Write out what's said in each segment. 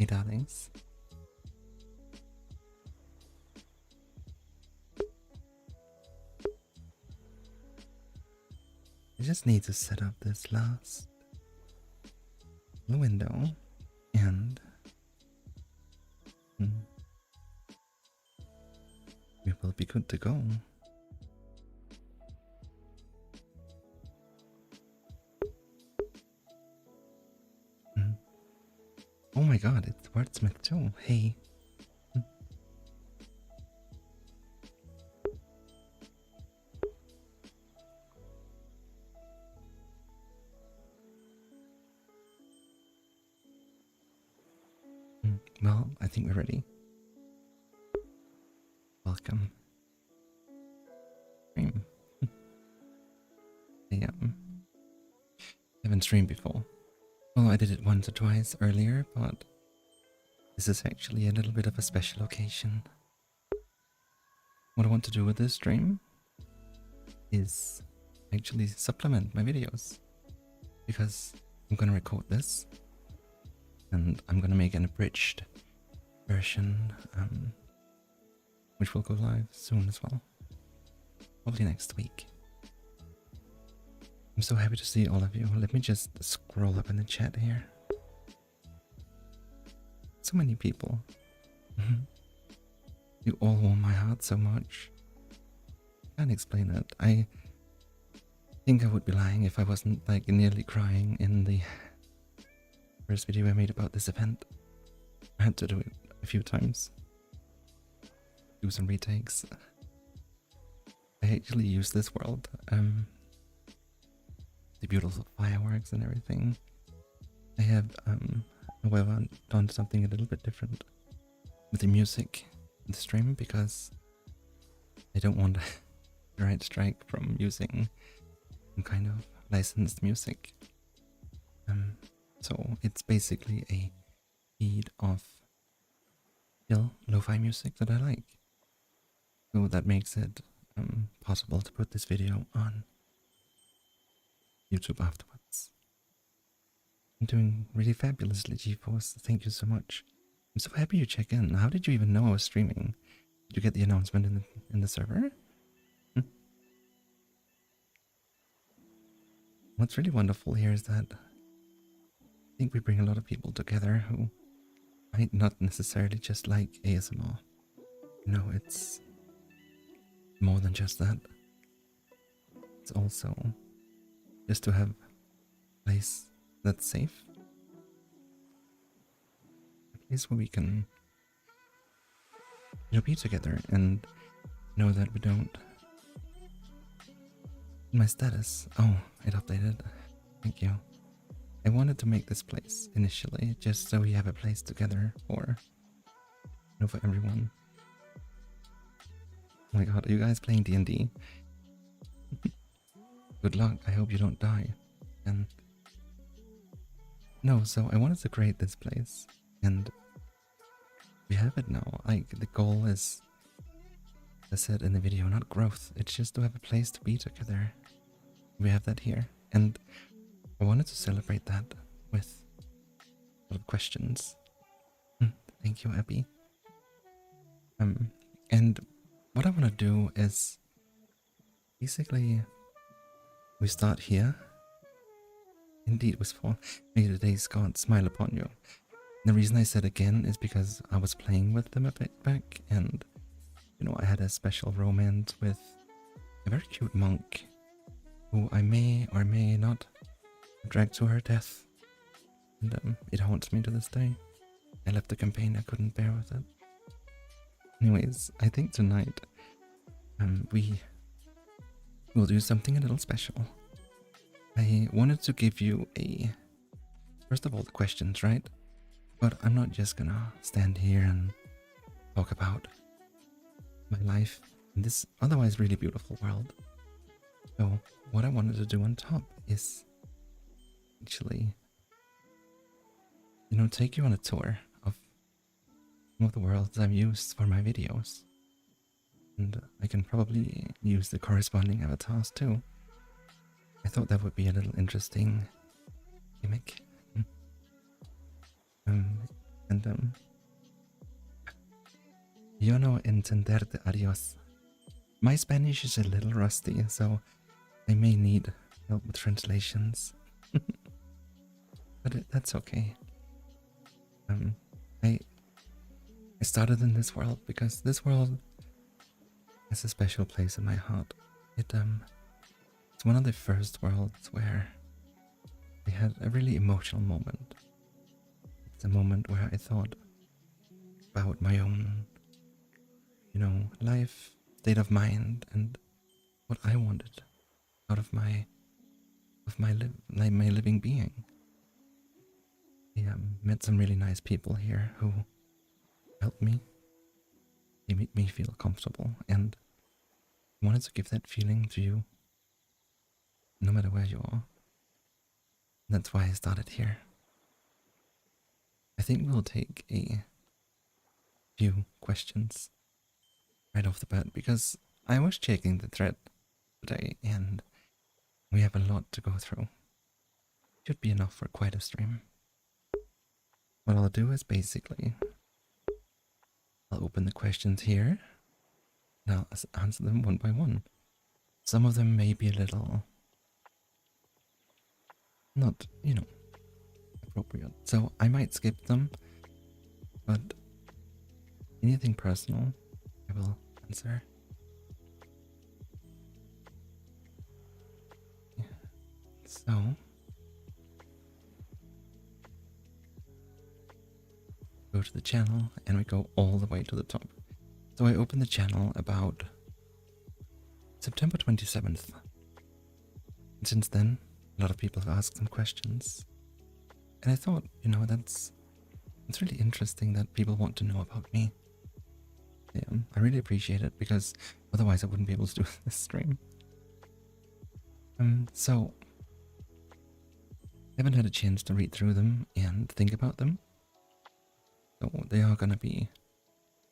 Hey, darlings. I just need to set up this last window and we will be good to go. Oh my god, it's Wordsmith too. Hey. Well, I think we're ready. Welcome. Stream. I haven't streamed before. Well, I did it once or twice earlier, but this is actually a little bit of a special occasion. What I want to do with this stream is actually supplement my videos, because I'm gonna record this and I'm gonna make an abridged version, which will go live soon as well, probably next week. I'm so happy to see all of you. Let me just scroll up in the chat here. So many people. You all warm my heart so much. Can't explain it. I think I would be lying if I wasn't like nearly crying in the first video I made about this event. I had to do it a few times. Do some retakes. I actually use this world. The beautiful fireworks and everything. I have, however, done something a little bit different with the music in the stream, because I don't want a right strike from using some kind of licensed music. So it's basically a feed of chill lo-fi music that I like. So that makes it possible to put this video on YouTube afterwards. I'm doing really fabulously, GeForce. Thank you so much. I'm so happy you check in. How did you even know I was streaming? Did you get the announcement in the server? What's really wonderful here is that I think we bring a lot of people together who might not necessarily just like ASMR. You know, it's more than just that. It's also just to have a place that's safe. A place where we can, you know, be together and know that we don't... My status. Oh, it updated. Thank you. I wanted to make this place initially just so we have a place together for, you know, for everyone. Oh my god, are you guys playing D&D? Good luck, I hope you don't die. And no, so I wanted to create this place, and we have it now. Like, the goal is, as I said in the video, not growth, it's just to have a place to be together. We have that here, and I wanted to celebrate that with a lot of questions. Thank you, Abby. And what I want to do is basically we start here. Indeed, was for may the days God smile upon you. And the reason I said again is because I was playing with them a bit back, and you know, I had a special romance with a very cute monk who I may or may not drag to her death, and it haunts me to this day. I left the campaign, I couldn't bear with it. Anyways, I think tonight we will do something a little special. I wanted to give you first of all, the questions, right? But I'm not just gonna stand here and talk about my life in this otherwise really beautiful world. So what I wanted to do on top is actually, you know, take you on a tour of some of the worlds I've used for my videos. And I can probably use the corresponding avatars too. I thought that would be a little interesting gimmick. And And yo no entenderte adios. My Spanish is a little rusty, so I may need help with translations. But that's okay. I started in this world because this world has a special place in my heart. It's one of the first worlds where I had a really emotional moment. It's a moment where I thought about my own, life, state of mind, and what I wanted out of my living being. I met some really nice people here who helped me. They made me feel comfortable, and I wanted to give that feeling to you, no matter where you are. That's why I started here. I think we'll take a few questions right off the bat, because I was checking the thread today, and we have a lot to go through. Should be enough for quite a stream. What I'll do is basically, I'll open the questions here, and I'll answer them one by one. Some of them may be a little not, appropriate, so I might skip them, but anything personal, I will answer. Yeah. So, go to the channel and we go all the way to the top. So I opened the channel about September 27th. And since then, a lot of people have asked some questions. And I thought, it's really interesting that people want to know about me. Yeah, I really appreciate it, because otherwise I wouldn't be able to do this stream. So I haven't had a chance to read through them and think about them. So they are gonna be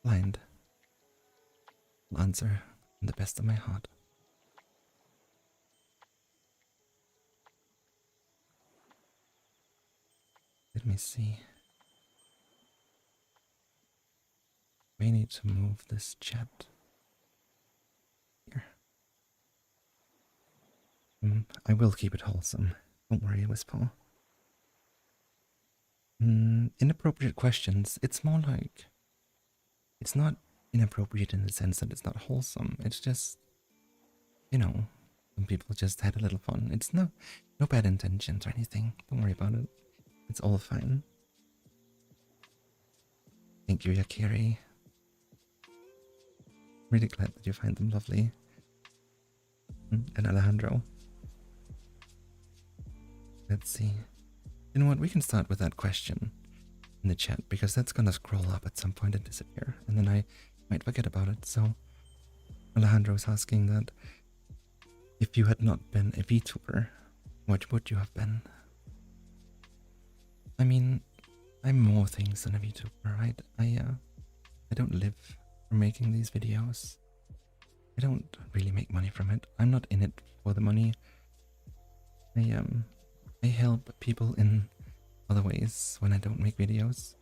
blind. I'll answer in the best of my heart. Let me see. We need to move this chat here. I will keep it wholesome. Don't worry, Whisper. Inappropriate questions. It's more like, it's not inappropriate in the sense that it's not wholesome. It's just, some people just had a little fun. It's no bad intentions or anything. Don't worry about it. It's all fine. Thank you, Yakiri. Really glad that you find them lovely. And Alejandro. Let's see. You know what? We can start with that question in the chat, because that's gonna scroll up at some point and disappear, and then I might forget about it. So Alejandro's asking that if you had not been a VTuber, what would you have been? I mean, I'm more things than a VTuber, right? I don't live for making these videos. I don't really make money from it. I'm not in it for the money. I help people in other ways when I don't make videos.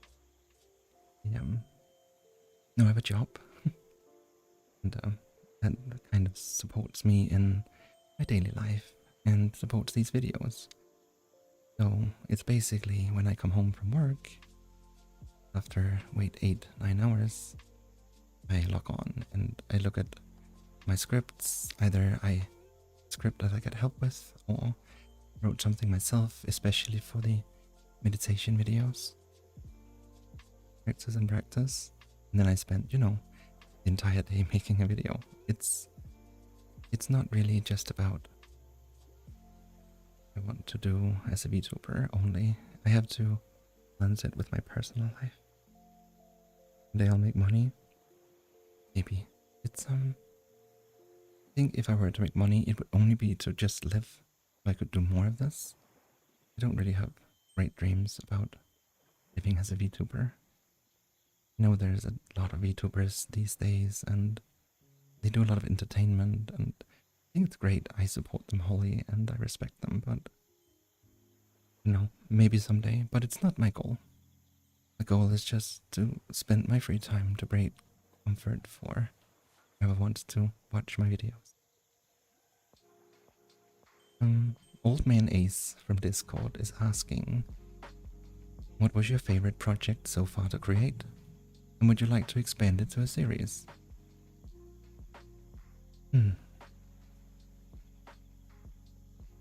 I have a job, and that kind of supports me in my daily life and supports these videos. So it's basically when I come home from work, after 8-9 hours, I log on and I look at my scripts. Either I script that I get help with, or wrote something myself, especially for the meditation videos. Practice and practice. And then I spent, the entire day making a video. It's not really just about what I want to do as a VTuber only. I have to balance it with my personal life. One day I'll make money. Maybe. It's I think if I were to make money, it would only be to just live. If I could do more of this. I don't really have great dreams about living as a VTuber. I know there's a lot of VTubers these days, and they do a lot of entertainment, and I think it's great. I support them wholly and I respect them, but maybe someday. But it's not my goal. the goal is just to spend my free time to create comfort for whoever wants to watch my videos. Old Man Ace from Discord is asking, what was your favorite project so far to create? And would you like to expand it to a series?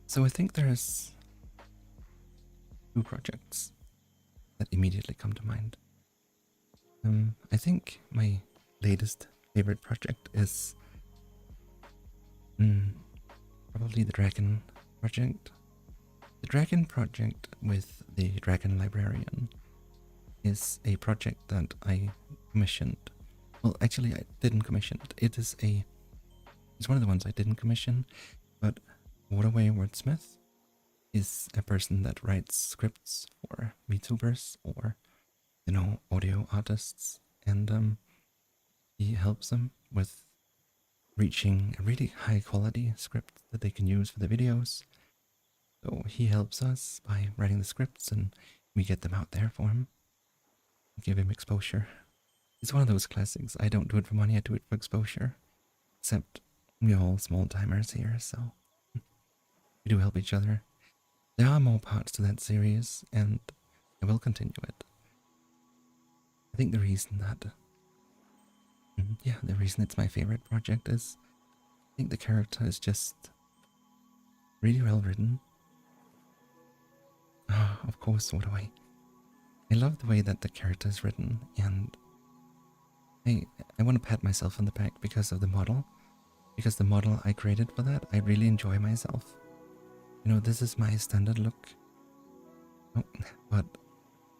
So I think there's two projects that immediately come to mind. I think my latest favorite project is probably the Dragon project. The Dragon project with the Dragon Librarian is a project that I commissioned. Well, actually, I didn't commission it. It's one of the ones I didn't commission, but Waterway Wordsmith is a person that writes scripts for VTubers or, audio artists, and he helps them with reaching a really high quality script that they can use for the videos. So he helps us by writing the scripts and we get them out there for him, give him exposure. It's one of those classics. I don't do it for money, I do it for exposure. Except we're all small timers here, so we do help each other. There are more parts to that series, and I will continue it. I think the reason it's my favorite project is I think the character is just really well written. Of course, what do I love the way that the character is written, and I want to pat myself on the back because of the model. Because the model I created for that, I really enjoy myself. This is my standard look. Oh, but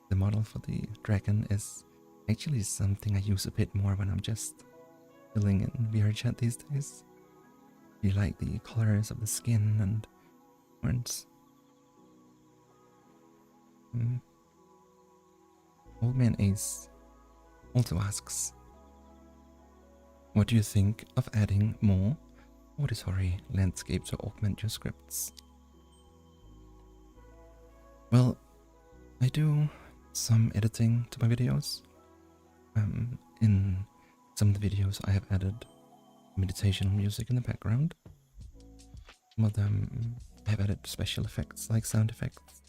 the model for the dragon is actually something I use a bit more when I'm just chilling in VR chat these days. You like the colors of the skin and horns. Old Man Ace also asks, what do you think of adding more auditory landscapes to augment your scripts? Well, I do some editing to my videos. In some of the videos I have added meditational music in the background. Some of them I have added special effects like sound effects.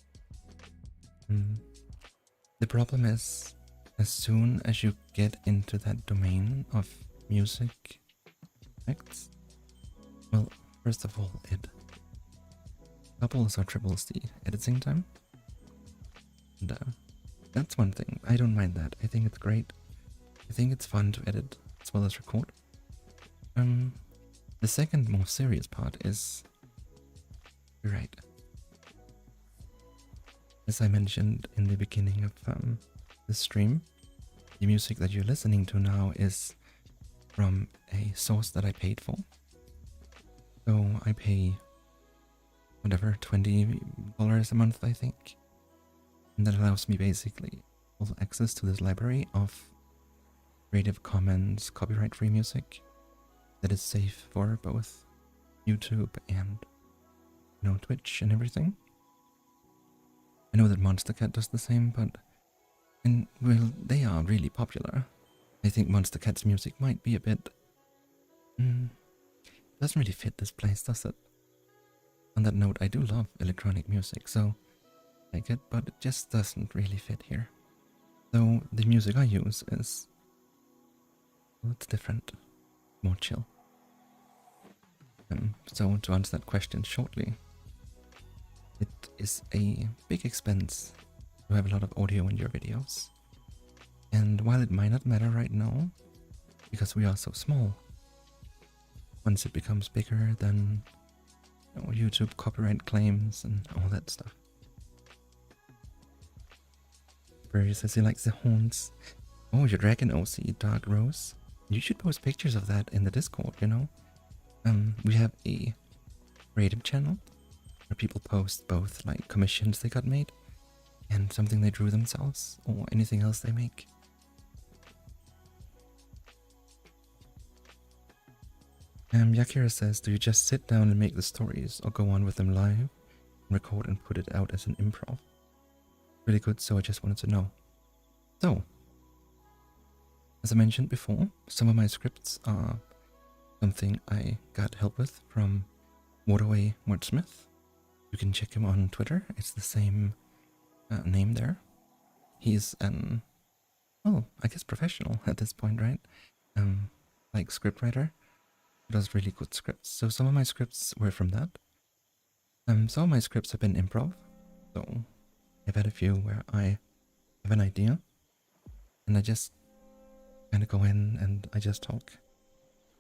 The problem is, as soon as you get into that domain of music effects, well, first of all, it doubles or triples the editing time. And that's one thing. I don't mind that. I think it's great. I think it's fun to edit as well as record. The second more serious part is copyright. As I mentioned in the beginning of the stream, the music that you're listening to now is from a source that I paid for. So I pay whatever, $20 a month, I think. And that allows me basically full access to this library of Creative Commons copyright-free music that is safe for both YouTube and, Twitch and everything. I know that Monster Cat does the same, but they are really popular. I think Monster Cat's music might be a bit doesn't really fit this place, does it? On that note, I do love electronic music, so I like it, but it just doesn't really fit here. So the music I use is, well, it's different, more chill. So to answer that question shortly, it is a big expense to have a lot of audio in your videos. And while it might not matter right now, because we are so small, once it becomes bigger, then YouTube copyright claims and all that stuff. Barry says he likes the horns. Oh, your dragon OC, Dark Rose. You should post pictures of that in the Discord, We have a creative channel where people post both like commissions they got made and something they drew themselves or anything else they make. Yakira says, do you just sit down and make the stories or go on with them live, record and put it out as an improv? Really good, so I just wanted to know. So, as I mentioned before, some of my scripts are something I got help with from Waterway Wordsmith. You can check him on Twitter. It's the same name there. He's an, well, I guess professional at this point, right? Like scriptwriter. He does really good scripts. So some of my scripts were from that. Some of my scripts have been improv. So I've had a few where I have an idea and I just kind of go in and I just talk.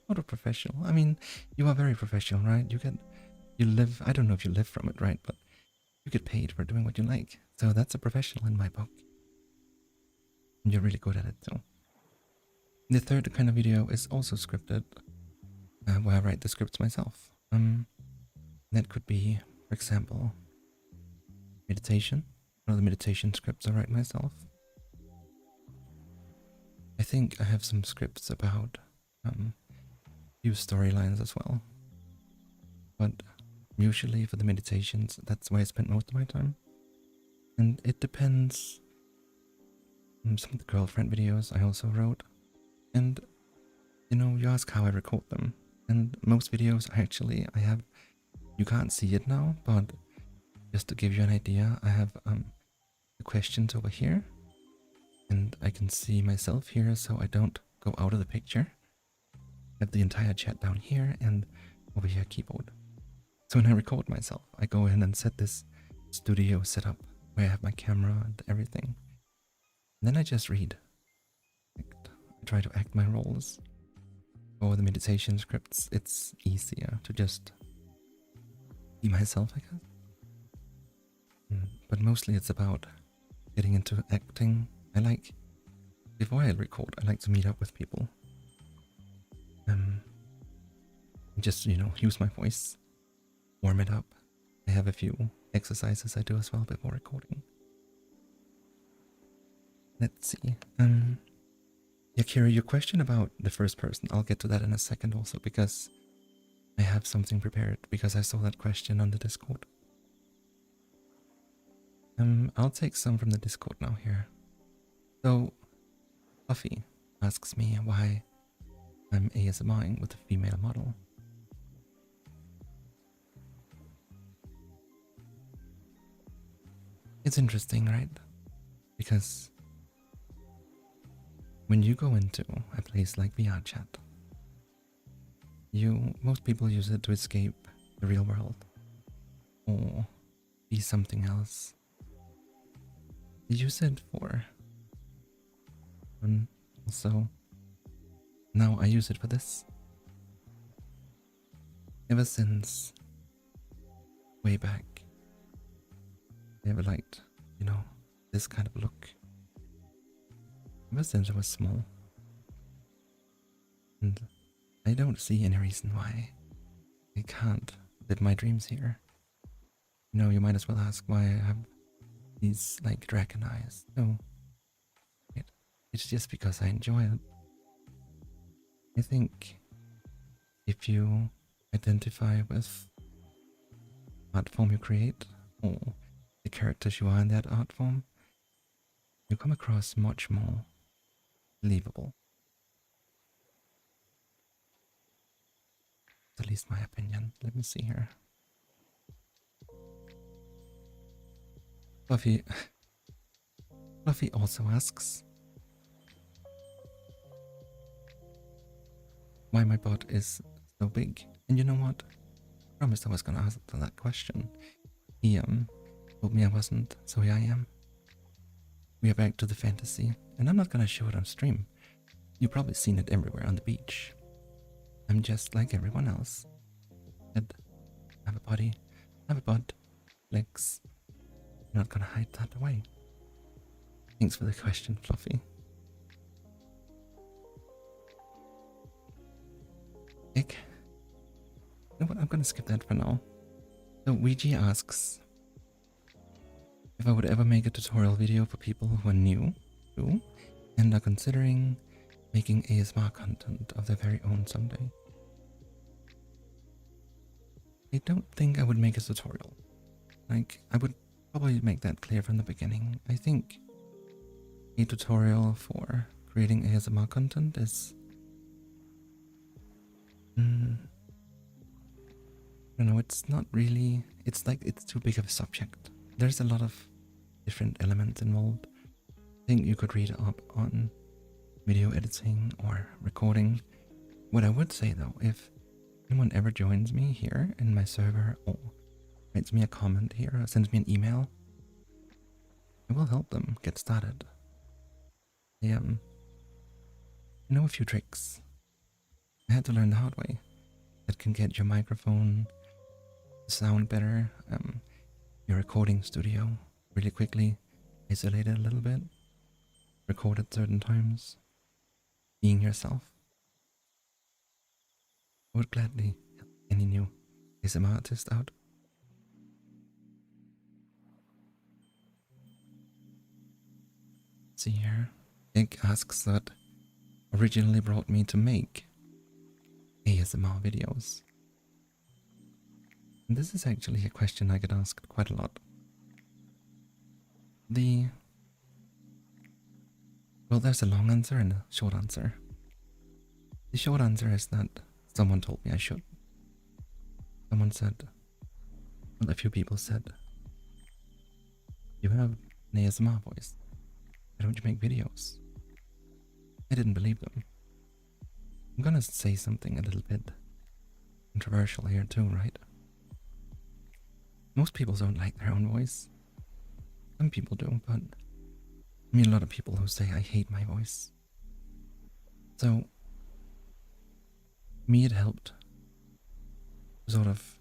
Not a professional. I mean, you are very professional, right? You live, I don't know if you live from it, right? But you get paid for doing what you like. So that's a professional in my book. And you're really good at it, so. The third kind of video is also scripted, where I write the scripts myself. That could be, for example, meditation. One of the meditation scripts I write myself. I think I have some scripts about few storylines as well. But usually for the meditations, that's where I spend most of my time. And it depends. Some of the girlfriend videos I also wrote. And, you know, you ask how I record them. And most videos I have, you can't see it now, but just to give you an idea, I have the questions over here. And I can see myself here so I don't go out of the picture. I have the entire chat down here and over here keyboard. So when I record myself, I go in and set this studio setup where I have my camera and everything. And then I just read. I try to act my roles. For the meditation scripts, it's easier to just be myself, I guess. But mostly it's about getting into acting. Before I record, I like to meet up with people. Just, you know, use my voice, warm it up. I have a few exercises I do as well before recording. Let's see. Yeah, Kira, your question about the first person, I'll get to that in a second also, because I have something prepared, because I saw that question on the Discord. I'll take some from the Discord now here. So, Buffy asks me why I'm ASMRing with a female model. It's interesting, right? Because when you go into a place like VRChat, most people use it to escape the real world or be something else. They use it for fun also. Now I use it for this. Ever since way back, I never liked, you know, this kind of look. Ever since I was small. And I don't see any reason why I can't live my dreams here. You know, you might as well ask why I have these, like, dragon eyes. No. It's just because I enjoy it. I think if you identify with art form you create, or the characters you are in that art form, you come across much more believable. At least my opinion. Let me see here. Fluffy also asks why my butt is so big. And you know what? I promised I was gonna answer that question. He told me I wasn't, so here I am. We are back to the fantasy, and I'm not gonna show it on stream. You've probably seen it everywhere on the beach. I'm just like everyone else. Head, I have a body, I have a butt, legs. I'm not gonna hide that away. Thanks for the question, Fluffy. Ick. You know what, I'm gonna skip that for now. So Ouija asks if I would ever make a tutorial video for people who are new to and are considering making ASMR content of their very own someday. I don't think I would make a tutorial. Like, I would probably make that clear from the beginning. I think a tutorial for creating ASMR content is, I don't know, it's not really, it's like it's too big of a subject. There's a lot of different elements involved. I think you could read up on video editing or recording. What I would say though, if anyone ever joins me here in my server or writes me a comment here or sends me an email, I will help them get started. I know a few tricks. I had to learn the hard way that can get your microphone to sound better, your recording studio really quickly, isolate it a little bit, record at certain times, being yourself. I would gladly help any new ASMR artist out. See here, Egg asks what originally brought me to make ASMR videos. And this is actually a question I get asked quite a lot. Well, there's a long answer and a short answer. The short answer is that someone told me I should. Someone said, well, a few people said, you have an ASMR voice. Why don't you make videos? I didn't believe them. I'm gonna say something a little bit controversial here too, right? Most people don't like their own voice. Some people do, but I mean a lot of people who say I hate my voice. So, me it helped to sort of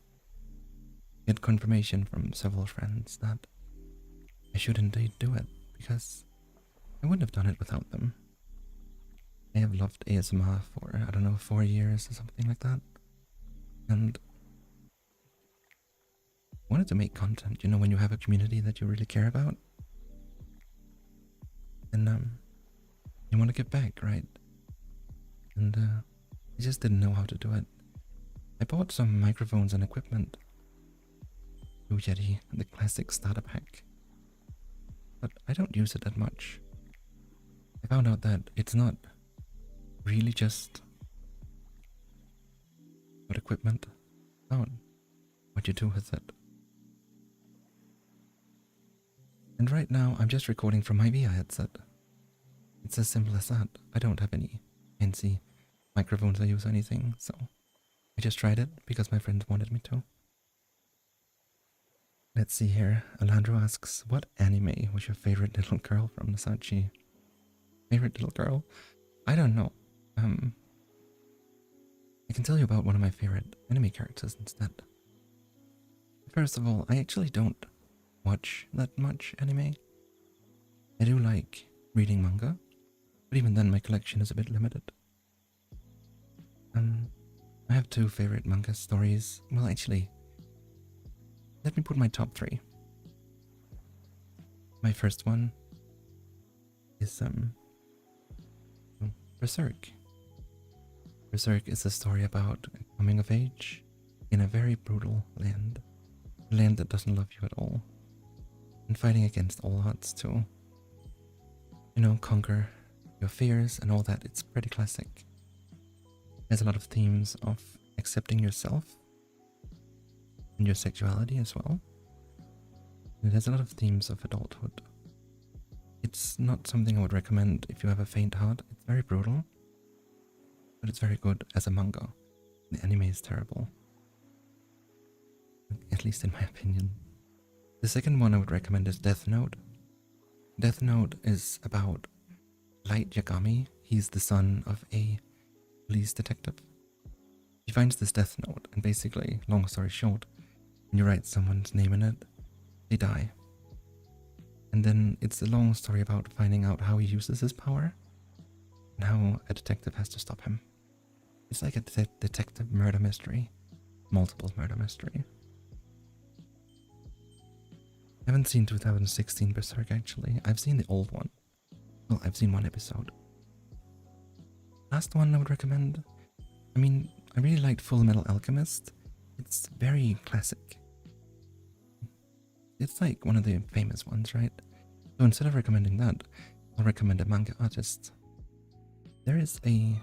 get confirmation from several friends that I should indeed do it, because I wouldn't have done it without them. I have loved ASMR for, I don't know, 4 years or something like that. And wanted to make content, you know, when you have a community that you really care about. And you want to give back, right? And I just didn't know how to do it. I bought some microphones and equipment through Yeti, the classic starter pack. But I don't use it that much. I found out that it's not really just what equipment, about what you do with it. And right now I'm just recording from my VR headset. It's as simple as that. I don't have any fancy microphones I use or anything, so I just tried it because my friends wanted me to. Let's see here. Alejandro asks, what anime was your favorite little girl from Nasachi? Favorite little girl? I don't know. I can tell you about one of my favorite anime characters instead. First of all, I actually don't watch that much anime. I do like reading manga, but even then my collection is a bit limited. I have 2 favorite manga stories. Well, actually, let me put my top 3. My first one is Berserk. Berserk is a story about coming of age in a very brutal land. A land that doesn't love you at all. And fighting against all odds to, you know, conquer your fears and all that. It's pretty classic. There's a lot of themes of accepting yourself and your sexuality as well. And there's a lot of themes of adulthood. It's not something I would recommend if you have a faint heart. It's very brutal, but it's very good as a manga. The anime is terrible, at least in my opinion. The second one I would recommend is Death Note. Death Note is about Light Yagami. He's the son of a police detective. He finds this Death Note, and basically, long story short, when you write someone's name in it, they die. And then it's a long story about finding out how he uses his power and how a detective has to stop him. It's like a detective murder mystery, multiple murder mystery. I haven't seen 2016 Berserk actually. I've seen the old one. Well, I've seen one episode. Last one I would recommend. I mean, I really liked Full Metal Alchemist. It's very classic. It's like one of the famous ones, right? So instead of recommending that, I'll recommend a manga artist. There is a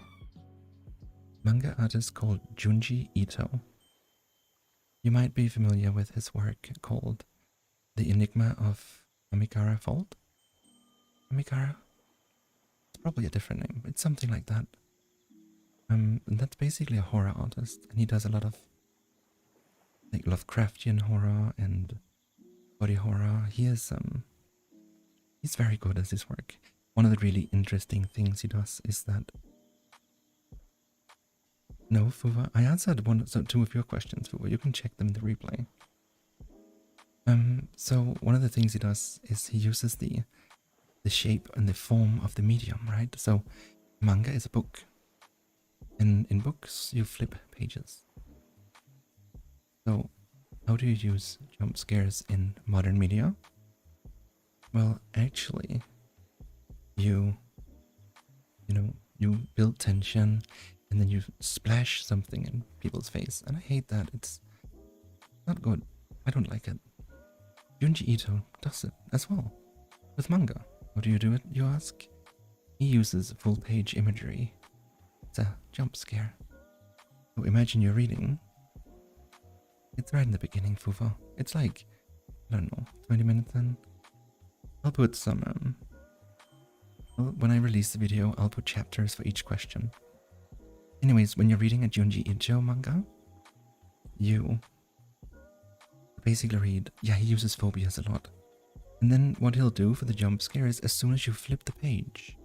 manga artist called Junji Ito. You might be familiar with his work called The Enigma of Amikara Fault. Amikara? It's probably a different name. It's something like that. And that's basically a horror artist, and he does a lot of like Lovecraftian horror and body horror. He's very good at his work. One of the really interesting things he does is that. No, Fuva, I answered two of your questions, Fuva. You can check them in the replay. So one of the things he does is he uses the shape and the form of the medium, right? So manga is a book. And in books, you flip pages. So how do you use jump scares in modern media? Well, actually, you build tension and then you splash something in people's face. And I hate that. It's not good. I don't like it. Junji Ito does it as well with manga. How do you do it, you ask? He uses full page imagery. It's a jump scare. So imagine you're reading. It's right in the beginning, Fufa. It's like, I don't know, 20 minutes in. I'll put some, when I release the video, I'll put chapters for each question. Anyways, when you're reading a Junji Ito manga, you basically read, yeah, he uses phobias a lot. And then what he'll do for the jump scare is as soon as you flip the page,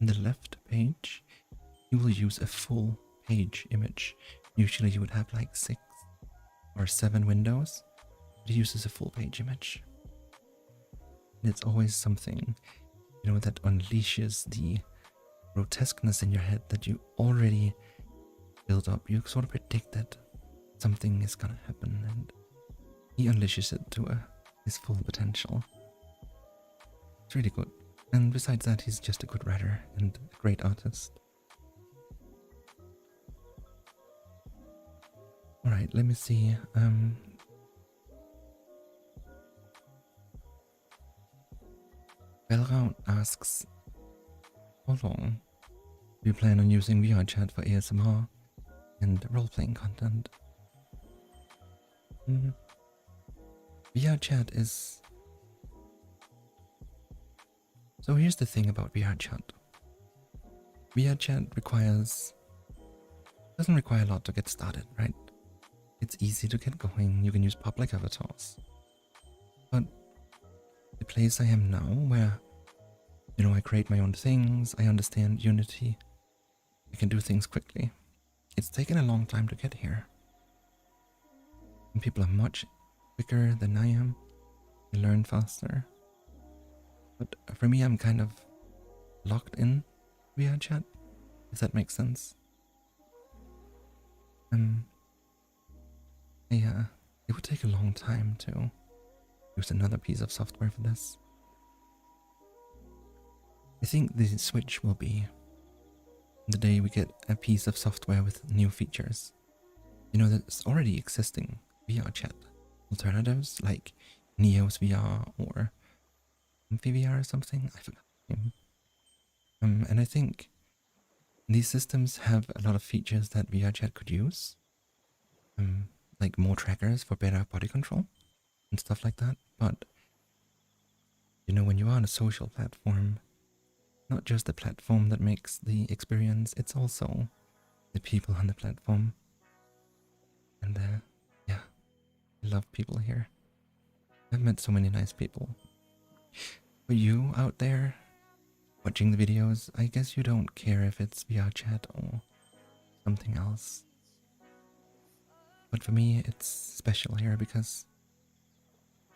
in the left page, he will use a full page image. Usually you would have like 6 or 7 windows, but he uses a full page image. And it's always something, that unleashes the grotesqueness in your head that you already built up. You sort of predict that something is gonna happen, and he unleashes it to his full potential. It's really good. And besides that, he's just a good writer and a great artist. Alright, let me see. Belraun asks, how long do you plan on using VR chat for ASMR and role-playing content? VR chat is... So here's the thing about VR chat. VR chat doesn't require a lot to get started, right? It's easy to get going. You can use public avatars. But the place I am now, where, I create my own things, I understand Unity, I can do things quickly. It's taken a long time to get here. And people are much quicker than I am. They learn faster. But for me, I'm kind of locked in VR chat, if that makes sense. It would take a long time to use another piece of software for this. I think the switch will be the day we get a piece of software with new features. That's already existing VR chat alternatives like Neo's VR or VR or something. I forgot the name. And I think these systems have a lot of features that VR chat could use. Like more trackers for better body control and stuff like that. But when you are on a social platform, not just the platform that makes the experience, it's also the people on the platform. And yeah, I love people here. I've met so many nice people. For you out there watching the videos, I guess you don't care if it's VR chat or something else. But for me, it's special here because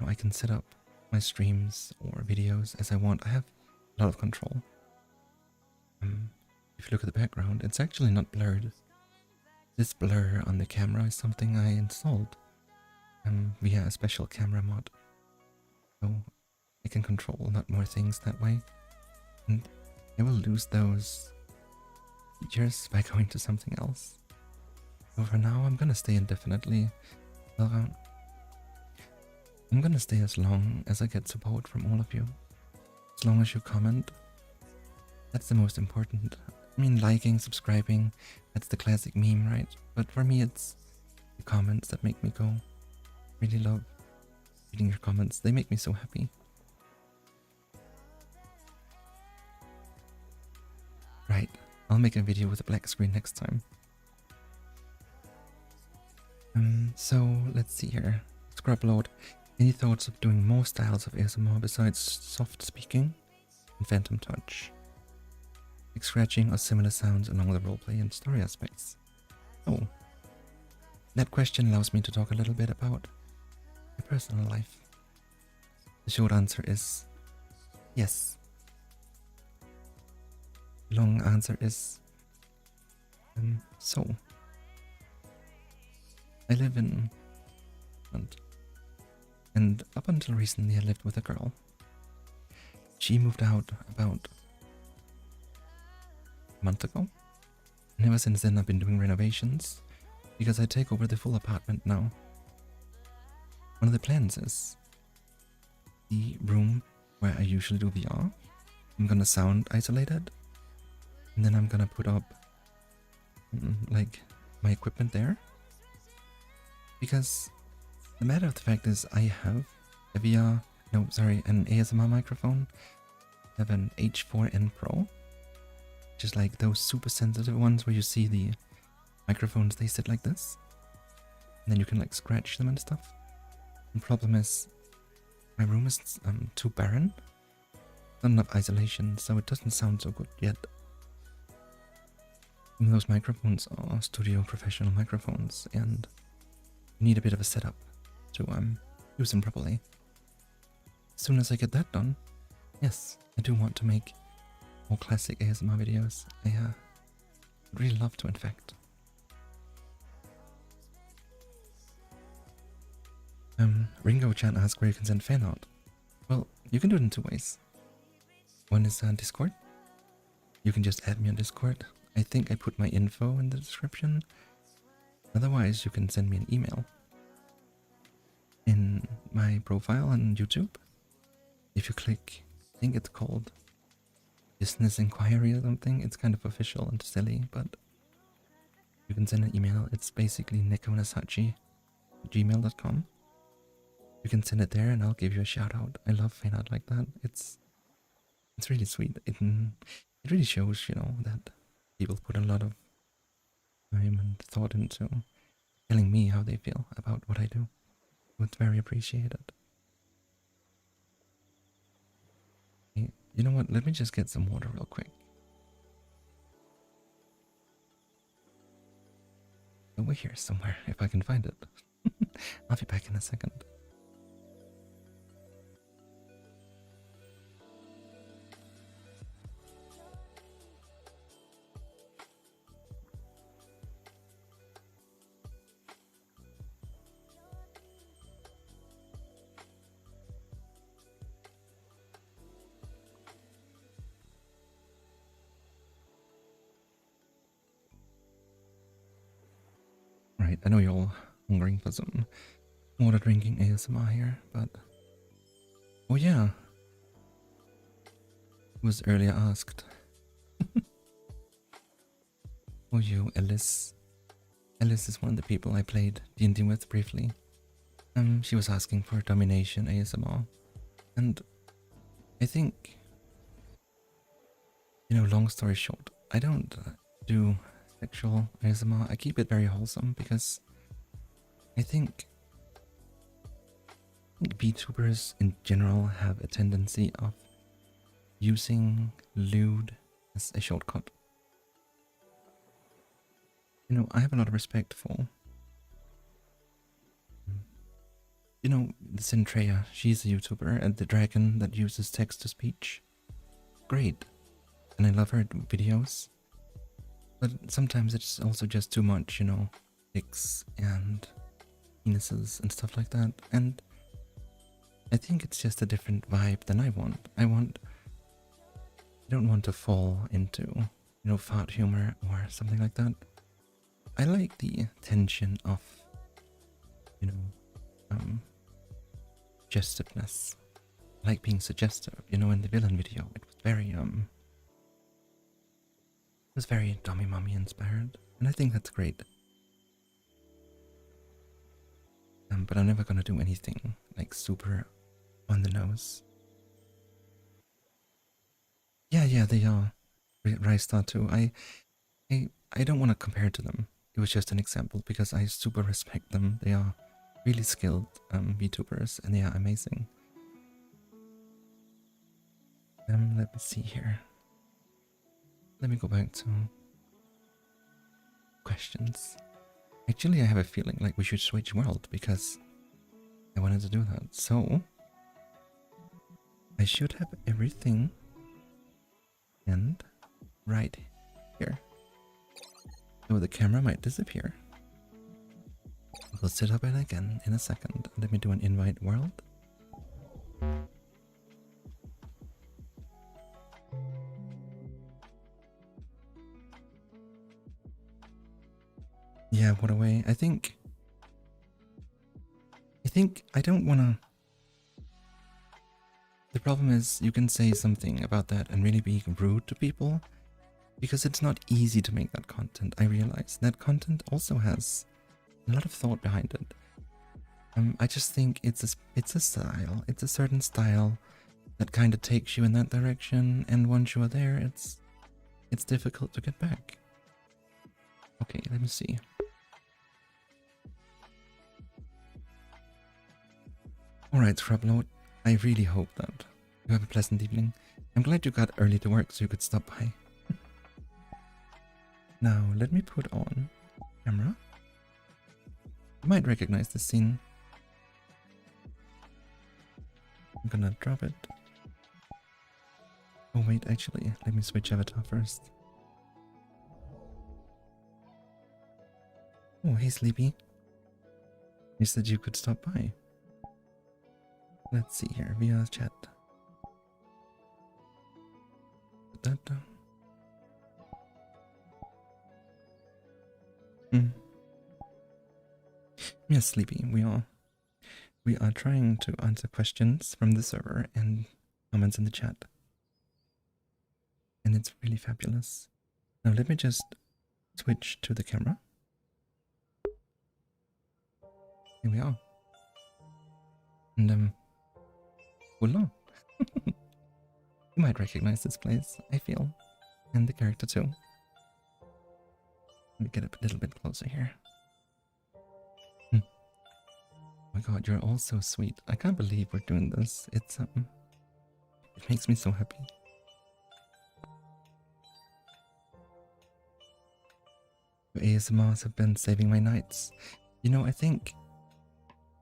I can set up my streams or videos as I want. I have a lot of control. If you look at the background, it's actually not blurred. This blur on the camera is something I installed via a special camera mod. So I can control a lot more things that way. And I will lose those features by going to something else. So for now, I'm gonna stay indefinitely. I'm gonna stay as long as I get support from all of you. As long as you comment That's the most important. I mean, liking, subscribing, that's the classic meme, right? But for me, it's the comments that make me go. Really love reading your comments. They make me so happy. Right, I'll make a video with a black screen next time. So let's see here. Scrub load. Any thoughts of doing more styles of ASMR besides soft speaking and phantom touch? Like scratching or similar sounds along the roleplay and story aspects. Oh. That question allows me to talk a little bit about my personal life. The short answer is yes. The long answer is so. I live in England, and up until recently I lived with a girl. She moved out about a month ago, and ever since then I've been doing renovations because I take over the full apartment now. One of the plans is the room where I usually do VR. I'm gonna sound isolate it, and then I'm gonna put up like my equipment there. Because the matter of the fact is I have a an ASMR microphone. I have an H4n Pro, just like those super sensitive ones where you see the microphones, they sit like this. And then you can like scratch them and stuff. The problem is my room is too barren. Not enough isolation, so it doesn't sound so good yet. And those microphones are studio professional microphones, and you need a bit of a setup to use them properly. As soon as I get that done, yes, I do want to make more classic ASMR videos. I would really love to, in fact. Ringo-chan asked where you can send fan art. Well, you can do it in two ways. One is Discord. You can just add me on Discord. I think I put my info in the description. Otherwise, you can send me an email in my profile on YouTube. If you click, I think it's called Business Inquiry or something. It's kind of official and silly, but you can send an email. It's basically nekonasachi@gmail.com. You can send it there and I'll give you a shout out. I love fan art like that. It's really sweet. It really shows, that people put a lot of time and thought into telling me how they feel about what I do. It's very appreciated. Hey, you know what? Let me just get some water real quick. Over here somewhere, if I can find it. I'll be back in a second. Right, I know you're all hungering for some water drinking ASMR here, but... Oh yeah. Was earlier asked. Oh, you, Alice. Alice is one of the people I played D&D with briefly. She was asking for domination ASMR. And I think, long story short, I don't do sexual ASMR. I keep it very wholesome because I think VTubers in general have a tendency of using lewd as a shortcut. I have a lot of respect for, the Centrea. She's a YouTuber, and the dragon that uses text-to-speech. Great. And I love her videos. But sometimes it's also just too much, dicks and penises and stuff like that. And I think it's just a different vibe than I want. I don't want to fall into, fart humor or something like that. I like the tension of, suggestiveness. I like being suggestive. In the villain video, it was very, was very Dummy Mummy inspired, and I think that's great. But I'm never gonna do anything like super on the nose. Yeah, they are. Rice Star too. I don't want to compare to them. It was just an example because I super respect them. They are really skilled VTubers and they are amazing. Let me see here. Let me go back to questions. Actually, I have a feeling like we should switch world because I wanted to do that. So I should have everything and right here. So the camera might disappear. We'll set up it again in a second. Let me do an invite world. Yeah, what a way. I think I don't wanna. The problem is you can say something about that and really be rude to people because it's not easy to make that content. I realize that content also has a lot of thought behind it. I just think it's a style. It's a certain style that kind of takes you in that direction, and once you are there, it's difficult to get back. Okay, let me see. Alright, Scrubload, I really hope that you have a pleasant evening. I'm glad you got early to work so you could stop by. Now, let me put on camera. You might recognize this scene. I'm gonna drop it. Oh wait, actually, let me switch avatar first. Oh, hey Sleepy. You said you could stop by. Let's see here, via chat. Put that down. Yes, Sleepy, we are trying to answer questions from the server and comments in the chat. And it's really fabulous. Now let me just switch to the camera. Here we are. And voila. You might recognize this place, I feel. And the character too. Let me get a little bit closer here. Oh my god, you're all so sweet. I can't believe we're doing this. It makes me so happy. ASMRs have been saving my nights. You know, I think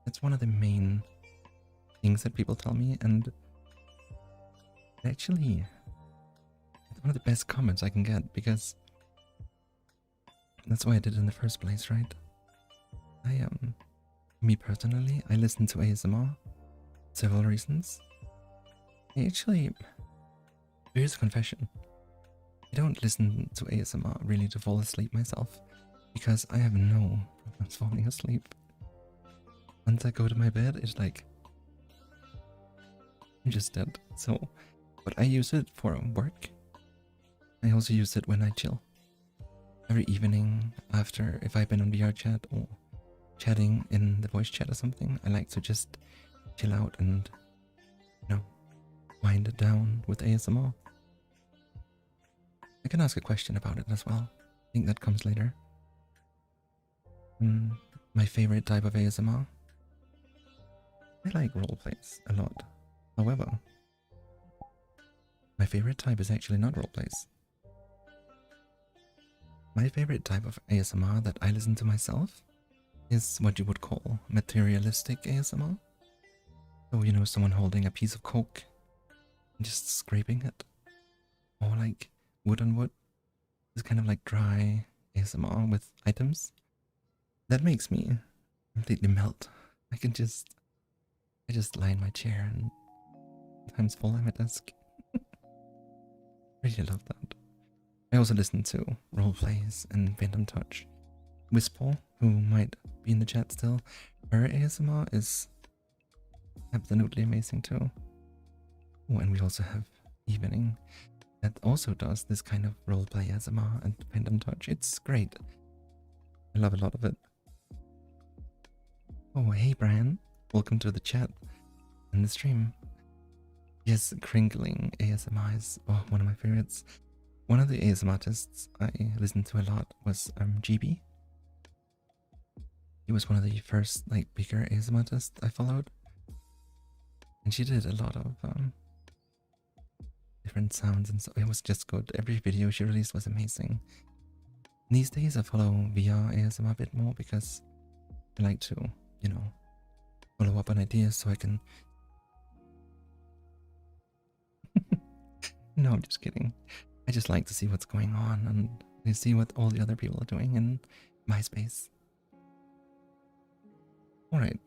that's one of the main things that people tell me, and actually it's one of the best comments I can get because that's why I did it in the first place, right? Me personally, I listen to ASMR several reasons. Actually, here's a confession. I don't listen to ASMR really to fall asleep myself because I have no problems falling asleep. Once I go to my bed, it's like I'm just dead. So, but I use it for work. I also use it when I chill. Every evening after, if I've been on VR chat or chatting in the voice chat or something, I like to just chill out and, you know, wind it down with ASMR. I can ask a question about it as well. I think that comes later. My favorite type of ASMR? I like roleplays a lot. However, my favorite type is actually not roleplays. My favorite type of ASMR that I listen to myself is what you would call materialistic ASMR. So, you know, someone holding a piece of coke and just scraping it. Or like wood on wood. It's kind of like dry ASMR with items. That makes me completely melt. I just lie in my chair and sometimes fall on my desk. Really love that. I also listen to roleplays and Phantom Touch. Whisper, who might be in the chat still, her ASMR is absolutely amazing too. Oh, and we also have Evening. that also does this kind of roleplay ASMR and Phantom Touch. It's great. I love a lot of it. Oh, hey Brian. Welcome to the chat and the stream. Yes, crinkling ASMR is one of my favorites. One of the ASMR artists I listened to a lot was GB. He was one of the first like bigger ASMR artists I followed. And she did a lot of different sounds, and so it was just good. Every video she released was amazing. These days I follow VR ASMR a bit more because I like to, you know, follow up on ideas so I can... No, I'm just kidding. I just like to see what's going on and see what all the other people are doing in my space. Alright.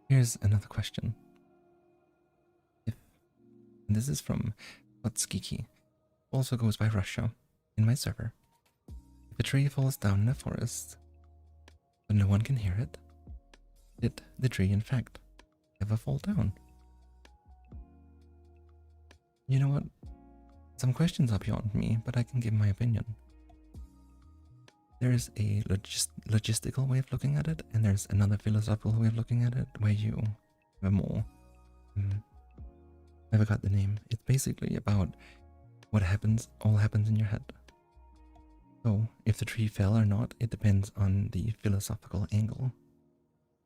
Here's another question. And this is from Otskiki. Also goes by Russia in my server. If a tree falls down in a forest, but no one can hear it, did the tree in fact ever fall down? You know what? Some questions are beyond me, but I can give my opinion. There is a logistical way of looking at it, and there's another philosophical way of looking at it, where you have a more... I forgot the name. It's basically about what all happens in your head. So, if the tree fell or not, it depends on the philosophical angle.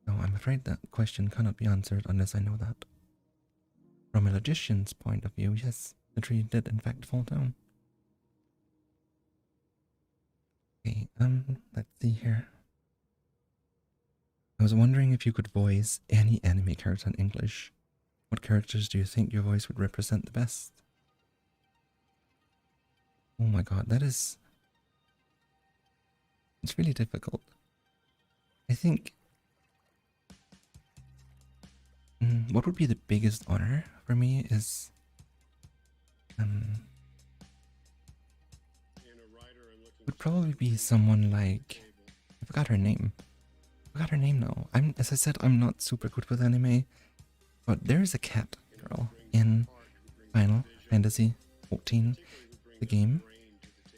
So I'm afraid that question cannot be answered unless I know that. From a logician's point of view, yes, the tree did in fact fall down. Okay, let's see here. I was wondering if you could voice any anime character in English. What characters do you think your voice would represent the best? Oh my god, it's really difficult. I think... what would be the biggest honor for me is... would probably be someone like... I forgot her name. Now. As I said, I'm not super good with anime, but there is a cat girl in Final Fantasy 14, the game,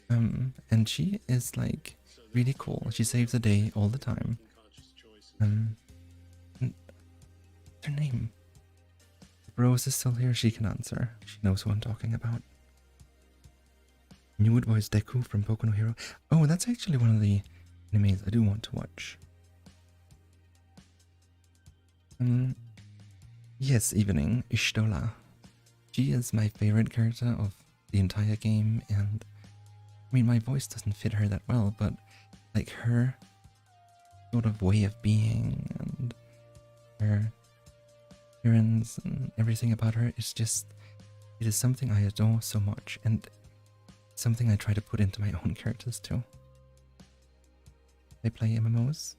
and she is like really cool. She saves the day all the time. What's her name? If Rose is still here, she can answer. She knows who I'm talking about. You would voice Deku from Boku no Hero. Oh, that's actually one of the animes I do want to watch. Yes, Evening, Ishtola. She is my favorite character of the entire game, and I mean, my voice doesn't fit her that well, but like her sort of way of being and her appearance and everything about her is just, it is something I adore so much, and something I try to put into my own characters too. I play MMOs.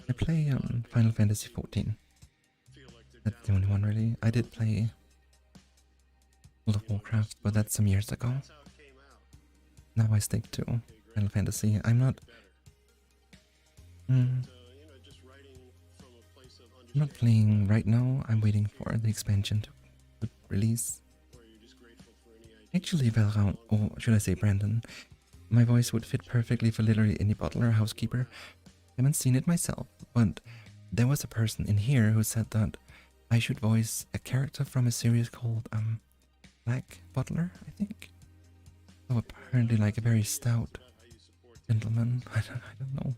I play Final Fantasy 14. That's the only one really. I did play World of Warcraft, but that's some years ago. Now I stick to Final Fantasy. I'm not playing right now. I'm waiting for the expansion to release. Actually, Valraun, or should I say Brandon, my voice would fit perfectly for literally any butler or housekeeper. I haven't seen it myself, but there was a person in here who said that I should voice a character from a series called Black Butler, I think. So apparently like a very stout gentleman. I don't know.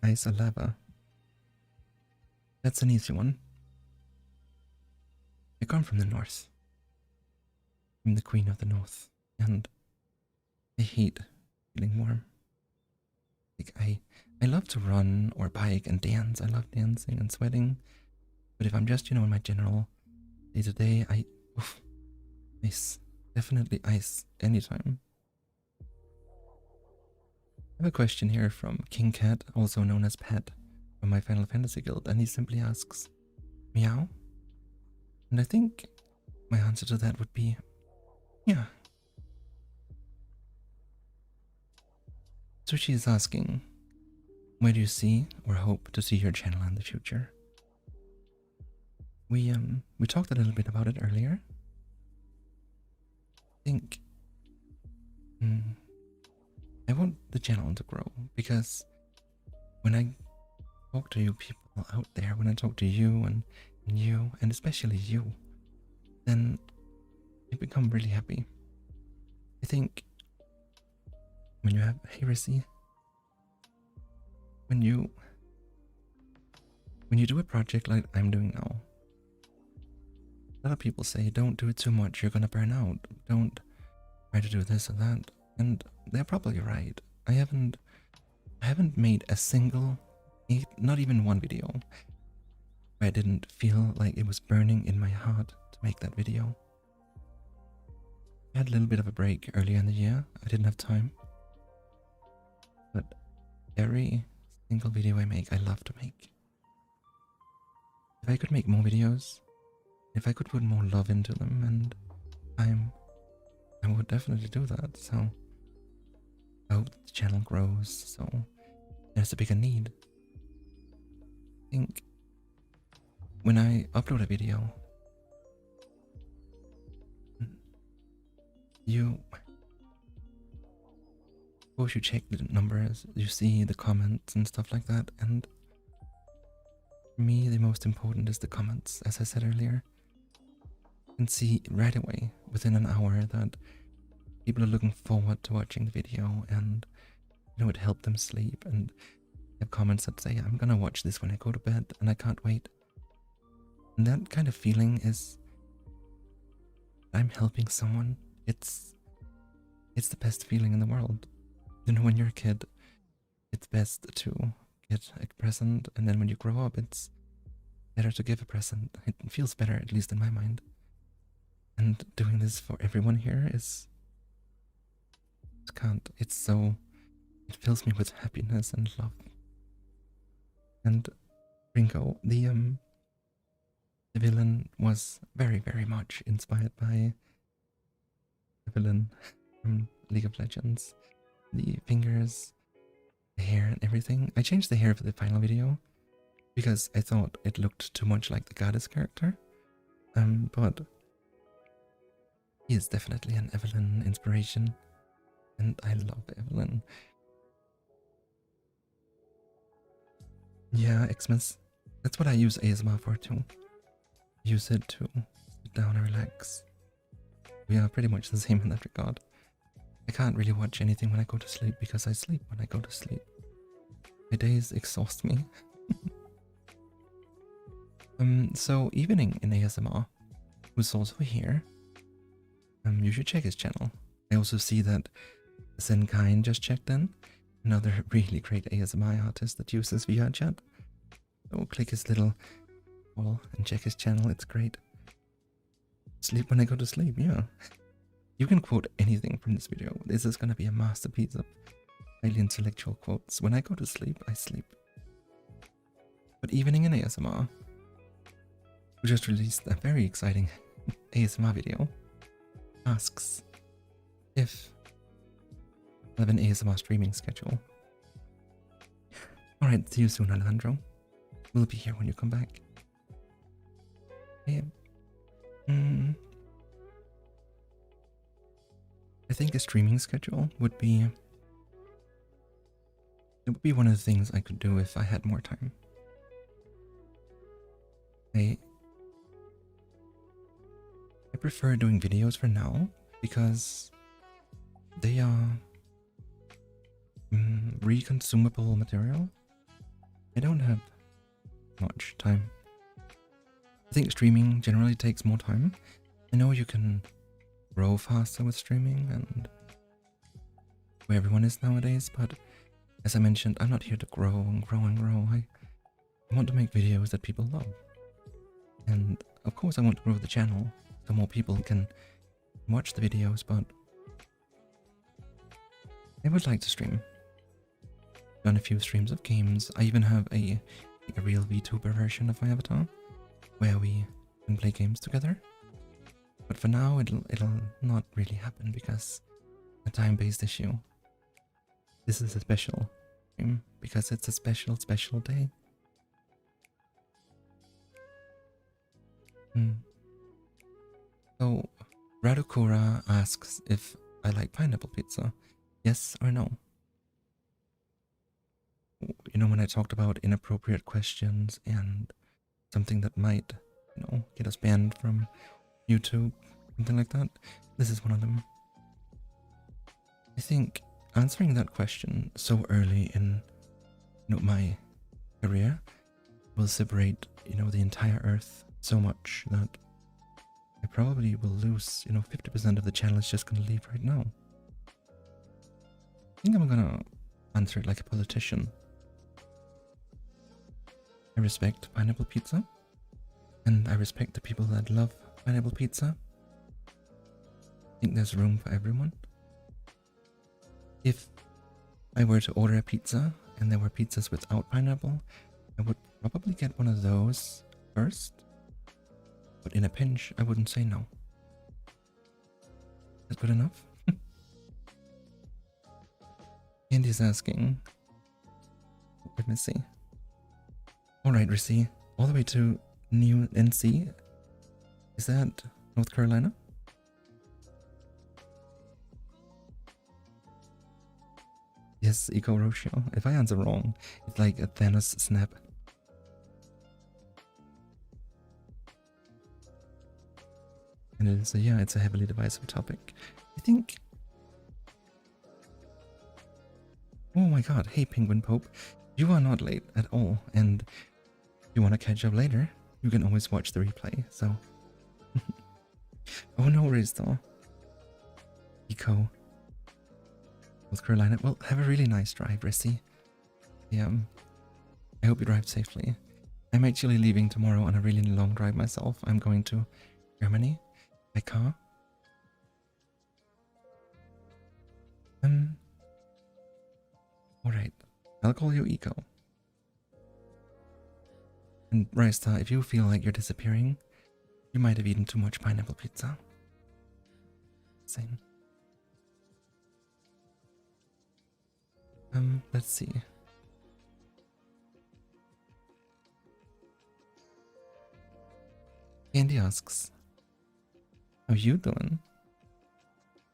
Ice or lava? That's an easy one. I come from the north. I'm the queen of the north, and I hate feeling warm. Like I love to run or bike and dance. I love dancing and sweating. But if I'm just, in my general day-to-day, ice. Definitely ice anytime. I have a question here from King Cat, also known as Pat, from my Final Fantasy guild, and he simply asks, meow? And I think my answer to that would be, yeah. Sushi is asking, where do you see or hope to see your channel in the future? We talked a little bit about it earlier. I think I want the channel to grow because when I talk to you people out there, when I talk to you and you, and especially you, then I become really happy. I think when you have heresy, when you do a project like I'm doing now, a lot of people say don't do it too much, you're gonna burn out, don't try to do this or that, and they're probably right. I haven't made a single, not even one video where I didn't feel like it was burning in my heart to make that video. I had a little bit of a break earlier in the year, I didn't have time, but every single video I make, I love to make. If I could make more videos, if I could put more love into them and time, I would definitely do that. So I hope the channel grows, so there's a bigger need. I think when I upload a video, you check the numbers, you see the comments and stuff like that, and for me the most important is the comments. As I said earlier, you can see right away within an hour that people are looking forward to watching the video, and it helped them sleep, and have comments that say I'm gonna watch this when I go to bed and I can't wait. And that kind of feeling is I'm helping someone. It's the best feeling in the world. When you're a kid, it's best to get a present, and then when you grow up, it's better to give a present. It feels better, at least in my mind. And doing this for everyone here is... it fills me with happiness and love. And Ringo, the villain, was very, very much inspired by the villain from League of Legends. The fingers, the hair and everything. I changed the hair for the final video because I thought it looked too much like the goddess character. But he is definitely an Evelyn inspiration, and I love Evelyn. Yeah, Xmas. That's what I use ASMR for too. Use it to sit down and relax. We are pretty much the same in that regard. I can't really watch anything when I go to sleep because I sleep when I go to sleep. My days exhaust me. So Evening in ASMR, who's also here, you should check his channel. I also see that Zenkain just checked in, another really great ASMR artist that uses VR chat. So click his little wall and check his channel, it's great. Sleep when I go to sleep, yeah. You can quote anything from this video. This is gonna be a masterpiece of highly intellectual quotes. When I go to sleep, I sleep. But Evening in ASMR, who just released a very exciting ASMR video, asks if I have an ASMR streaming schedule. Alright, see you soon, Alejandro. We'll be here when you come back. Okay. I think a streaming schedule would be one of the things I could do if I had more time. I prefer doing videos for now because they are reconsumable material. I don't have much time. I think streaming generally takes more time. I know you can grow faster with streaming and where everyone is nowadays, but as I mentioned, I'm not here to grow and grow and grow. I want to make videos that people love. And of course I want to grow the channel so more people can watch the videos, but I would like to stream. Done a few streams of games. I even have a real VTuber version of my avatar where we can play games together. But for now it'll not really happen because a time-based issue. This is a special stream because it's a special, special day. So, Radukura asks if I like pineapple pizza. Yes or no? You know, when I talked about inappropriate questions and something that might, get us banned from YouTube, something like that, this is one of them. I think answering that question so early in, my career will separate, the entire Earth so much that I probably will lose, 50% of the channel is just gonna leave right now. I think I'm gonna answer it like a politician. I respect pineapple pizza, and I respect the people that love pineapple pizza. I think there's room for everyone. If I were to order a pizza and there were pizzas without pineapple, I would probably get one of those first. But in a pinch, I wouldn't say no. Is that good enough? Andy's asking. Let me see. Alright, Rissy. All the way to New NC. Is that North Carolina? Yes, Eco Roshio. If I answer wrong, it's like a Thanos snap. And it is it's a heavily divisive topic. I think. Oh my god, hey Penguin Pope. You are not late at all, and if you want to catch up later, you can always watch the replay, so. Oh, no worries though. Eco. North Carolina. Well, have a really nice drive, Rissy. I hope you drive safely. I'm actually leaving tomorrow on a really long drive myself. I'm going to Germany by car. Alright. I'll call you Eco. And Raista, if you feel like you're disappearing, you might have eaten too much pineapple pizza. Same. Let's see. Andy asks, how you doing?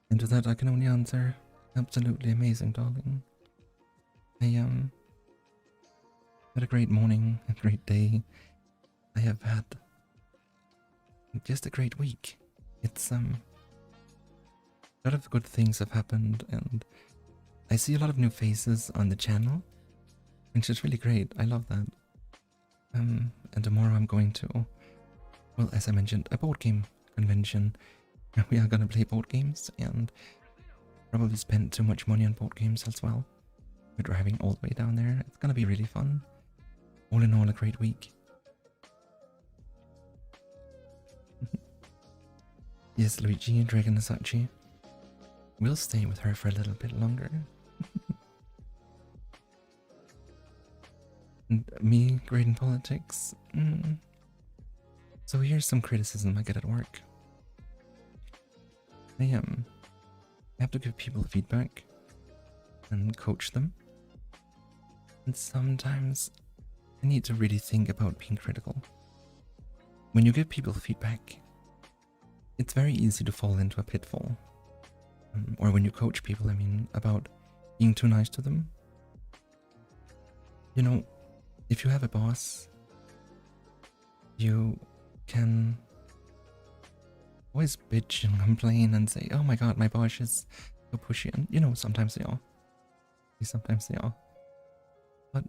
And to that I can only answer, absolutely amazing, darling. I had a great morning, a great day. I have had just a great week. It's a lot of good things have happened, and I see a lot of new faces on the channel, which is really great. I love that. And tomorrow I'm going to, well, as I mentioned, a board game convention. We are gonna play board games and probably spend too much money on board games as well. We're driving all the way down there. It's gonna be really fun. All in all, a great week. Yes, Luigi, Dragon Asachi. We'll stay with her for a little bit longer. And me, great in politics. So here's some criticism I get at work. I have to give people feedback and coach them. And sometimes I need to really think about being critical. When you give people feedback, it's very easy to fall into a pitfall. Or when you coach people, I mean, about being too nice to them. You know, if you have a boss, you can always bitch and complain and say, oh my god, my boss is so pushy. And, sometimes they are. Sometimes they are. But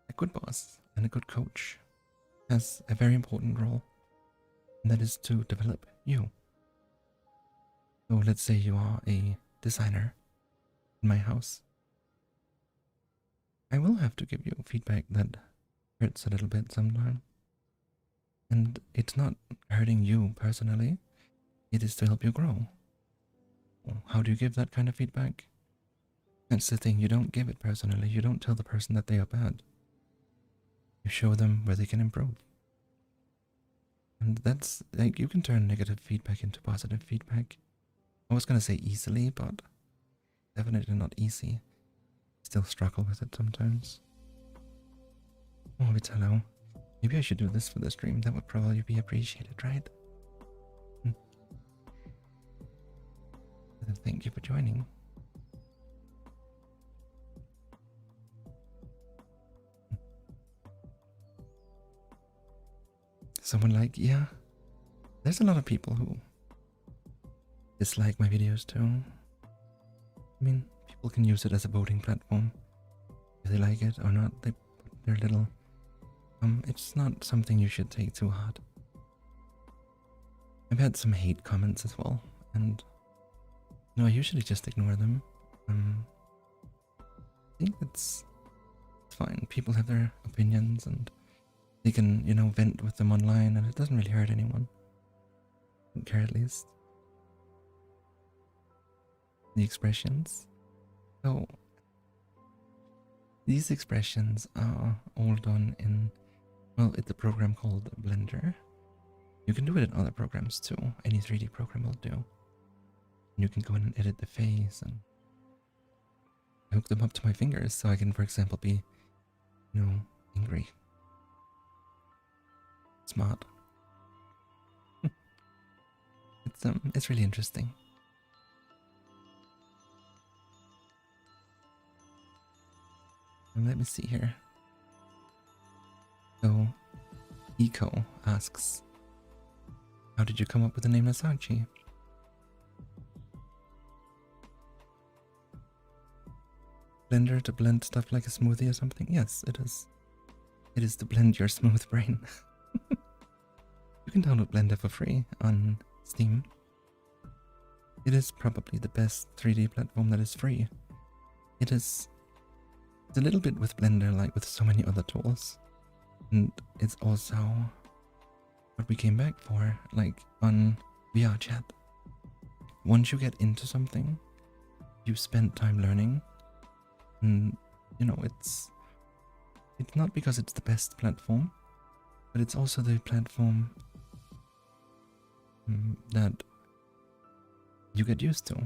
a good boss and a good coach has a very important role. And that is to develop you. So let's say you are a designer in my house. I will have to give you feedback that hurts a little bit sometimes. And it's not hurting you personally, it is to help you grow. How do you give that kind of feedback? That's the thing, you don't give it personally, you don't tell the person that they are bad. You show them where they can improve. And that's, like, you can turn negative feedback into positive feedback. I was gonna say easily, but definitely not easy. It's still struggle with it sometimes. Oh, Vitello. Maybe I should do this for the stream. That would probably be appreciated, right? Thank you for joining. Someone like, yeah. There's a lot of people who dislike my videos too. I mean, people can use it as a voting platform. If they like it or not, they put their little... it's not something you should take too hard. I've had some hate comments as well, and I usually just ignore them. I think it's fine. People have their opinions and they can, vent with them online, and it doesn't really hurt anyone. I don't care, at least. The expressions. So, these expressions are all done in, it's a program called Blender. You can do it in other programs too. Any 3D program will do. You can go in and edit the face and hook them up to my fingers so I can, for example, be, angry. Smart. It's really interesting. And let me see here. So, Eco asks, how did you come up with the name Nasachi? Blender to blend stuff like a smoothie or something? Yes, it is. It is to blend your smooth brain. You can download Blender for free on Steam. It is probably the best 3D platform that is free. It's a little bit with Blender like with so many other tools. And it's also what we came back for, like on VR chat. Once you get into something, you spend time learning. And, it's not because it's the best platform, but it's also the platform that you get used to.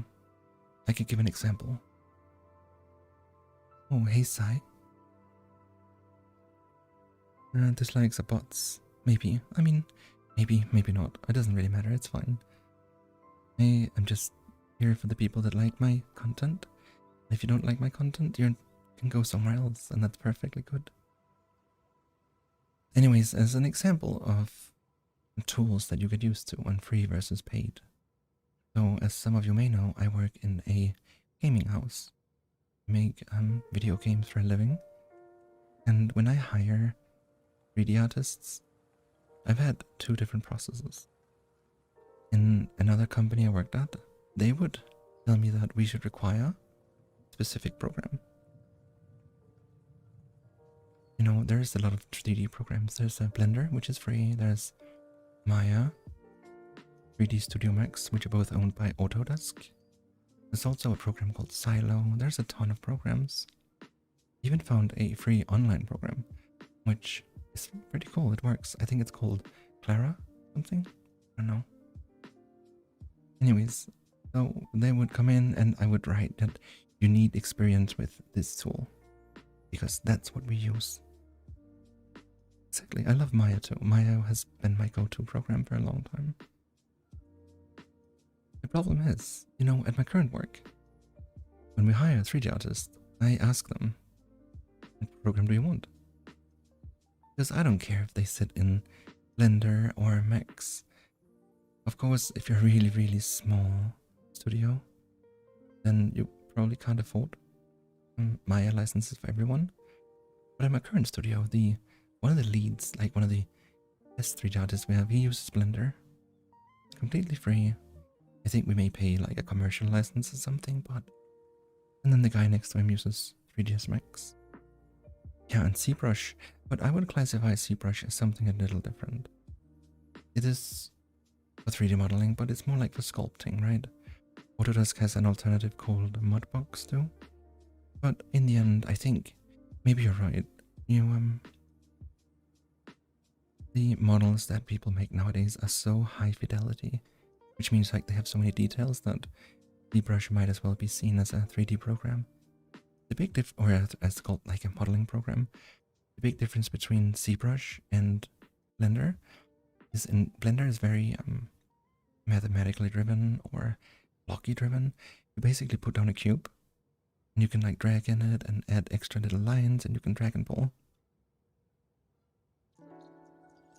I could give an example. Oh, hey, Sai. Dislikes are bots. Maybe. I mean, maybe not. It doesn't really matter. It's fine. I am just here for the people that like my content. If you don't like my content, you can go somewhere else, and that's perfectly good. Anyways, as an example of tools that you get used to on free versus paid. So, as some of you may know, I work in a gaming house. I make video games for a living. And when I hire 3D artists, I've had two different processes. In another company I worked at, they would tell me that we should require a specific program. There's a lot of 3D programs. There's a Blender, which is free. There's Maya, 3D Studio Max, which are both owned by Autodesk. There's also a program called Silo. There's a ton of programs. Even found a free online program, which is pretty cool. It works. I think it's called Clara something. I don't know. Anyways, so they would come in and I would write that you need experience with this tool because that's what we use. Exactly. I love Maya too. Maya has been my go-to program for a long time. The problem is, at my current work, when we hire a 3D artist, I ask them, what program do you want? Because I don't care if they sit in Blender or Max. Of course, if you're a really, really small studio, then you probably can't afford Maya licenses for everyone. But at my current studio, one of the leads, like one of the best 3D artists we have, he uses Blender. It's completely free. I think we may pay like a commercial license or something, but... And then the guy next to him uses 3ds Max. Yeah, and ZBrush. But I would classify ZBrush as something a little different. It is for 3D modeling, but it's more like for sculpting, right? Autodesk has an alternative called Mudbox too. But in the end, I think maybe you're right. The models that people make nowadays are so high fidelity, which means like they have so many details that ZBrush might as well be seen as a 3D program. The big or as it's called, like a modeling program, the big difference between ZBrush and Blender is in Blender is very mathematically driven or blocky driven. You basically put down a cube and you can like drag in it and add extra little lines, and you can drag and pull.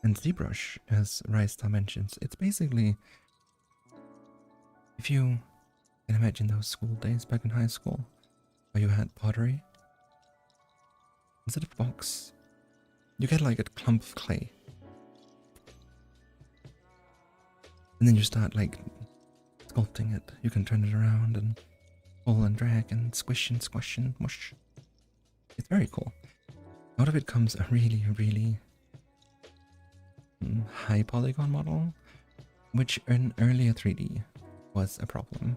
And ZBrush, as Rystar mentions, it's basically, if you can imagine those school days back in high school where you had pottery, instead of a box, you get like a clump of clay. And then you start like sculpting it. You can turn it around and pull and drag and squish and squash and mush. It's very cool. Out of it comes a really, really high polygon model, which in earlier 3D was a problem,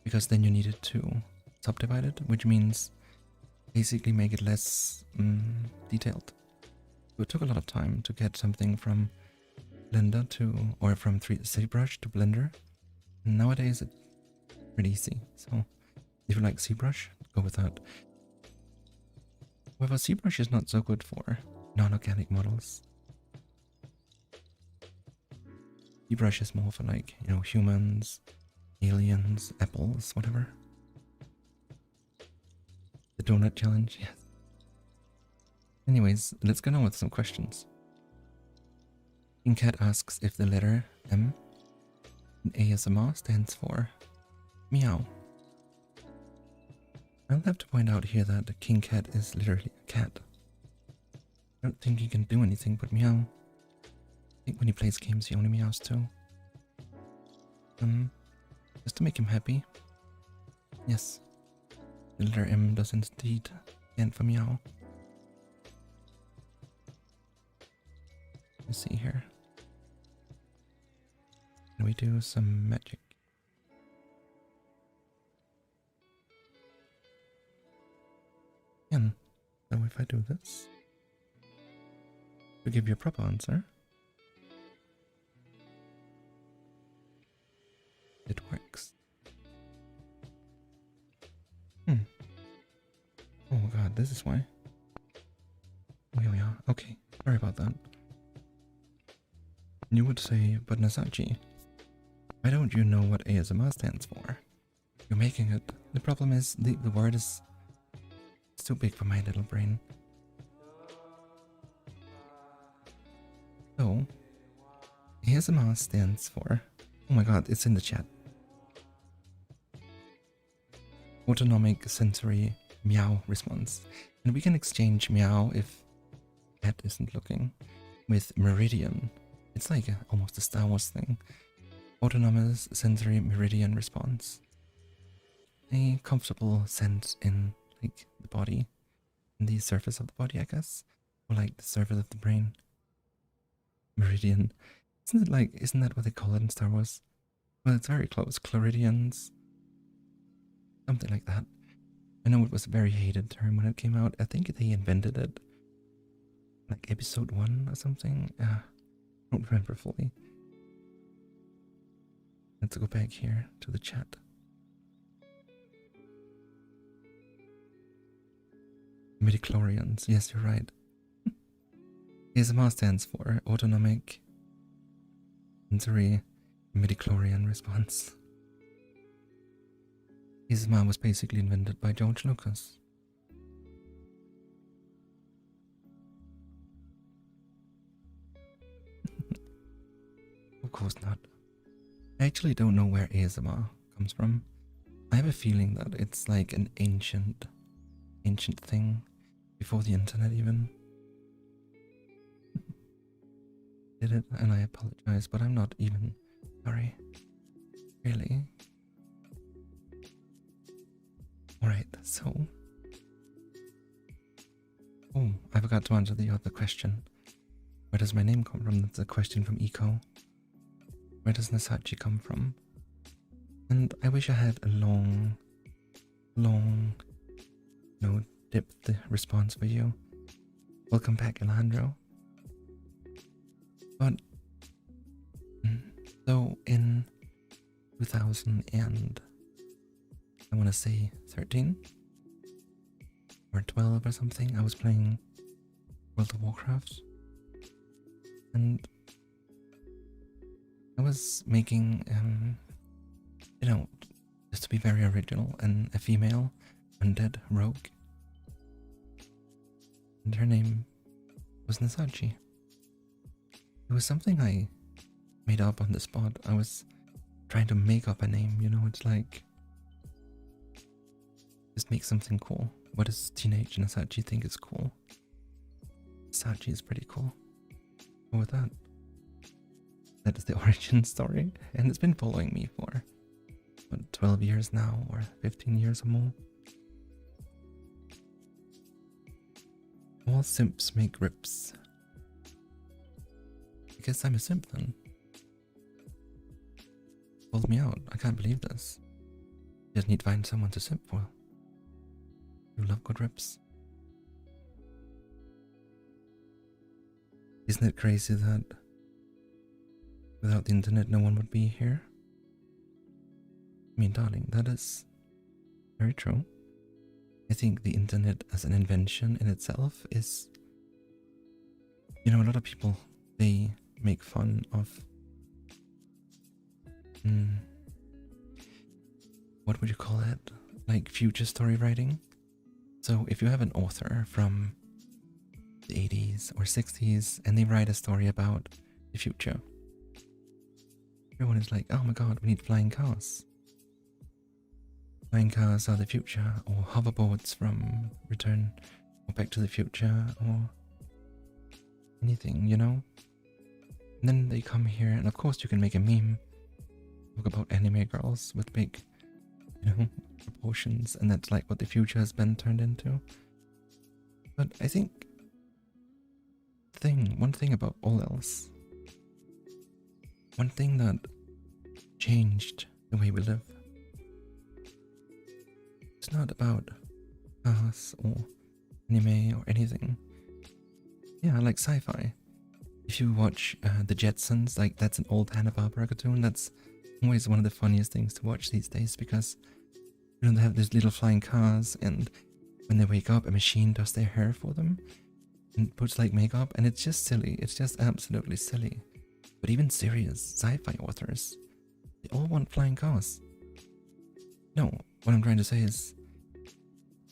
because then you needed to subdivide it, which means basically make it less detailed. So it took a lot of time to get something from Blender to, or from ZBrush to Blender. And nowadays it's pretty easy. So if you like ZBrush, go with that. However, ZBrush is not so good for non-organic models. ZBrush is more for like, you know, humans, aliens, apples, whatever. The donut challenge, yes. Anyways, let's get on with some questions. King Cat asks if the letter M in ASMR stands for meow. I'll have to point out here that the King Cat is literally a cat. I don't think he can do anything but meow. I think when he plays games he only meows too. Just to make him happy. Yes. The letter M does indeed stand for meow. Let's see here. Can we do some magic? And so if I do this, to give you a proper answer, it works. Oh god, this is why. Oh, here we are. Okay, sorry about that. You would say, but Nasachi, why don't you know what ASMR stands for? You're making it. The problem is, the word is it's too big for my little brain. So, ASMR stands for, oh my god, it's in the chat. Autonomic sensory meow response. And we can exchange meow if cat isn't looking with meridian. It's like almost a Star Wars thing. Autonomous sensory meridian response. A comfortable sense in like the body, in the surface of the body, I guess, or like the surface of the brain. Meridian. Isn't that what they call it in Star Wars? Well, it's very close. Chloridians. Something like that. I know it was a very hated term when it came out. I think they invented it like episode 1 or something. I don't remember fully. Let's go back here to the chat. Midichlorians. Yes, you're right. ASMR stands for Autonomic Sensory Midichlorian Response. ASMR was basically invented by George Lucas. Of course not. I actually don't know where ASMR comes from. I have a feeling that it's like an ancient thing before the internet even. Did it, and I apologize, but I'm not even sorry. Really? Alright, so... Oh, I forgot to answer the other question. Where does my name come from? That's a question from Eco. Where does Nasachi come from? And I wish I had a long, depth response for you. Welcome back, Alejandro. But, so in 2000 and, I want to say 13, or 12 or something, I was playing World of Warcraft, and I was making, you know, just to be very original, and a female undead rogue, and her name was Nasachi. It was something I made up on the spot. I was trying to make up a name, you know, it's like, just make something cool. What does teenage Nasachi think is cool? Nasachi is pretty cool. Go with that. That is the origin story, and it's been following me for, what, 12 years now, or 15 years or more. All simps make rips. I guess I'm a simp then. Called me out. I can't believe this. Just need to find someone to simp for. You love good rips. Isn't it crazy that without the internet no one would be here? I mean, darling, that is very true. I think the internet as an invention in itself is, you know, a lot of people, they make fun of, what would you call it? Like future story writing. So if you have an author from the 80s or 60s and they write a story about the future, everyone is like, oh my god, we need flying cars. Flying cars are the future, or hoverboards from Return or Back to the Future, or anything, you know? And then they come here, and of course you can make a meme, talk about anime girls with big, you know, proportions, and that's like what the future has been turned into. But I think one thing about all else, one thing that changed the way we live, it's not about us or anime or anything. Yeah, like sci-fi. If you watch the Jetsons, like that's an old Hanna-Barbera cartoon, that's always one of the funniest things to watch these days, because you know they have these little flying cars, and when they wake up a machine does their hair for them and puts like makeup, and it's just silly. It's just absolutely silly. But even serious sci-fi authors, they all want flying cars. No, what I'm trying to say is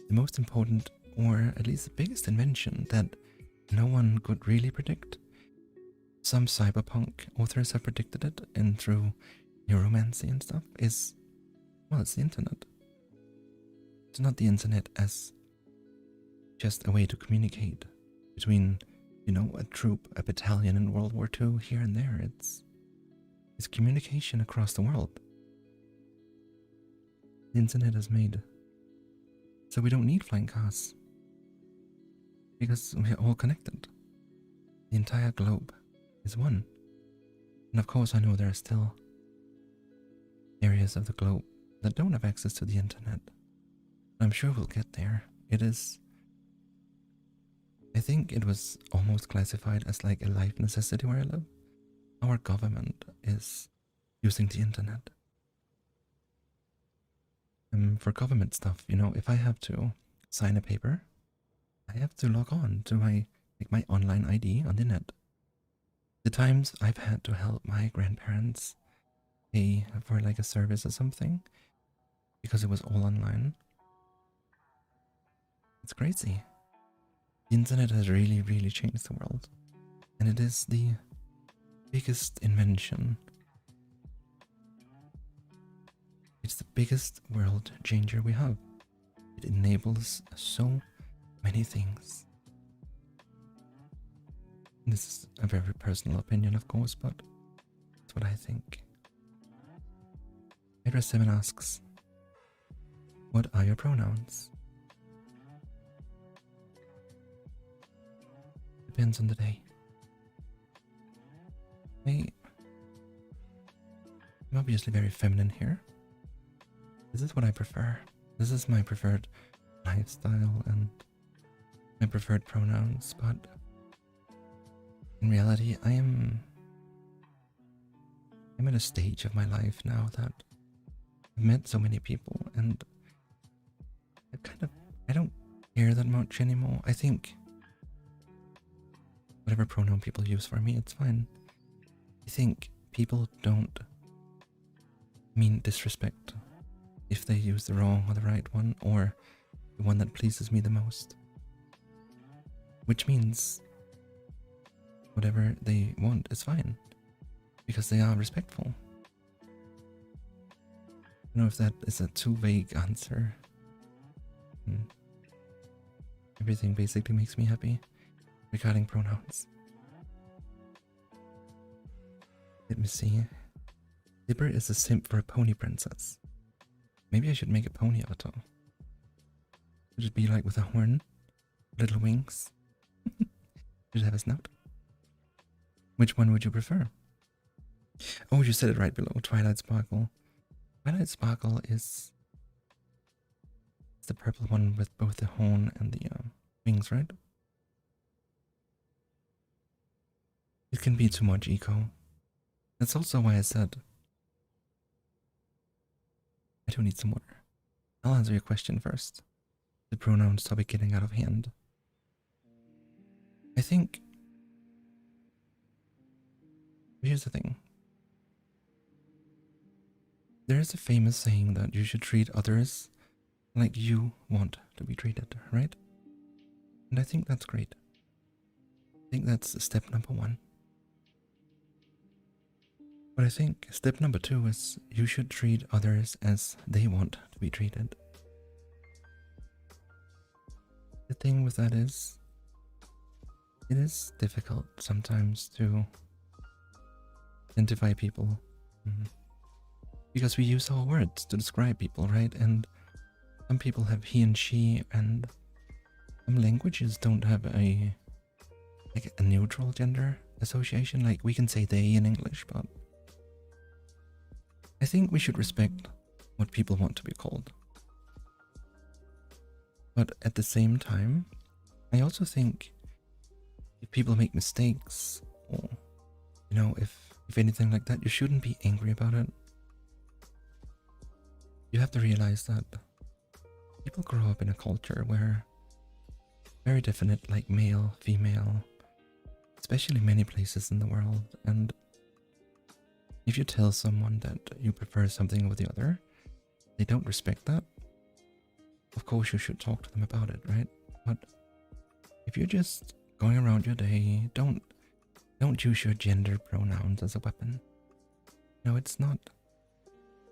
the most important, or at least the biggest invention that no one could really predict. Some cyberpunk authors have predicted it, and through neuromancy and stuff, is, well, it's the internet. It's not the internet as just a way to communicate between, you know, a troop, a battalion in World War II here and there. It's communication across the world. The internet is made so we don't need flying cars, because we're all connected. The entire globe is one. And of course I know there are still areas of the globe that don't have access to the internet. I'm sure we'll get there. It is, I think it was almost classified as like a life necessity where I live. Our government is using the internet. For government stuff, you know, if I have to sign a paper, I have to log on to my online ID on the net. The times I've had to help my grandparents pay for like a service or something because it was all online, it's crazy. The internet has really, really changed the world, and it is the biggest invention. It's the biggest world changer we have. It enables so many things. This is a very personal opinion, of course, but that's what I think. Hydra 7 asks, what are your pronouns? Depends on the day. I'm obviously very feminine here. This is what I prefer. This is my preferred lifestyle and my preferred pronouns, but in reality, I'm at a stage of my life now that I've met so many people, and I don't care that much anymore. I think whatever pronoun people use for me, it's fine. I think people don't mean disrespect if they use the wrong or the right one, or the one that pleases me the most. Which means whatever they want is fine, because they are respectful. I don't know if that is a too vague answer. Everything basically makes me happy regarding pronouns. Let me see. Dipper is a simp for a pony princess. Maybe I should make a pony avatar. Should it be like with a horn? Little wings? Should it have a snout? Which one would you prefer? Oh, you said it right below. Twilight Sparkle. Twilight Sparkle is the purple one with both the horn and the wings, right? It can be too much eco. That's also why I said I do need some water. I'll answer your question first. The pronouns topic getting out of hand. I think here's the thing. There is a famous saying that you should treat others like you want to be treated, right? And I think that's great. I think that's step number 1. But I think step number 2 is you should treat others as they want to be treated. The thing with that is, it is difficult sometimes to identify people. Because we use our words to describe people, right? And some people have he and she, and some languages don't have a neutral gender association. Like we can say they in English, but I think we should respect what people want to be called. But at the same time, I also think if people make mistakes, or if anything like that, you shouldn't be angry about it. You have to realize that people grow up in a culture where very definite, like male, female, especially many places in the world. And if you tell someone that you prefer something over the other, they don't respect that. Of course, you should talk to them about it, right? But if you're just going around your day, don't use your gender pronouns as a weapon. No, it's not.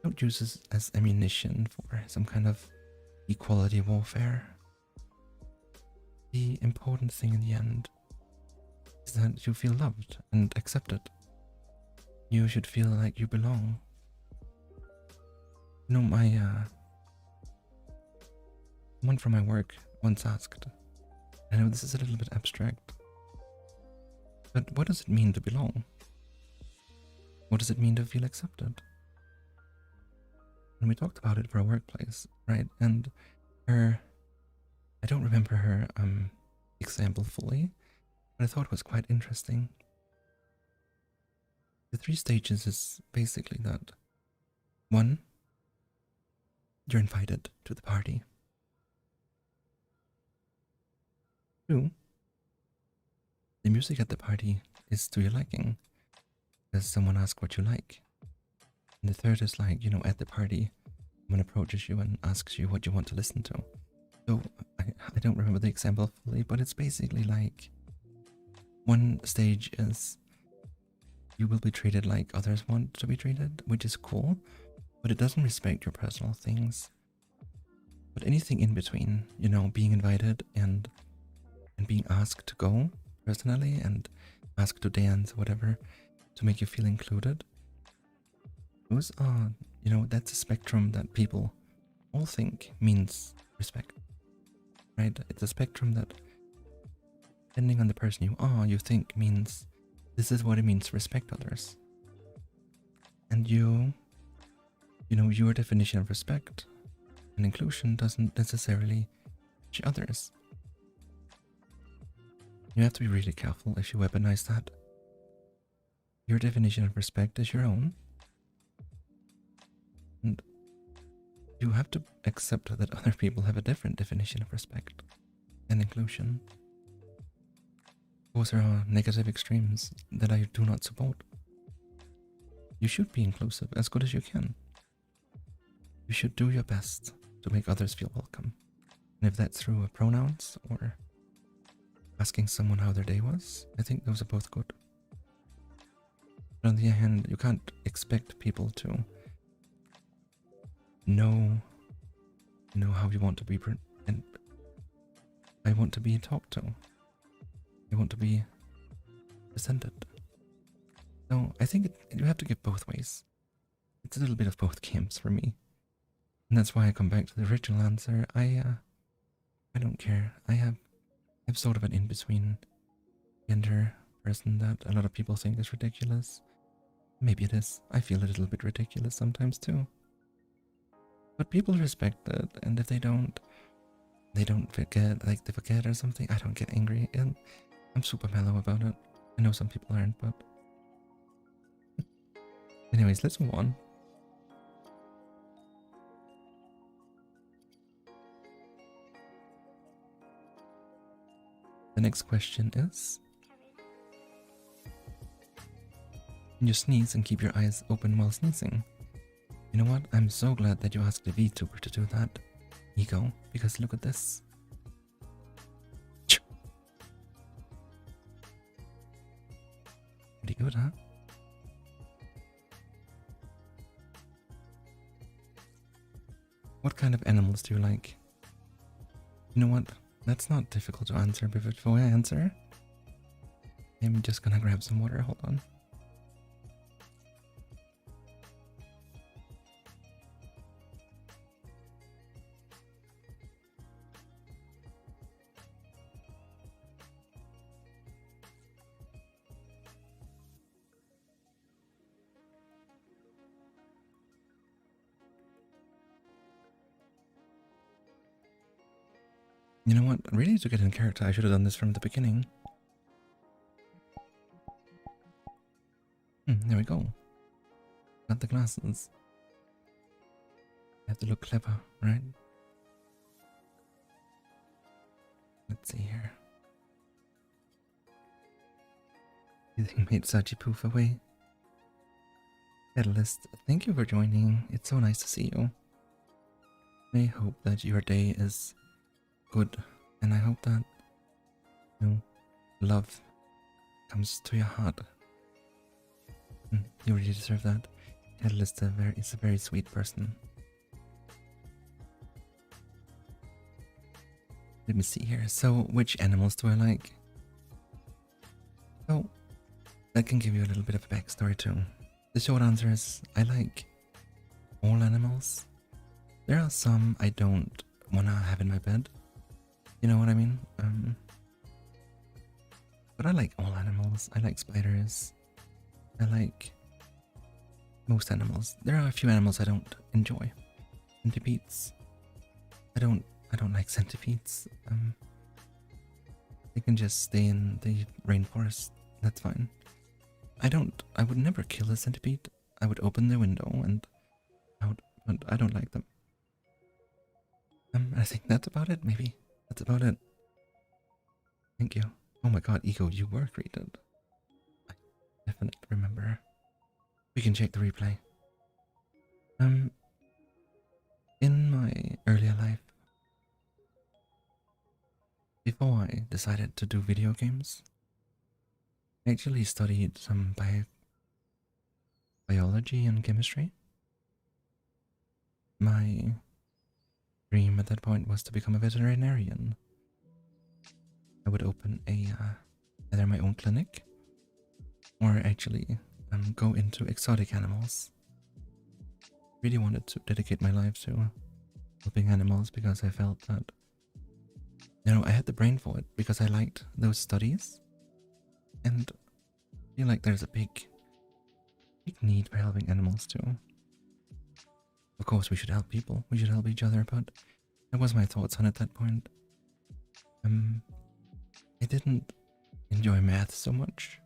Don't use it as ammunition for some kind of equality warfare. The important thing in the end is that you feel loved and accepted. You should feel like you belong. Someone from my work once asked, I know this is a little bit abstract, but what does it mean to belong? What does it mean to feel accepted? And we talked about it for a workplace, right? And I don't remember her example fully, but I thought it was quite interesting. The 3 stages is basically that 1, you're invited to the party. 2, the music at the party is to your liking, because someone asked what you like. And the 3rd is like, at the party, someone approaches you and asks you what you want to listen to. So I don't remember the example fully, but it's basically like 1 stage is you will be treated like others want to be treated, which is cool, but it doesn't respect your personal things. But anything in between, being invited and being asked to go personally and asked to dance, whatever, to make you feel included. Those are, that's a spectrum that people all think means respect, right? It's a spectrum that, depending on the person you are, you think means this is what it means to respect others. And your definition of respect and inclusion doesn't necessarily match others. You have to be really careful if you weaponize that. Your definition of respect is your own. And you have to accept that other people have a different definition of respect. and inclusion. Those are negative extremes that I do not support. You should be inclusive as good as you can. You should do your best to make others feel welcome. And if that's through pronouns or asking someone how their day was, I think those are both good. But on the other hand, you can't expect people to know how you want to be, and I want to be talked to. I want to be presented. So I think you have to give both ways. It's a little bit of both games for me. And that's why I come back to the original answer. I don't care. I'm sort of an in-between gender person that a lot of people think is ridiculous. Maybe it is. I feel a little bit ridiculous sometimes too. But people respect it, and if they don't forget, like they forget or something, I don't get angry. And I'm super mellow about it. I know some people aren't, but anyways, let's move on. The next question is, can you sneeze and keep your eyes open while sneezing? You know what? I'm so glad that you asked a VTuber to do that, Ego, because look at this. Pretty good, huh? What kind of animals do you like? You know what? That's not difficult to answer, but before I answer, I'm just gonna grab some water. Hold on. You know what? Really, to get in character, I should have done this from the beginning. There we go. Got the glasses. I have to look clever, right? Let's see here. You think made Sachi poof away? Catalyst, thank you for joining. It's so nice to see you. I hope that your day is good, and I hope that love comes to your heart. You really deserve that. Catalyst is a very sweet person. Let me see here. So, which animals do I like? So, that can give you a little bit of a backstory too. The short answer is I like all animals. There are some I don't wanna have in my bed. You know what I mean? But I like all animals. I like spiders. I like most animals. There are a few animals I don't enjoy. Centipedes. I don't like centipedes. They can just stay in the rainforest. That's fine. I would never kill a centipede. I would open the window and out, but I don't like them. I think that's about it, maybe. That's about it. Thank you. Oh my god, Ego, you were greeted. I definitely remember. We can check the replay. In my earlier life, before I decided to do video games, I actually studied some biology and chemistry. My dream at that point was to become a veterinarian. I would open either my own clinic or actually go into exotic animals. Really wanted to dedicate my life to helping animals because I felt that, I had the brain for it because I liked those studies, and I feel like there's a big need for helping animals too. Of course, we should help people. We should help each other, but that was my thoughts on it at that point. I didn't enjoy math so much.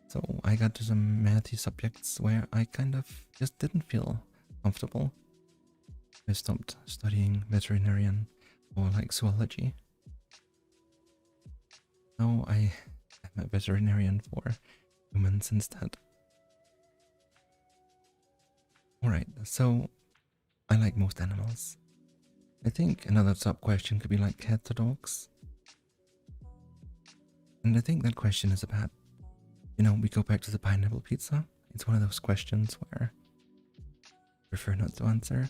So I got to some mathy subjects where I kind of just didn't feel comfortable. I stopped studying veterinarian or like zoology. now I am a veterinarian for humans instead. Alright, so I like most animals. I think another sub question could be like cats or dogs. And I think that question is about, we go back to the pineapple pizza. It's one of those questions where I prefer not to answer.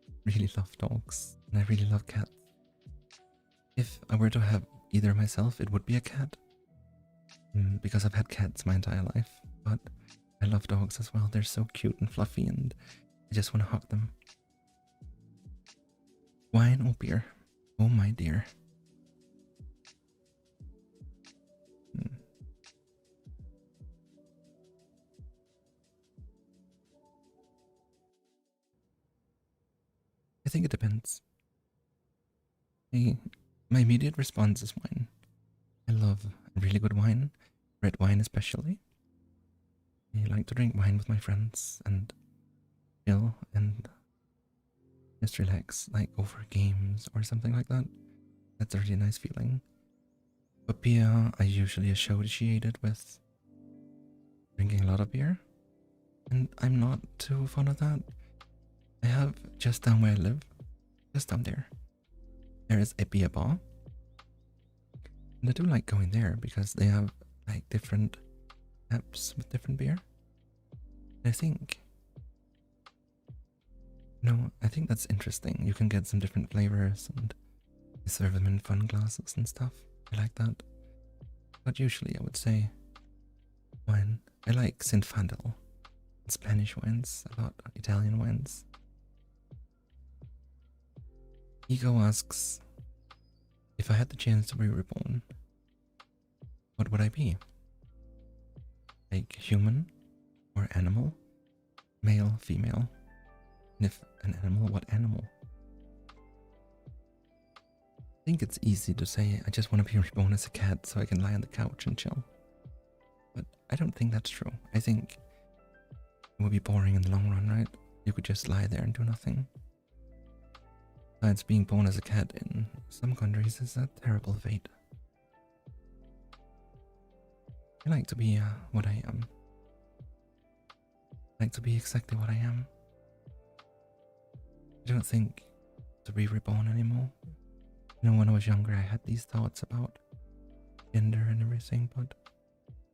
I really love dogs and I really love cats. If I were to have either myself, it would be a cat. Because I've had cats my entire life. But I love dogs as well. They're so cute and fluffy and I just want to hug them. Wine or beer? Oh my dear. I think it depends. My immediate response is wine. I love really good wine, red wine especially. I like to drink wine with my friends and chill and just relax, like over games or something like that. That's a really nice feeling. But beer, I usually associate with drinking a lot of beer, and I'm not too fond of that. I have just down where I live, just down there is a beer bar. And I do like going there because they have like different taps with different beer. And I think, I think that's interesting. You can get some different flavors and they serve them in fun glasses and stuff. I like that. But usually I would say wine. I like Zinfandel, Spanish wines, a lot of Italian wines. Ego asks, if I had the chance to be reborn, what would I be? Like human or animal? Male, female? And if an animal, what animal? I think it's easy to say I just want to be reborn as a cat so I can lie on the couch and chill. But I don't think that's true. I think it would be boring in the long run, right? You could just lie there and do nothing. Besides, being born as a cat in some countries is a terrible fate. I like to be what I am. I like to be exactly what I am. I don't think to be reborn anymore. When I was younger, I had these thoughts about gender and everything, but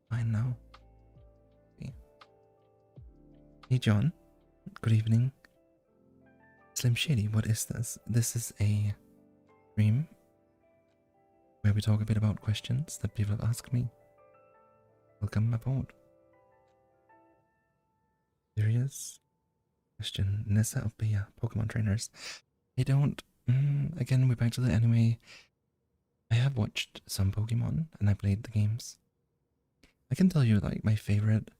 fine now. Hey John, good evening. Slim Shady, what is this? This is a stream where we talk a bit about questions that people have asked me. Welcome aboard. Serious question. Nessa of the Pokemon trainers. I don't. Again, we're back to the anime. I have watched some Pokemon and I played the games. I can tell you, like, my favorite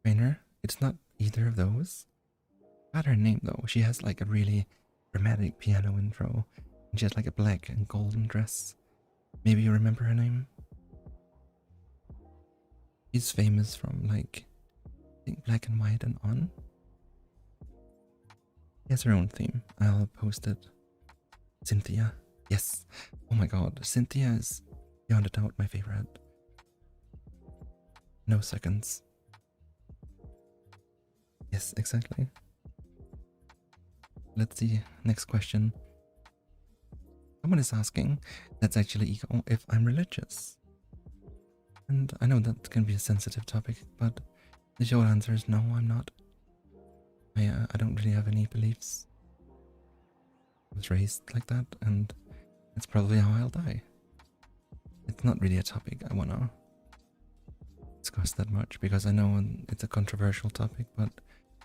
trainer. It's not either of those. Got her name though. She has like a really dramatic piano intro. And she has like a black and golden dress. Maybe you remember her name? She's famous from like, I think Black and White and on. She has her own theme. I'll post it. Cynthia. Yes. Oh my god. Cynthia is beyond a doubt my favorite. No seconds. Yes, exactly. Let's see. Next question. Someone is asking, that's actually Ego, if I'm religious. And I know that can be a sensitive topic, but the short answer is no, I'm not. I don't really have any beliefs. I was raised like that, and it's probably how I'll die. It's not really a topic I want to discuss that much, because I know it's a controversial topic, but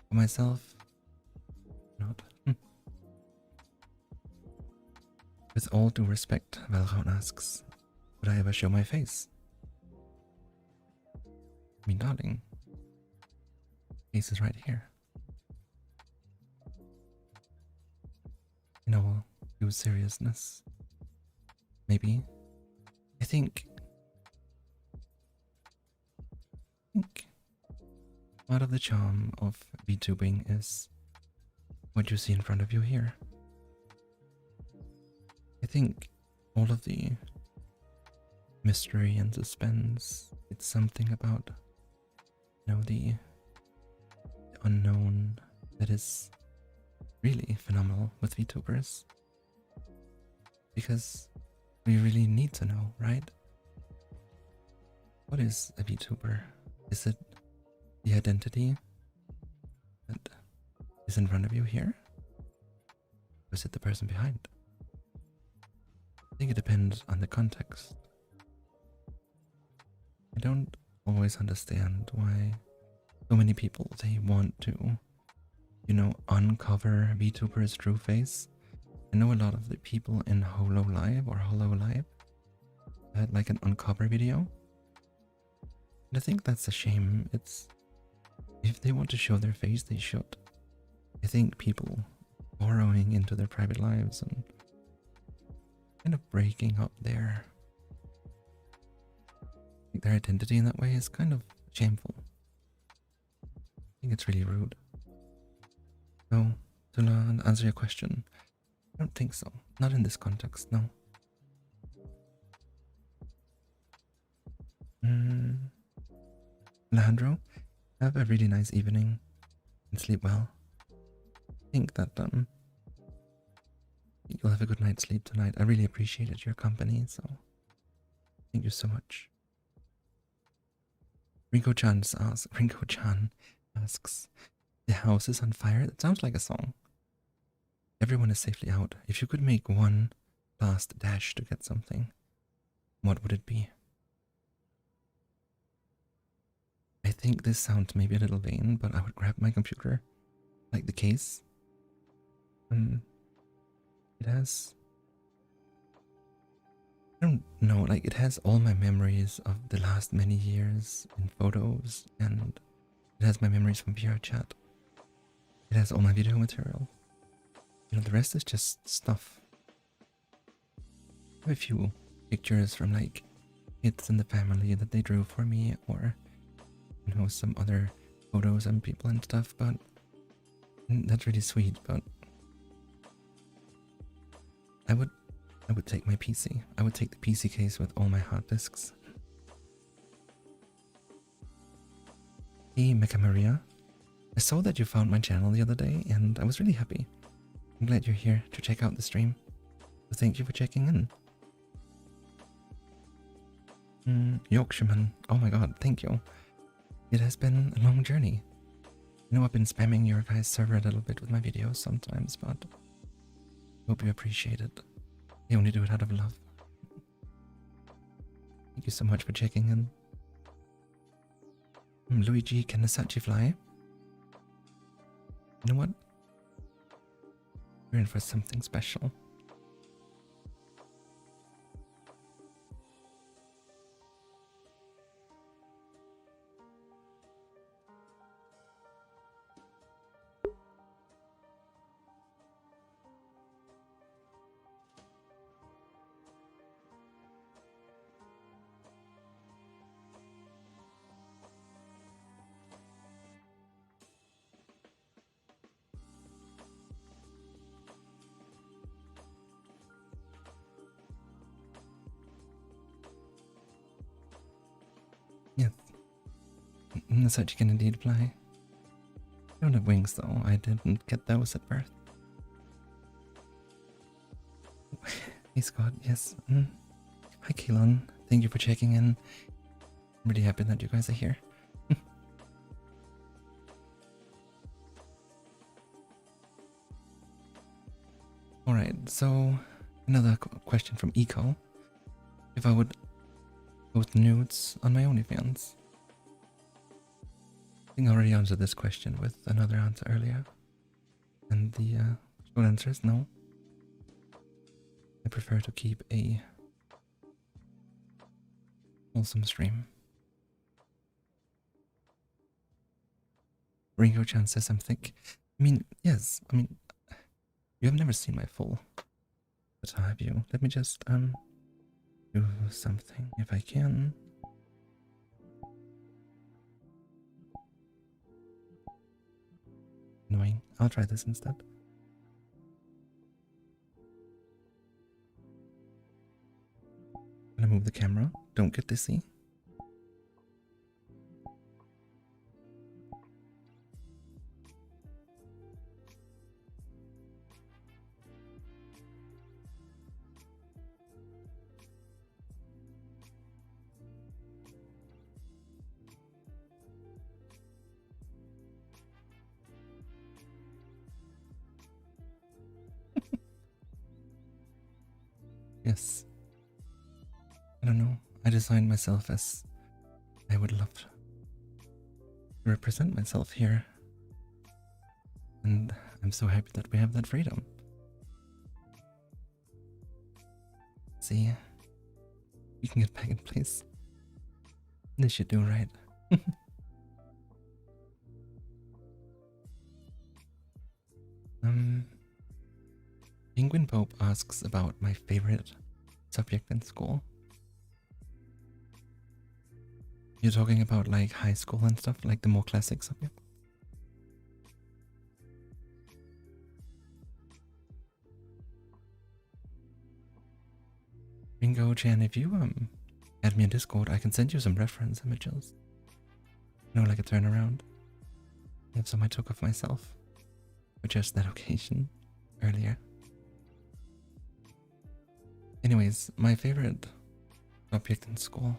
for myself, not. With all due respect, Valraun asks, would I ever show my face? I mean, darling, face is right here. In all due seriousness, maybe. I think part of the charm of VTubing is what you see in front of you here. I think all of the mystery and suspense. It's something about, the unknown that is really phenomenal with VTubers. Because we really need to know, right? What is a VTuber? Is it the identity that is in front of you here? Or is it the person behind? I think it depends on the context. I don't always understand why so many people, they want to, uncover VTuber's true face. I know a lot of the people in Hololive had like an uncover video. And I think that's a shame. If they want to show their face, they should. I think people borrowing into their private lives and kind of breaking up their identity in that way is kind of shameful. I think it's really rude. So, to answer your question, I don't think so. Not in this context, no. Alejandro, have a really nice evening and sleep well. I think that you'll have a good night's sleep tonight. I really appreciated your company, so thank you so much. Rinko-chan asks, the house is on fire? That sounds like a song. Everyone is safely out. If you could make one last dash to get something, what would it be? I think this sounds maybe a little vain, but I would grab my computer, like the case. It has, I don't know, like it has all my memories of the last many years in photos, and it has my memories from VR chat. It has all my video material. The rest is just stuff. I have a few pictures from like kids in the family that they drew for me, or some other photos and people and stuff, but that's really sweet. But I would take my PC. I would take the PC case with all my hard disks. Hey Mecha Maria, I saw that you found my channel the other day and I was really happy. I'm glad you're here to check out the stream. So thank you for checking in. Yorkshireman, oh my god, thank you. It has been a long journey. I've been spamming your guys' server a little bit with my videos sometimes, but hope you appreciate it. I only do it out of love. Thank you so much for checking in. Luigi, can Nasachi fly? You know what? We're in for something special. Yes, Nasachi can indeed fly. I don't have wings though, I didn't get those at birth. Hey Scott, yes. Hi Keelan, thank you for checking in. I'm really happy that you guys are here. Alright, so another question from Eco. If I would post nudes on my OnlyFans. I think I already answered this question with another answer earlier. And the short answer is no. I prefer to keep a wholesome stream. Ringo-chan says I'm thick. I mean, yes, you have never seen my full avatar, have you? Let me just do something if I can. Annoying. I'll try this instead. I'm gonna move the camera. Don't get dizzy. Yes. I don't know. I designed myself as I would love to represent myself here. And I'm so happy that we have that freedom. See, we can get back in place. This should do right. Penguin Pope asks about my favorite subject in school. You're talking about like high school and stuff, like the more classic subject? Ringo Chan, if you add me on Discord, I can send you some reference images. You know, like a turnaround. I have some I took of myself for just that occasion earlier. Anyways, my favorite subject in school.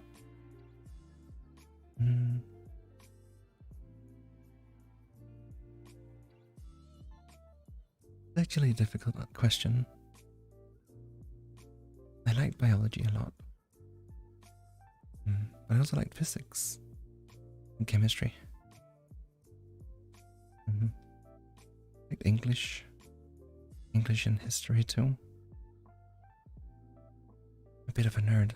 It's actually a difficult question. I liked biology a lot. But I also liked physics and chemistry. Like English and history too. A bit of a nerd.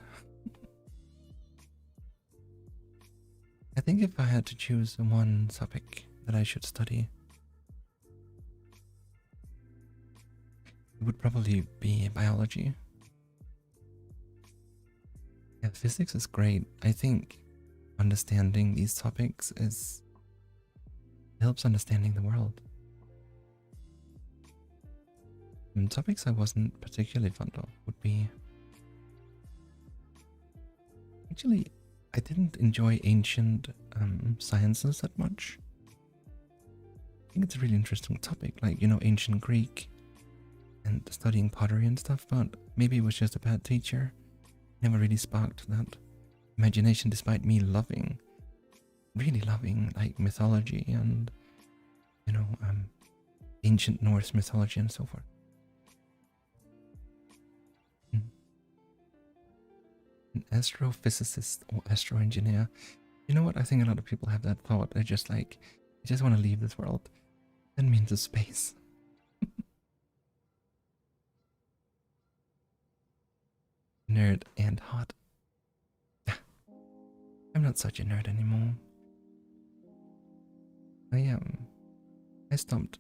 I think if I had to choose one topic that I should study, it would probably be biology. Yeah, physics is great. I think understanding these topics helps understanding the world. And topics I wasn't particularly fond of would be... Actually, I didn't enjoy ancient sciences that much. I think it's a really interesting topic, like, you know, ancient Greek and studying pottery and stuff, but maybe it was just a bad teacher. Never really sparked that imagination, despite me really loving like mythology and, you know, ancient Norse mythology and so forth. An astrophysicist or astroengineer. You know what? I think a lot of people have that thought. They're just like, I just want to leave this world. Send me into space. Nerd and hot. I'm not such a nerd anymore. I stopped.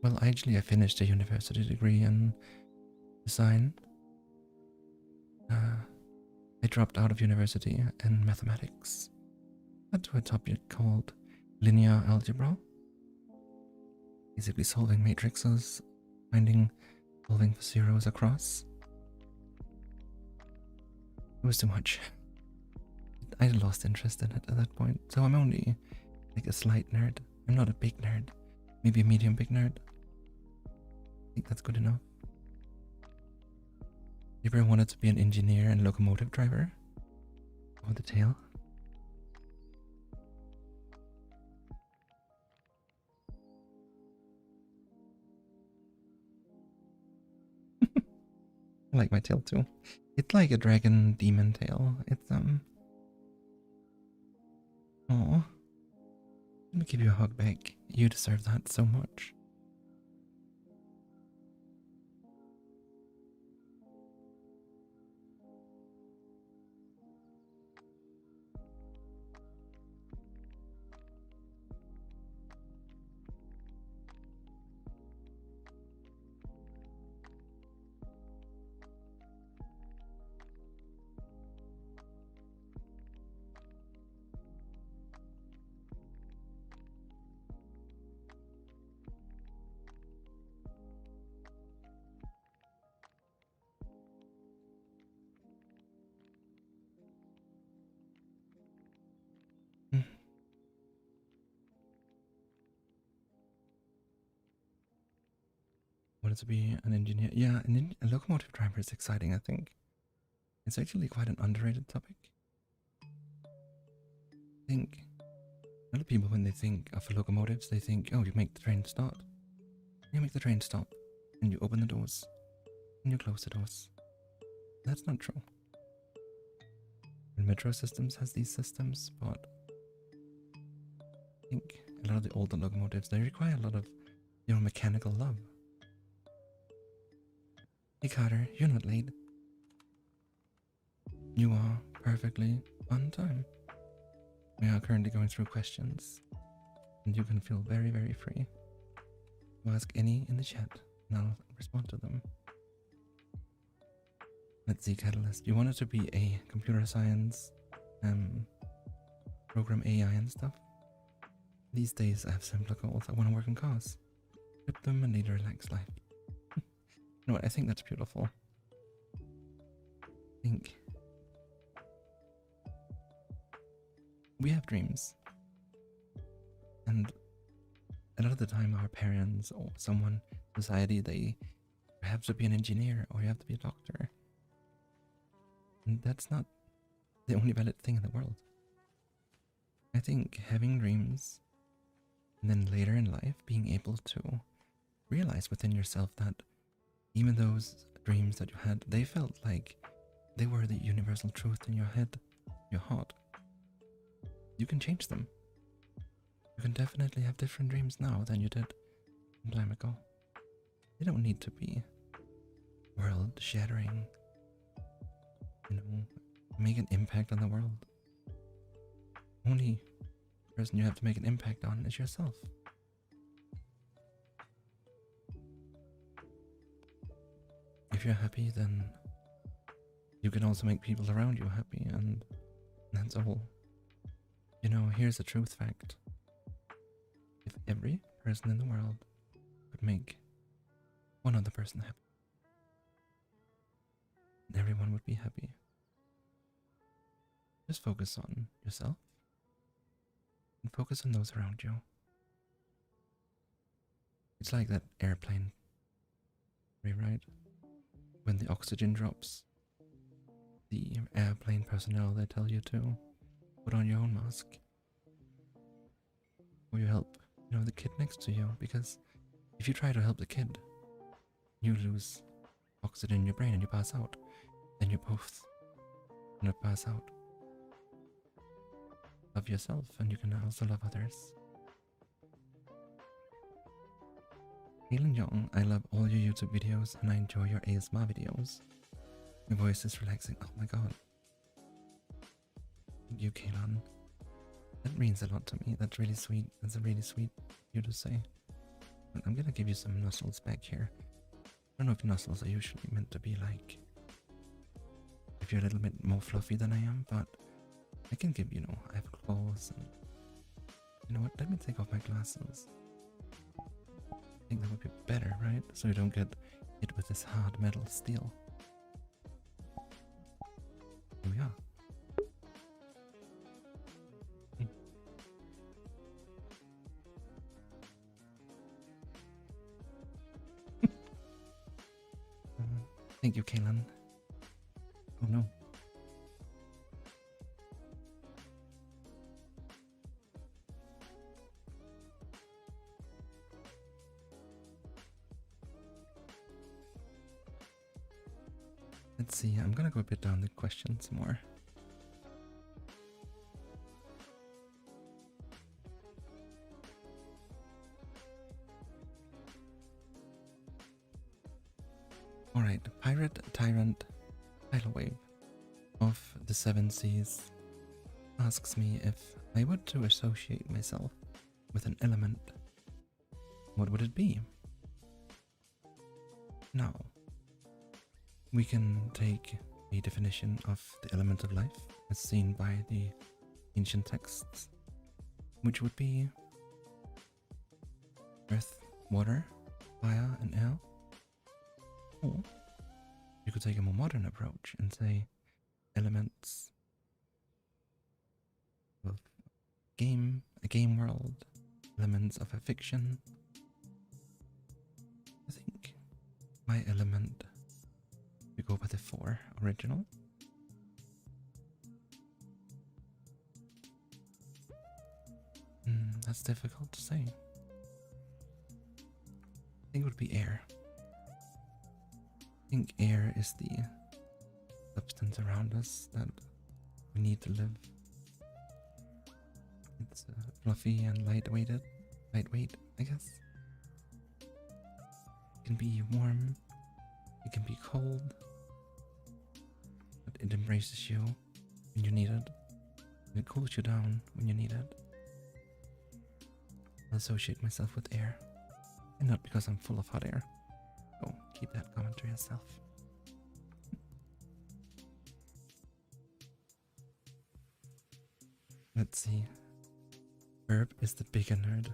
Well, actually, I finished a university degree in design. I dropped out of university in mathematics. Went to a topic called linear algebra. Basically solving matrices, solving for zeros across. It was too much. I lost interest in it at that point, so I'm only like a slight nerd. I'm not a big nerd. Maybe a medium big nerd. I think that's good enough. You ever wanted to be an engineer and locomotive driver? Or the tail? I like my tail too. It's like a dragon demon tail. It's Aw. Let me give you a hug back. You deserve that so much. Wanted to be an engineer. Yeah, a locomotive driver is exciting, I think. It's actually quite an underrated topic. I think a lot of people, when they think of locomotives, they think, oh, you make the train start. You make the train stop, and you open the doors, and you close the doors. That's not true. And metro systems has these systems, but I think a lot of the older locomotives, they require a lot of, mechanical love. Hey Carter, you're not late. You are perfectly on time. We are currently going through questions, and you can feel very, very free to ask any in the chat, and I'll respond to them. Let's see, Catalyst. You wanted to be a computer science, program AI and stuff? These days I have simpler goals. I want to work in cars, flip them, and lead a relaxed life. You know what? I think that's beautiful. I think we have dreams, and a lot of the time our parents or someone, society, they have to be an engineer or you have to be a doctor. And that's not the only valid thing in the world. I think having dreams and then later in life being able to realize within yourself that even those dreams that you had, they felt like they were the universal truth in your head, your heart. You can change them. You can definitely have different dreams now than you did some time ago. They don't need to be world-shattering, make an impact on the world. Only person you have to make an impact on is yourself. If you're happy, then you can also make people around you happy, and that's all. Here's a truth fact. If every person in the world could make one other person happy, everyone would be happy. Just focus on yourself and focus on those around you. It's like that airplane, right? When the oxygen drops, the airplane personnel, they tell you to put on your own mask. Or you help, the kid next to you, because if you try to help the kid, you lose oxygen in your brain and you pass out. Then you both gonna pass out. Love yourself, and you can also love others. Helen Young, I love all your YouTube videos and I enjoy your ASMR videos. Your voice is relaxing. Oh my god. Thank you, Kaelan. That means a lot to me. That's really sweet. That's a really sweet you to say. But I'm gonna give you some nuzzles back here. I don't know if nuzzles are usually meant to be like, if you're a little bit more fluffy than I am, but I can give, I have claws and, you know what, let me take off my glasses. I think that would be better, right? So you don't get hit with this hard metal steel. Here we are. Thank you, Kaelan. Oh no. Let's see, I'm gonna go a bit down the questions more. Alright, Pirate Tyrant Tidal Wave of the Seven Seas asks me if I were to associate myself with an element, what would it be? Now, we can take a definition of the element of life as seen by the ancient texts, which would be earth, water, fire, and air. Or you could take a more modern approach and say elements of a game world, elements of a fiction. I think my element to go by the 4 original? That's difficult to say. I think it would be air. I think air is the substance around us that we need to live. It's fluffy and lightweight, I guess. It can be warm, it can be cold, but it embraces you when you need it, and it cools you down when you need it. I associate myself with air, and not because I'm full of hot air. So keep that comment to yourself. Let's see. Herb is the bigger nerd.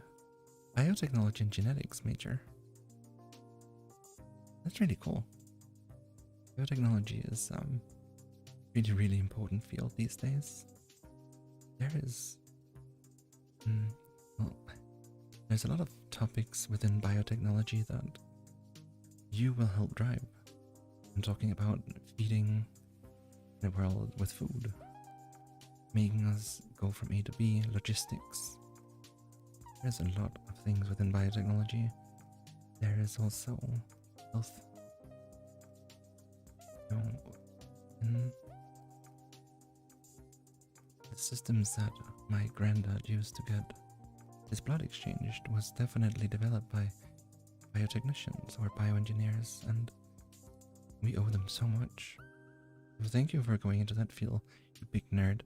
Biotechnology and genetics major. That's really cool. Biotechnology is really important field these days. There is well, there's a lot of topics within biotechnology that you will help drive. I'm talking about feeding the world with food, making us go from A to B, logistics. There's a lot of things within biotechnology. There is also health. You know, in the systems that my granddad used to get his blood exchanged was definitely developed by biotechnicians or bioengineers, and we owe them so much. So thank you for going into that field, you big nerd.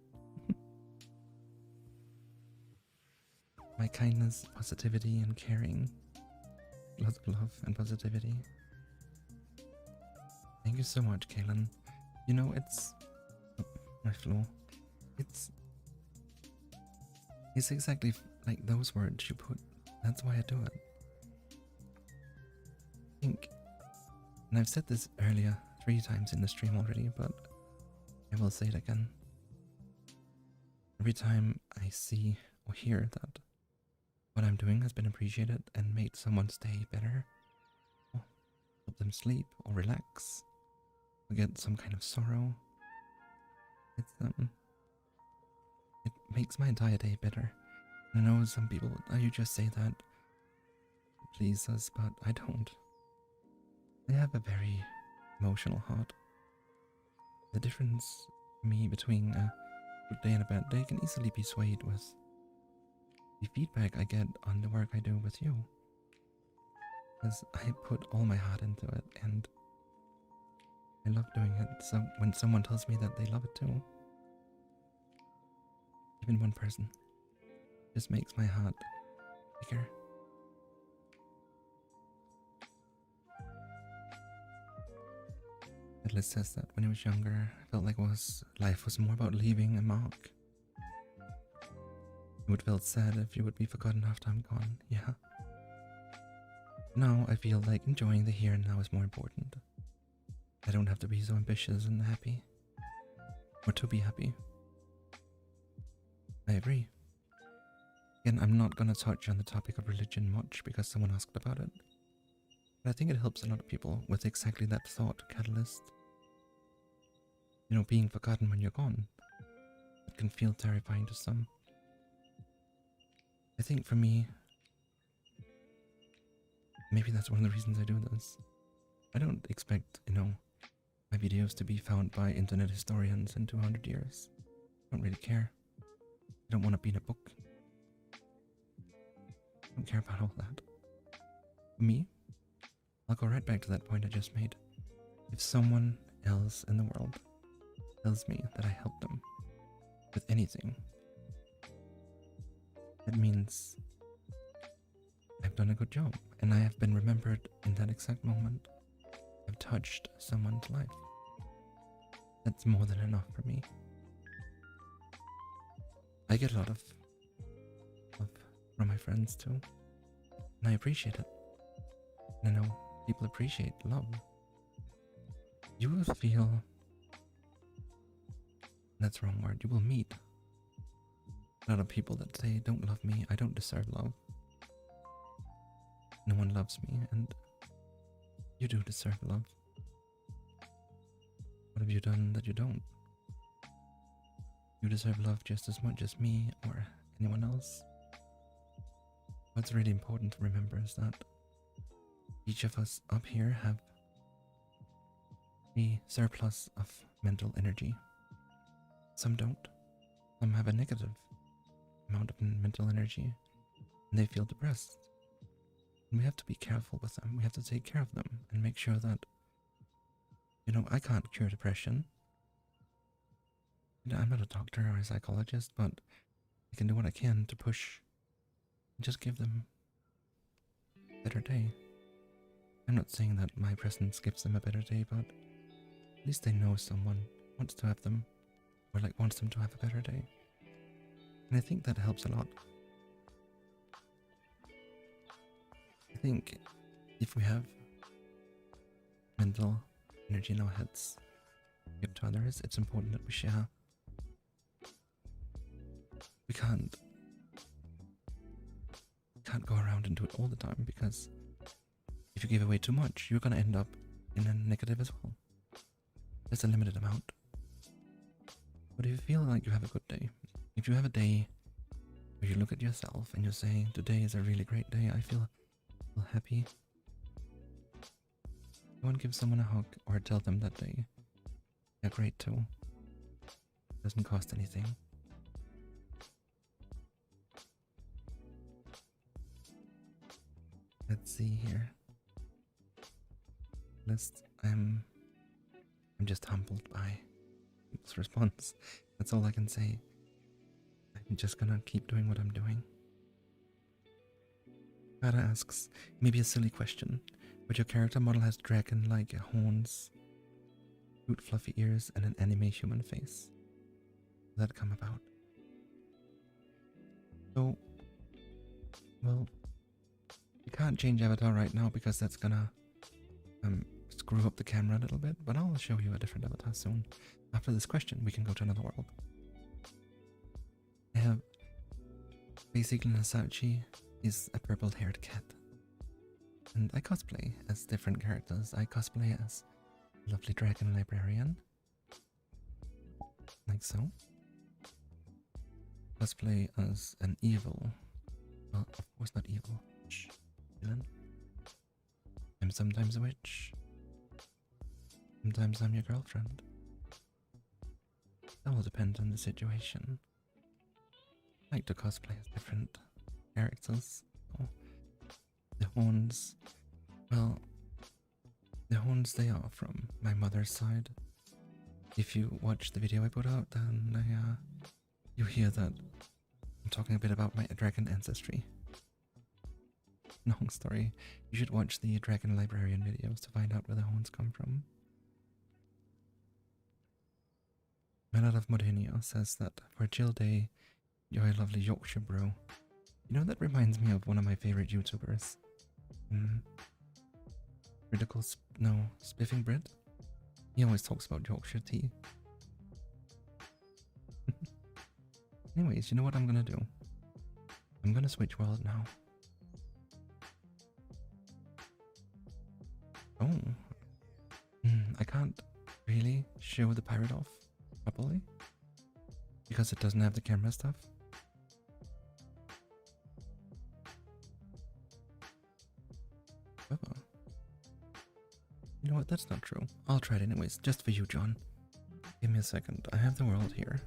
My kindness, positivity, and caring. Lots of love and positivity. Thank you so much, Kaylin. You know, it's... Oh, my flow. It's exactly like those words you put. That's why I do it. I think, and I've said this earlier 3 times in the stream already, but I will say it again. Every time I see or hear that what I'm doing has been appreciated and made someone's day better, or help them sleep or relax, forget some kind of sorrow, it's it makes my entire day better. I know some people, you just say that to please us, but I don't. I have a very emotional heart. The difference for me between a good day and a bad day can easily be swayed with the feedback I get on the work I do with you. Because I put all my heart into it and I love doing it. So when someone tells me that they love it too, even one person, just makes my heart bigger. Atlas says that when he was younger, I felt like life was more about leaving a mark. You would feel sad if you would be forgotten after I'm gone, yeah. Now I feel like enjoying the here and now is more important. I don't have to be so ambitious and happy. Or to be happy. I agree. Again, I'm not gonna touch on the topic of religion much because someone asked about it. But I think it helps a lot of people with exactly that thought catalyst. You know, being forgotten when you're gone. It can feel terrifying to some. I think for me, maybe that's one of the reasons I do this. I don't expect, you know, my videos to be found by internet historians in 200 years. I don't really care. I don't want to be in a book. I don't care about all that. For me, I'll go right back to that point I just made. If someone else in the world tells me that I helped them with anything, that means I've done a good job and I have been remembered in that exact moment. I've touched someone's life. That's more than enough for me. I get a lot of love from my friends too, and I appreciate it. And I know people appreciate love. You will feel, that's the wrong word, you will meet a lot of people that say, don't love me, I don't deserve love. No one loves me, and You do deserve love. What have you done that you don't? You deserve love just as much as me or anyone else. What's really important to remember is that each of us up here have a surplus of mental energy. Some don't. Some have a negative amount of mental energy and they feel depressed. And we have to be careful with them. We have to take care of them and make sure that, you know, I can't cure depression. I'm not a doctor or a psychologist, but I can do what I can to push and just give them a better day. I'm not saying that my presence gives them a better day, but at least they know someone wants to have them, or like wants them to have a better day. And I think that helps a lot. I think if we have mental energy in our heads to give to others, it's important that we share. We can't go around and do it all the time, because if you give away too much, you're gonna end up in a negative as well. There's a limited amount. But if you feel like you have a good day, if you have a day where you look at yourself and you say, today is a really great day, I feel happy, go and give someone a hug or tell them that they're great too. It doesn't cost anything. Let's see here. List. I'm just humbled by people's response. That's all I can say. I'm just gonna keep doing what I'm doing. Kara asks, maybe a silly question, but your character model has dragon-like horns, cute fluffy ears, and an anime human face. How did that come about? So, well, you can't change avatar right now because that's gonna screw up the camera a little bit, but I'll show you a different avatar soon. After this question, we can go to another world. I have basically Nasachi is a purple-haired cat, and I cosplay as different characters. I cosplay as a lovely dragon librarian, like so. Cosplay as an evil, well, of course not evil, villain. I'm sometimes a witch. Sometimes I'm your girlfriend. That will depend on the situation. I like to cosplay as different characters. Oh, the horns, well, the horns, they are from my mother's side. If you watch the video I put out, then you hear that I'm talking a bit about my dragon ancestry. Long story. You should watch the dragon librarian videos to find out where the horns come from. Melod of Modenia says that for a chill day, you're a lovely Yorkshire bro. You know, that reminds me of one of my favorite YouTubers. Spiffing Bread? He always talks about Yorkshire tea. Anyways, you know what I'm gonna do? I'm gonna switch world now. Oh. I can't really show the pirate off properly because it doesn't have the camera stuff. Oh. You know what? That's not true. I'll try it anyways, just for you, John. Give me a second. I have the world here.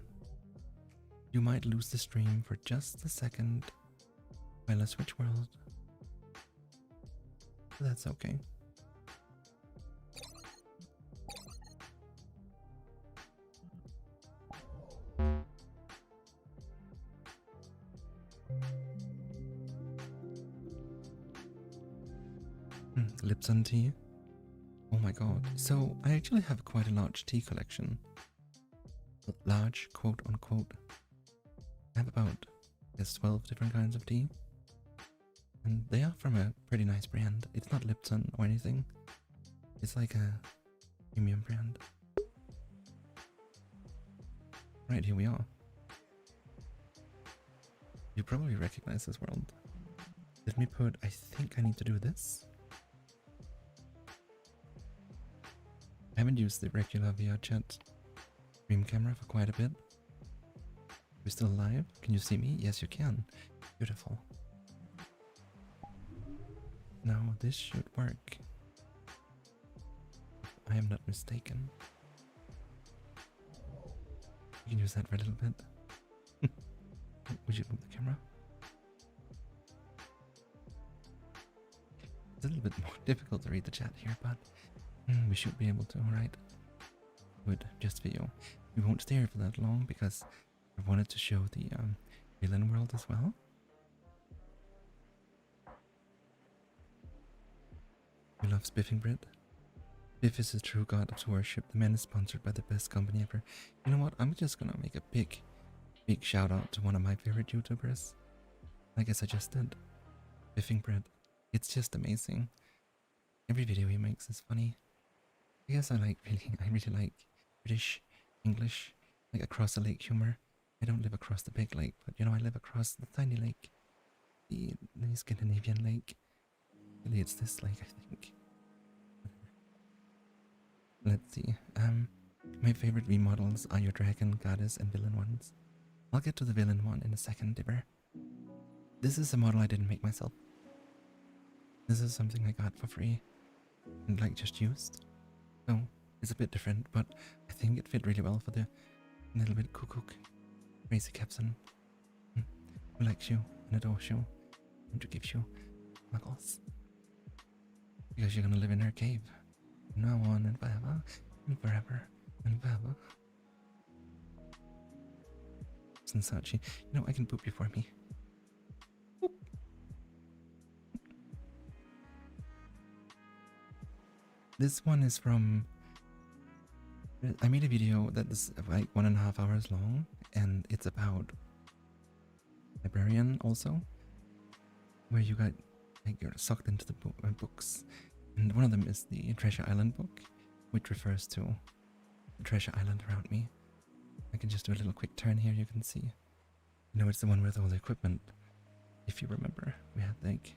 You might lose the stream for just a second while I switch world. But that's okay. Lipson tea. Oh my god. So I actually have quite a large tea collection. Large, quote unquote. I have about, I guess, 12 different kinds of tea. And they are from a pretty nice brand. It's not Lipton or anything. It's like a premium brand. Right, here we are. You probably recognize this world. Let me put, I think I need to do this. haven't used the regular VR chat stream camera for quite a bit. We're still alive? Can you see me? Yes, you can. Beautiful. Now this should work. I am not mistaken. You can use that for a little bit. Would you move the camera? It's a little bit more difficult to read the chat here, but we should be able to, alright? Good, just for you. We won't stay here for that long because I wanted to show the villain world as well. We love spiffing bread. Biff is a true god of worship. The man is sponsored by the best company ever. You know what? I'm just gonna make a big shout out to one of my favorite YouTubers. Like I suggested, Biffing Bread. It's just amazing. Every video he makes is funny. I guess I really like British, English, like across the lake humor. I don't live across the big lake, but you know I live across the tiny lake, the Scandinavian lake. Really, it's this lake, I think. Let's see. My favorite remodels are your dragon, goddess, and villain ones. I'll get to the villain one in a second, Dibber. This is a model I didn't make myself. This is something I got for free and like just used. So it's a bit different, but I think it fit really well for the little bit cuckoo, crazy captain who likes you and adores you and who gives you muggles. Because you're gonna live in her cave from now on and forever and forever and forever. Sensachi, you know I can poop you for me. Boop. This one is from. I made a video that is like 1.5 hours long, and it's about librarian also, where you got like you're sucked into the books, and one of them is the Treasure Island book, which refers to the treasure island around me. I can just do a little quick turn here. You can see, you know, it's the one with all the equipment. If you remember, we had like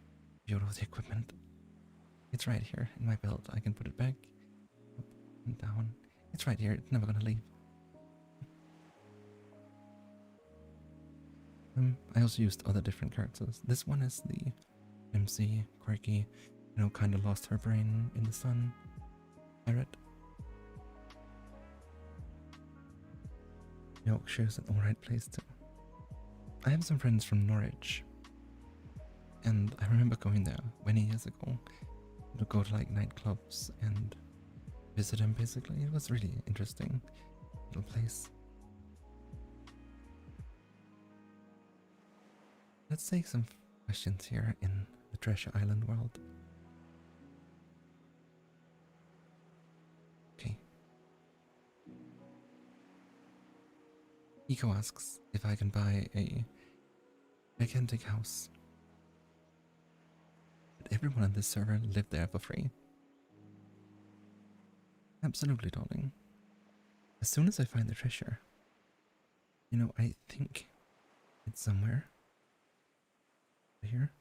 all the equipment. It's right here in my belt. I can put it back, up and down. It's right here. It's never gonna leave. I also used other different characters. This one is the MC, quirky, you know, kind of lost her brain in the sun pirate. Yorkshire's an alright place too. I have some friends from Norwich, and I remember going there many years ago to go to like nightclubs and visit them basically. It was really interesting little place. Let's take some questions here in the Treasure Island world. Okay. Eco asks if I can buy a gigantic house. But everyone on this server lived there for free. Absolutely, darling. As soon as I find the treasure, you know, I think it's somewhere here.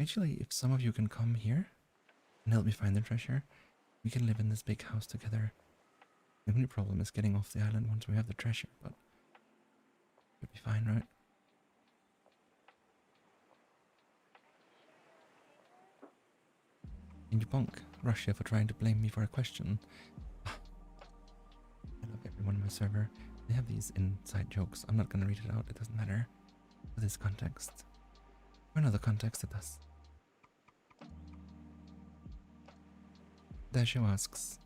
Actually, if some of you can come here and help me find the treasure, we can live in this big house together. The only problem is getting off the island once we have the treasure, but it'll be fine, right? And you punk Russia for trying to blame me for a question. I love everyone on my server. They have these inside jokes. I'm not gonna read it out, it doesn't matter. For this context. For another context it does. Dasho asks,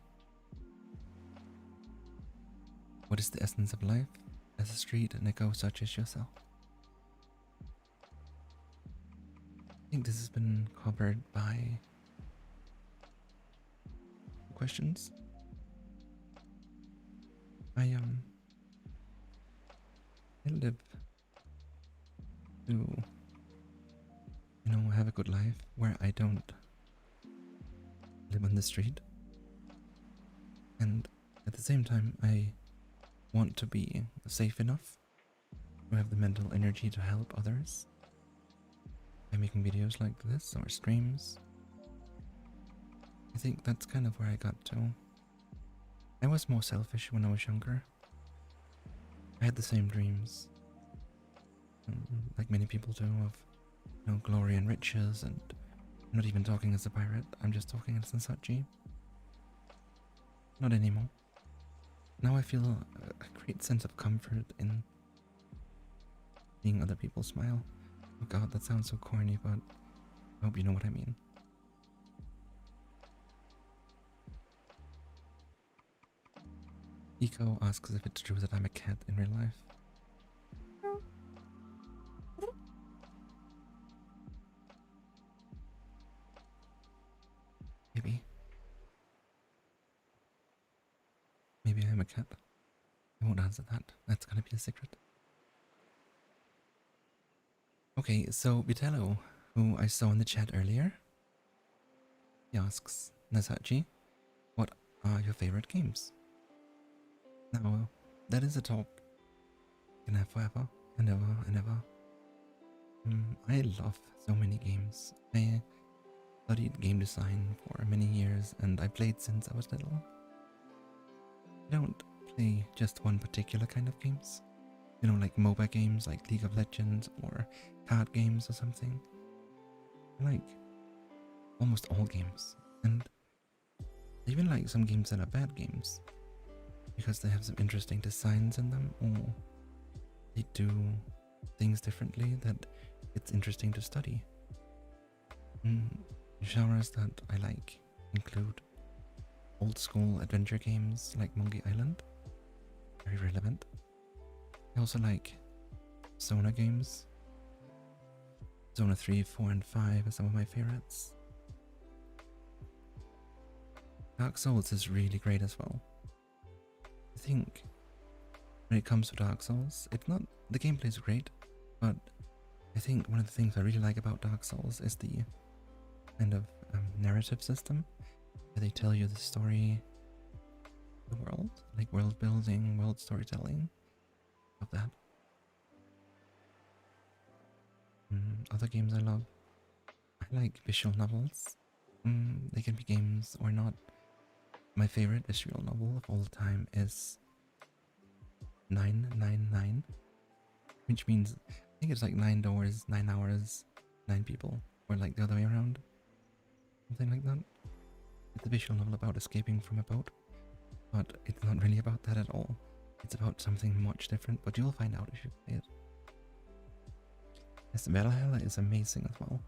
what is the essence of life as a street Nico such as yourself? I think this has been covered by questions. I live to, you know, have a good life where I don't live on the street, and at the same time I want to be safe enough to have the mental energy to help others by making videos like this or streams. I think that's kind of where I got to. I was more selfish when I was younger. I had the same dreams, like many people do, of glory and riches, and I'm not even talking as a pirate. I'm just talking as a Sachi. Not anymore. Now I feel a great sense of comfort in seeing other people smile. Oh god, that sounds so corny, but I hope you know what I mean. Eco asks if it's true that I'm a cat in real life. Maybe. Maybe I'm a cat. I won't answer that. That's gonna be a secret. Okay, so Vitello, who I saw in the chat earlier, he asks, Nasachi, what are your favorite games? Now, that is a talk you can have forever and ever and ever. I love so many games. I studied game design for many years and I played since I was little. I don't play just one particular kind of games. Like MOBA games like League of Legends or card games or something. I like almost all games. And I even like some games that are bad games because they have some interesting designs in them, or they do things differently that it's interesting to study. Genres that I like include old school adventure games like Monkey Island, very relevant. I also like Zona games. Zona 3, 4, and 5 are some of my favorites. Dark Souls is really great as well. I think when it comes to Dark Souls, the gameplay is great, but I think one of the things I really like about Dark Souls is the kind of narrative system where they tell you the story of the world, like world building, world storytelling, of that. Other games I love, I like visual novels. They can be games or not. My favorite visual novel of all time is 999, which means I think it's like 9 doors, 9 hours, 9 people, or like the other way around, something like that. It's a visual novel about escaping from a boat, but it's not really about that at all. It's about something much different, but you'll find out if you play it. Yes, Valhalla is amazing as well.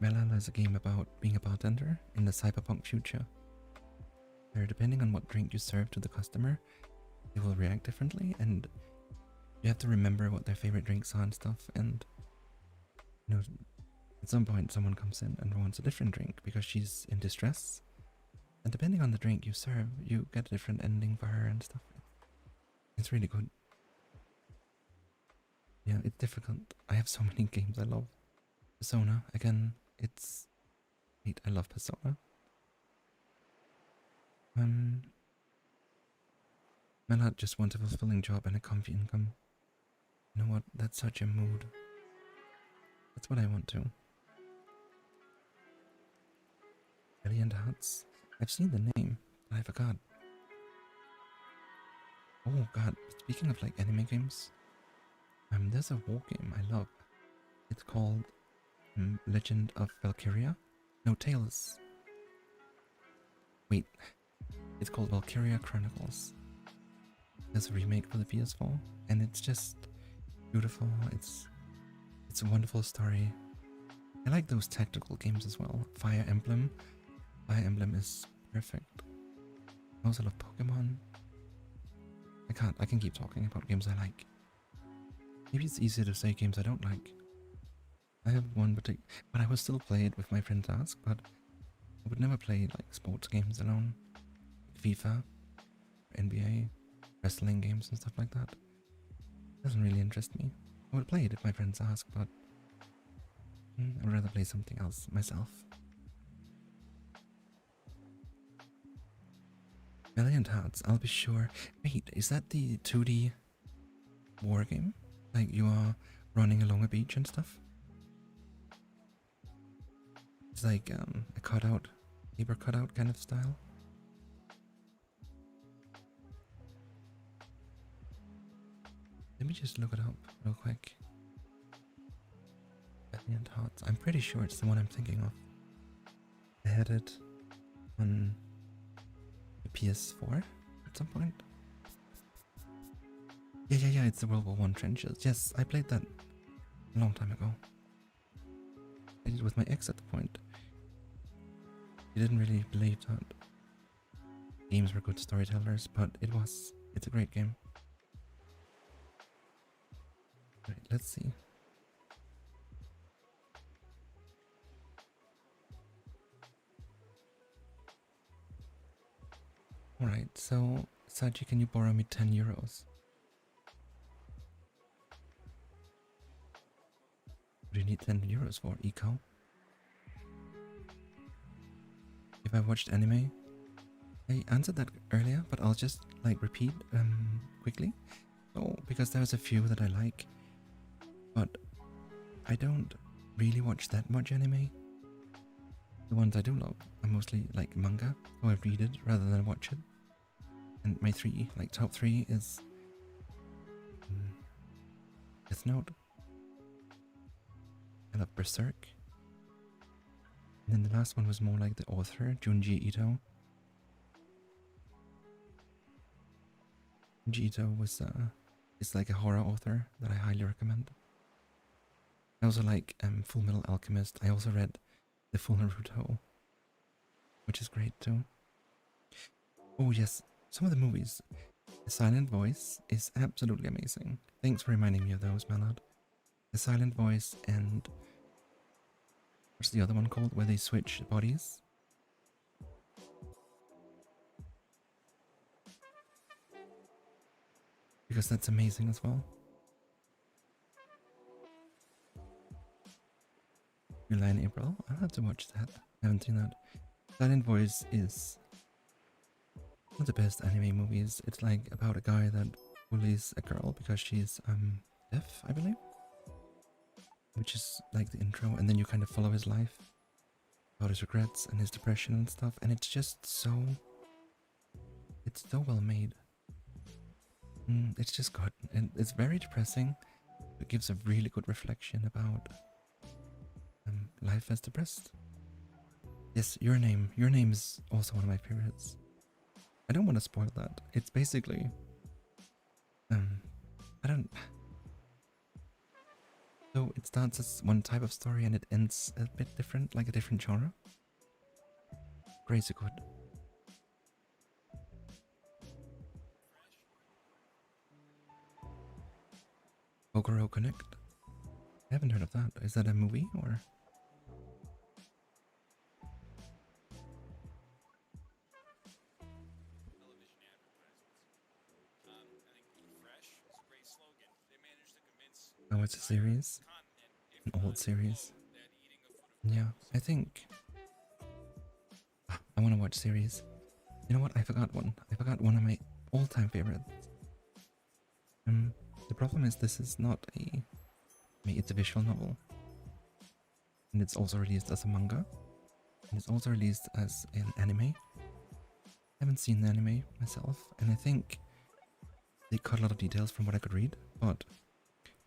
Valhalla is a game about being a bartender in the cyberpunk future, where depending on what drink you serve to the customer, they will react differently, and you have to remember what their favorite drinks are and stuff, and at some point someone comes in and wants a different drink because she's in distress, and depending on the drink you serve, you get a different ending for her and stuff. It's really good. Yeah, it's difficult. I have so many games I love. Persona, again, I love Persona. Mela just wants a fulfilling job and a comfy income. You know what? That's such a mood. That's what I want to. Valiant Hearts. I've seen the name, but I forgot. Oh god, speaking of like anime games, there's a war game I love. It's called Legend of Valkyria. No, Tales. Wait, it's called Valkyria Chronicles. There's a remake for the PS4, and it's just beautiful. It's a wonderful story. I like those tactical games as well. Fire Emblem. Fire Emblem is perfect. I also love Pokemon. I can keep talking about games I like. Maybe it's easier to say games I don't like. I have one but I would still play it with my friend Ask, but I would never play like sports games alone. Like FIFA, NBA, wrestling games and stuff like that. It doesn't really interest me. I would play it if my friends ask, but I'd rather play something else myself. Valiant Hearts, I'll be sure. Wait, is that the 2D war game? Like you are running along a beach and stuff? It's like a cutout, paper cutout kind of style. Let me just look it up real quick. Valiant Hearts. I'm pretty sure it's the one I'm thinking of. I had it on the PS4 at some point. Yeah, it's the World War One trenches. Yes, I played that a long time ago. I did it with my ex at the point. He didn't really believe that games were good storytellers, but it's a great game. Right, let's see. Alright, so Saji, can you borrow me 10 euros? What do you need 10 euros for, Eco? If I watched anime? I answered that earlier, but I'll just like repeat quickly. So, because there's a few that I like, but I don't really watch that much anime. The ones I do love are mostly like manga, so I read it rather than watch it. And my top three is Death Note. I love Berserk. And then the last one was more like the author, Junji Ito. Junji Ito is like a horror author that I highly recommend. I also like Full Metal Alchemist. I also read the Full Naruto, which is great too. Oh yes, some of the movies. The Silent Voice is absolutely amazing. Thanks for reminding me of those, Malad. The Silent Voice and what's the other one called where they switch bodies? Because that's amazing as well. July and April. I'll have to watch that. I haven't seen that. Silent Voice is one of the best anime movies. It's like about a guy that bullies a girl because she's deaf, I believe. Which is like the intro, and then you kind of follow his life, about his regrets and his depression and stuff, and it's just so well made. It's just good, and it's very depressing. It gives a really good reflection about life as depressed. Yes, Your Name is also one of my favorites. I don't want to spoil that. It's basically so it starts as one type of story and it ends a bit different, like a different genre. Crazy good. Kokoro Connect. I haven't heard of that. Is that a movie or? Oh, it's a series? An old series? Yeah, I think... I want to watch series. You know what? I forgot one. I forgot one of my all-time favorites. The problem is this is not it's a visual novel. And it's also released as a manga. And it's also released as an anime. I haven't seen the anime myself, and I think they cut a lot of details from what I could read, but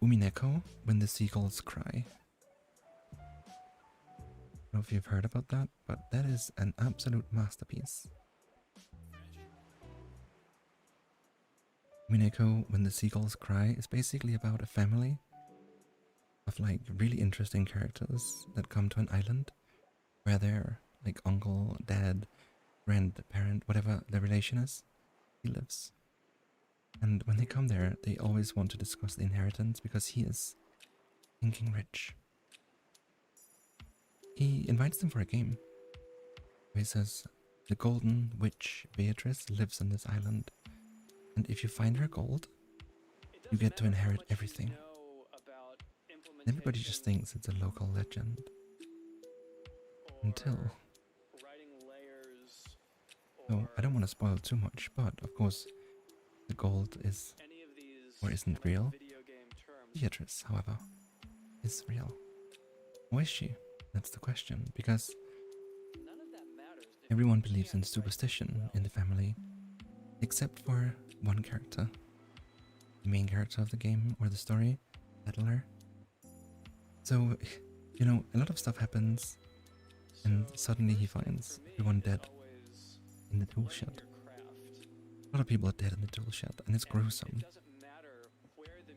Umineko, When the Seagulls Cry. I don't know if you've heard about that, but that is an absolute masterpiece. Umineko, When the Seagulls Cry is basically about a family of like really interesting characters that come to an island where their like uncle, dad, grandparent, whatever the relation is, he lives. And when they come there, they always want to discuss the inheritance because he is thinking rich. He invites them for a game. He says, the golden witch Beatrice lives on this island, and if you find her gold, you get to inherit everything. Everybody just thinks it's a local legend. Until... So, I don't want to spoil too much, but of course, the gold is, or isn't real. Beatrice, however, is real. Or is she? That's the question, because everyone believes in superstition in the family, except for one character. the main character of the game or the story, Battler. So, you know, a lot of stuff happens, and suddenly he finds everyone dead in the tool shed. A lot of people are dead in the tool shed, and it's gruesome.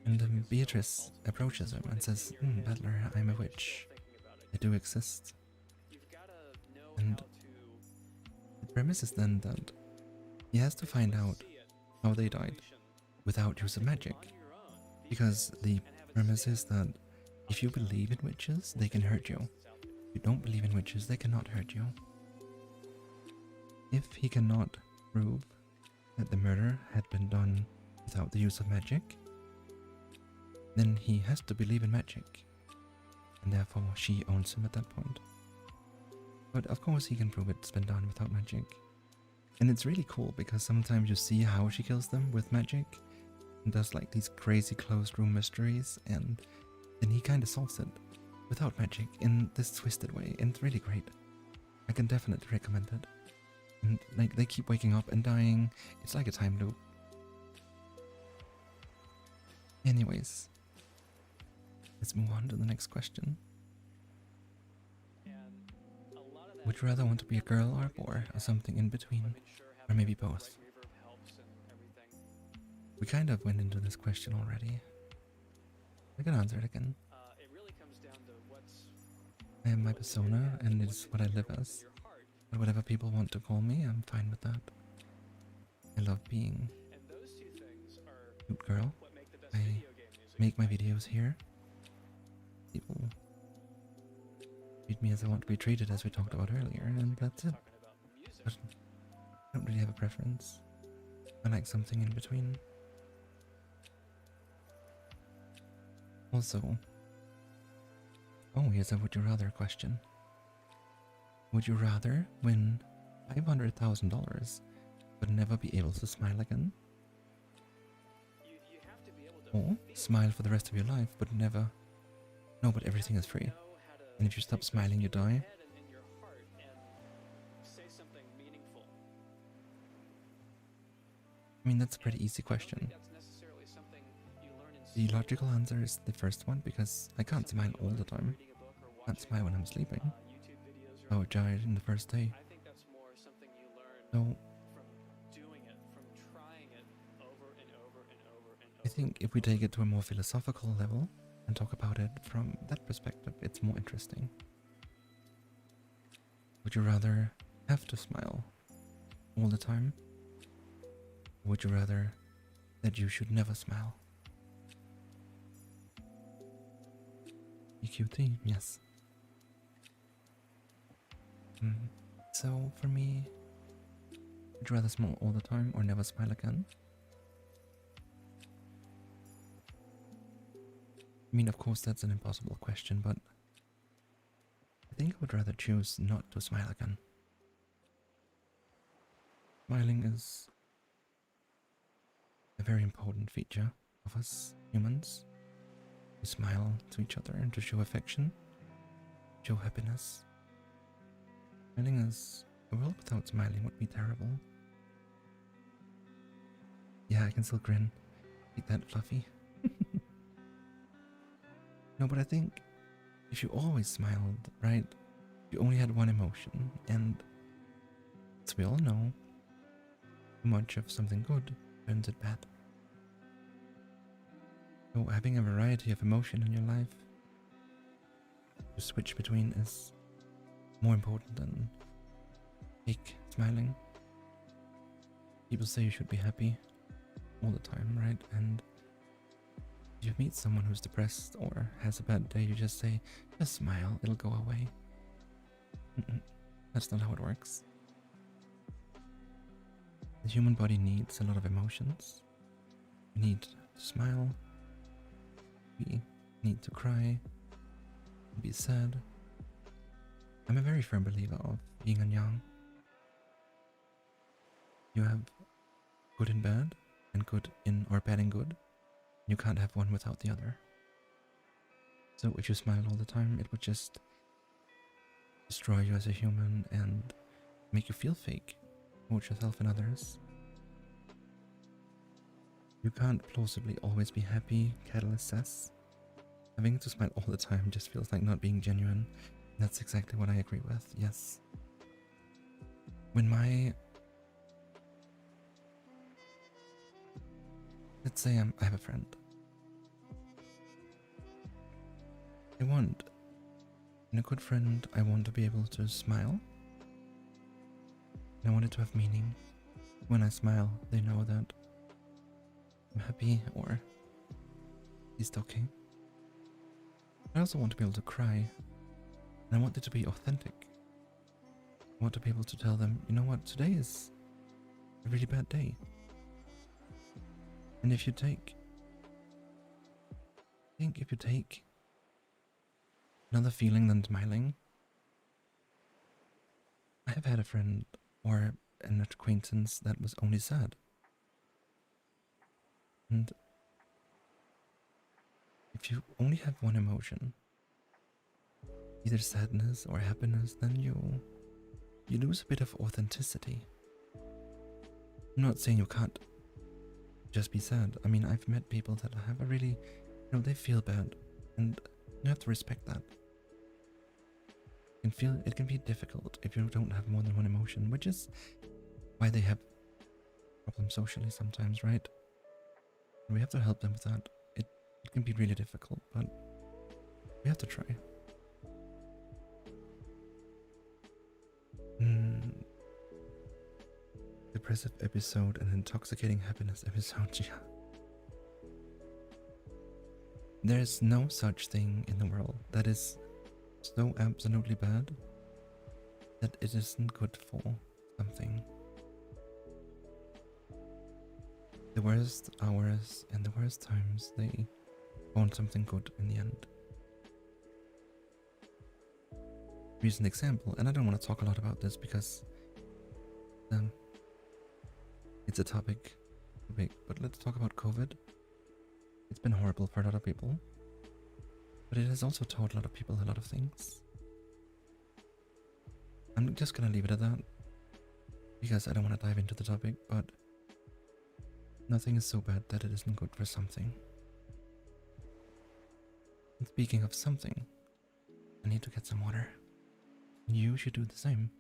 And Beatrice approaches him and says, Battler, I'm a witch. I do exist. And the premise is then that he has to find out how they died without use of magic. Because the premise is that if you believe in witches, they can hurt you. If you don't believe in witches, they cannot hurt you. If he cannot prove that the murder had been done without the use of magic, then he has to believe in magic, and therefore she owns him at that point. But of course he can prove it's been done without magic. And it's really cool because sometimes you see how she kills them with magic and does like these crazy closed room mysteries, and then he kind of solves it without magic in this twisted way, and it's really great. I can definitely recommend it. And like they keep waking up and dying, it's like a time loop. Anyways, let's move on to the next question. Would you rather want to be a girl or a boy, or something in between, or maybe both? We kind of went into this question already. I can answer it again. I am my persona, and it's what I live as. But whatever people want to call me, I'm fine with that. I love being a cute girl. I make my videos here. People treat me as I want to be treated, as we talked about earlier, and that's it. But I don't really have a preference. I like something in between. Also, oh, here's a would you rather question. Would you rather win $500,000 but never be able to smile again? Or smile for the rest of your life but never... No, but everything is free. And if you stop smiling, you die? I mean, that's a pretty easy question. The logical answer is the first one, because I can't smile all the time. I can't smile when I'm sleeping. I would die in the first day. So, I think if we take it to a more philosophical level and talk about it from that perspective, it's more interesting. Would you rather have to smile all the time? Or would you rather that you should never smile? EQT, yes. So for me, would you rather smile all the time or never smile again? I mean, of course, that's an impossible question, but I think I would rather choose not to smile again. Smiling is a very important feature of us humans. We smile to each other and to show affection, show happiness. Smiling is... a world without smiling would be terrible. Yeah, I can still grin. Eat that, Fluffy. No, but I think if you always smiled, right, you only had one emotion, and as we all know, too much of something good turns it bad. So having a variety of emotion in your life to switch between is more important than fake smiling. People say you should be happy all the time, right? And if you meet someone who's depressed or has a bad day, you just say, just smile, it'll go away. That's not how it works. The human body needs a lot of emotions. We need to smile. We need to cry. Be sad. I'm a very firm believer of yin and yang. You have good and bad, and good in or bad and good. You can't have one without the other. So if you smile all the time, it would just destroy you as a human and make you feel fake towards yourself and others. You can't plausibly always be happy, Catalyst says. Having to smile all the time just feels like not being genuine. That's exactly what I agree with, yes. When let's say I have a friend. In a good friend, I want to be able to smile. And I want it to have meaning. When I smile, they know that I'm happy or at least okay. I also want to be able to cry. And I want it to be authentic. I want to be able to tell them, you know what, today is a really bad day. And if you take another feeling than smiling, I have had a friend or an acquaintance that was only sad. And if you only have one emotion, either sadness or happiness, then you lose a bit of authenticity. I'm not saying you can't just be sad. I mean, I've met people that have a really, they feel bad, and you have to respect that. It can be difficult if you don't have more than one emotion, which is why they have problems socially sometimes, right? And we have to help them with that. It can be really difficult, but we have to try. Depressive episode and intoxicating happiness episode, yeah. There's no such thing in the world that is so absolutely bad that it isn't good for something. The worst hours and the worst times, they want something good in the end. Recent example, and I don't want to talk a lot about this because it's a topic, but let's talk about COVID. It's been horrible for a lot of people, but it has also taught a lot of people a lot of things. I'm just gonna leave it at that because I don't want to dive into the topic, but nothing is so bad that it isn't good for something. And speaking of something, I need to get some water. You should do the same.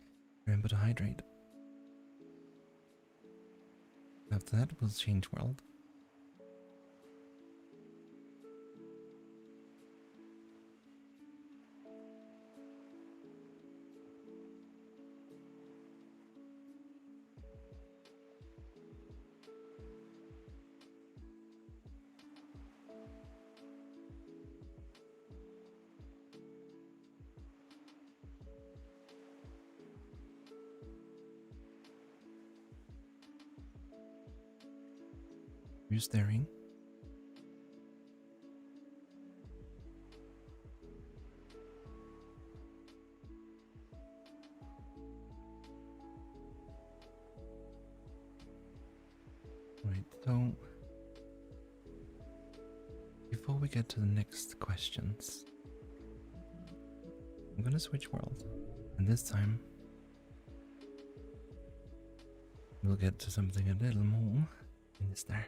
Remember to hydrate. After that, we'll change world. You staring? Right, so before we get to the next questions, I'm gonna switch world, and this time we'll get to something a little more in this there.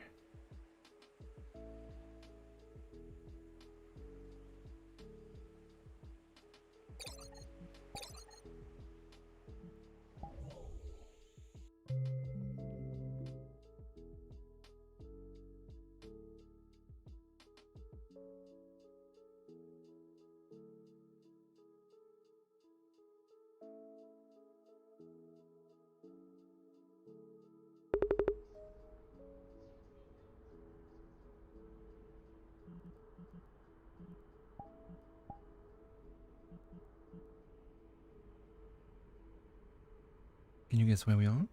Can you guess where we are?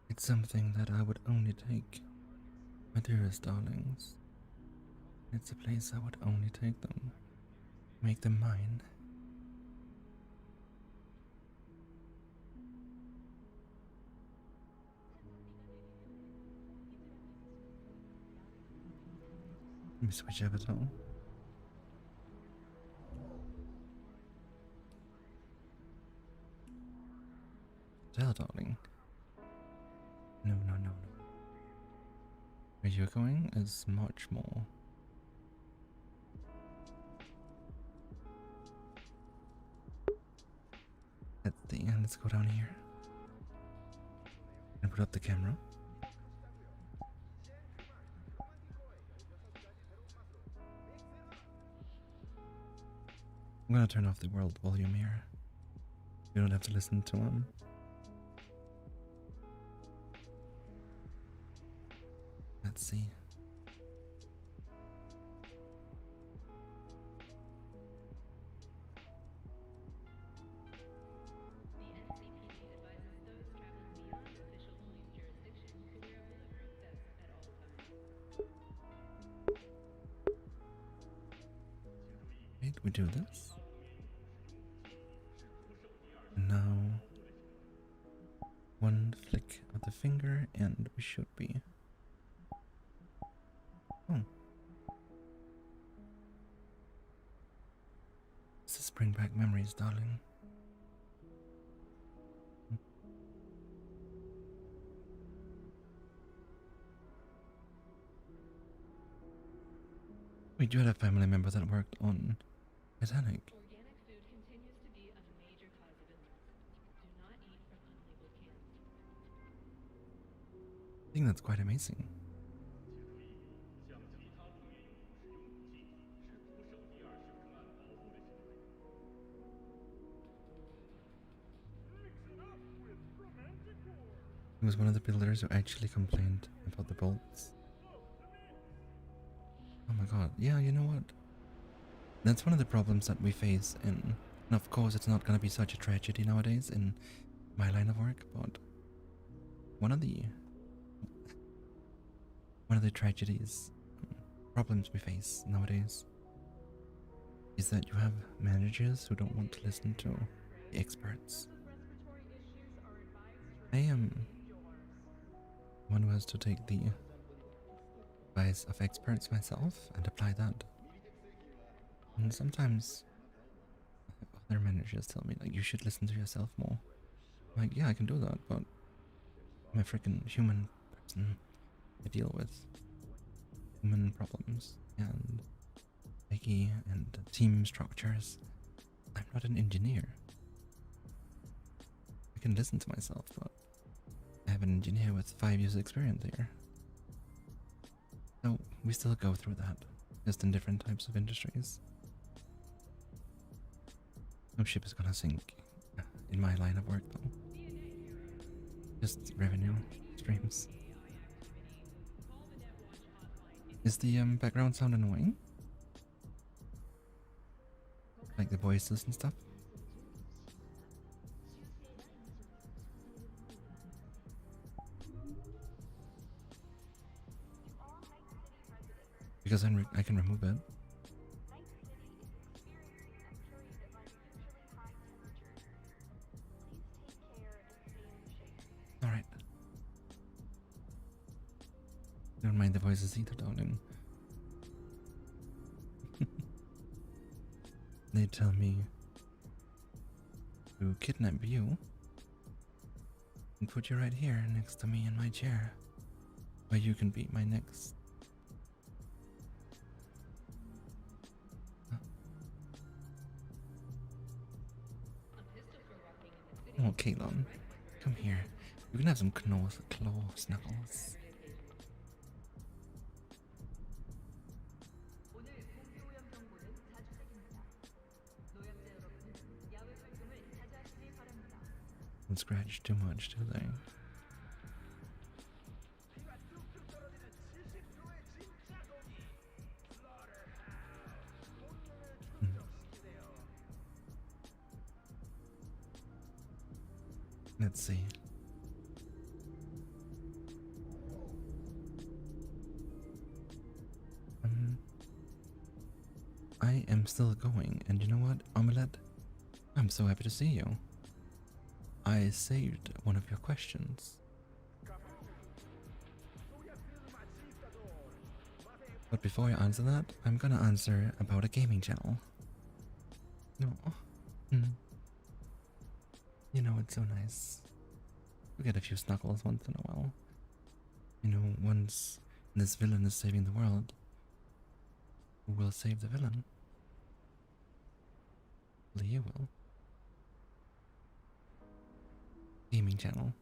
It's something that I would only take, my dearest darlings. It's a place I would only take them, make them mine. Let me switch avatar. hotel, darling. No, no, no, no. Where you're going is much more. Let's go down here and put up the camera. I'm gonna turn off the world volume here. You don't have to listen to them. Let's see. Wait, we do this. Now, one flick of the finger, and we should be. Oh. This is bring back memories, darling. We do have a family member that worked on Titanic. Organic food continues to be a major cause of illness. Do not eat from unlabeled cans. I think that's quite amazing. He was one of the builders who actually complained about the bolts. Oh my god, yeah, you know what? That's one of the problems that we face and of course it's not gonna be such a tragedy nowadays in my line of work, but one of the tragedies, problems we face nowadays is that you have managers who don't want to listen to the experts. I am one who has to take the advice of experts myself and apply that. And sometimes other managers tell me like you should listen to yourself more. I'm like, yeah, I can do that, but I'm a freaking human person. I deal with human problems and psyche and team structures. I'm not an engineer. I can listen to myself, but I have an engineer with 5 years experience here. So we still go through that, just in different types of industries. No ship is gonna sink in my line of work though. Just revenue streams. Is the background sound annoying? Like the voices and stuff? Because I can remove it. Alright. Don't mind the voices either, darling. They tell me to kidnap you and put you right here next to me in my chair, where you can be my next. Oh, Kalon, come here. You can have some claw snuggles. Don't scratch too much, do they? Let's see. I am still going, and you know what, Omelette? I'm so happy to see you. I saved one of your questions. But before I answer that, I'm gonna answer about a gaming channel. No. You know, it's so nice We get a few snuggles once in a while. You know, once this villain is saving the world, who will save the villain? Well, you will. Gaming channel.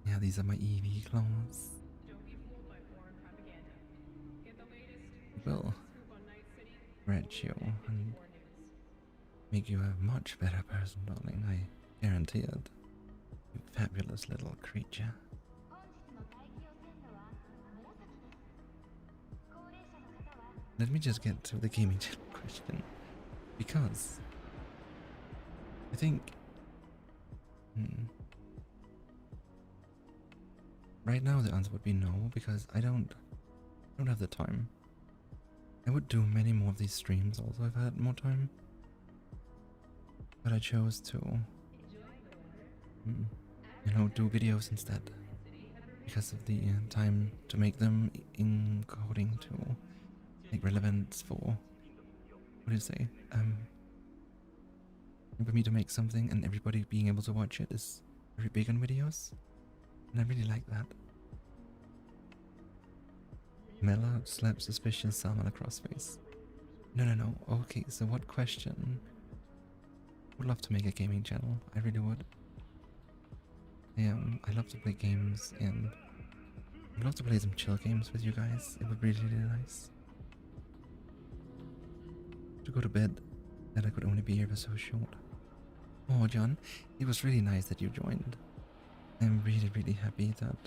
Yeah, these are my EV clones. Don't be fooled by foreign propaganda. Get the latest Will scoop on Night City wrench you at and 54 News. make you a much better person, darling. I guarantee it. You fabulous little creature. Let me just get to the gaming channel question. Because I think right now the answer would be no, because I don't have the time. I would do many more of these streams also if I had more time. But I chose to you know, do videos instead. Because of the time to make them according to like relevance for what do you say? For me to make something and everybody being able to watch it is very big on videos. And I really like that. Mela slaps suspicious salmon across face. No. Okay, so what question? Would love to make a gaming channel. I really would. I love to play games and I'd love to play some chill games with you guys. It would be really, really nice. To go to bed, that I could only be here for so short. Oh, John, it was really nice that you joined. I'm really, really happy that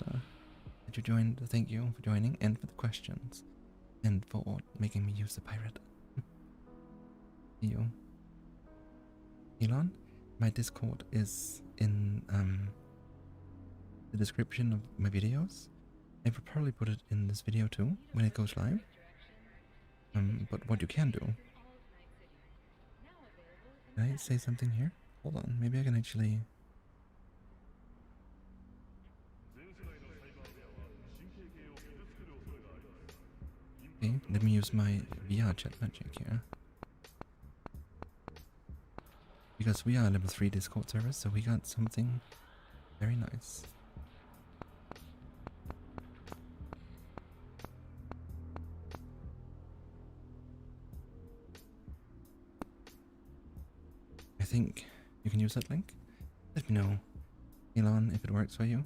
you joined. Thank you for joining and for the questions and for making me use the pirate. You, Elon, my Discord is in the description of my videos. I will probably put it in this video too when it goes live. But what you can do. Can I say something here? Hold on, maybe I can actually. Okay, let me use my VR chat magic here. Because we are a level 3 Discord server, so we got something very nice. I think you can use that link. Let me know, Elon, if it works for you.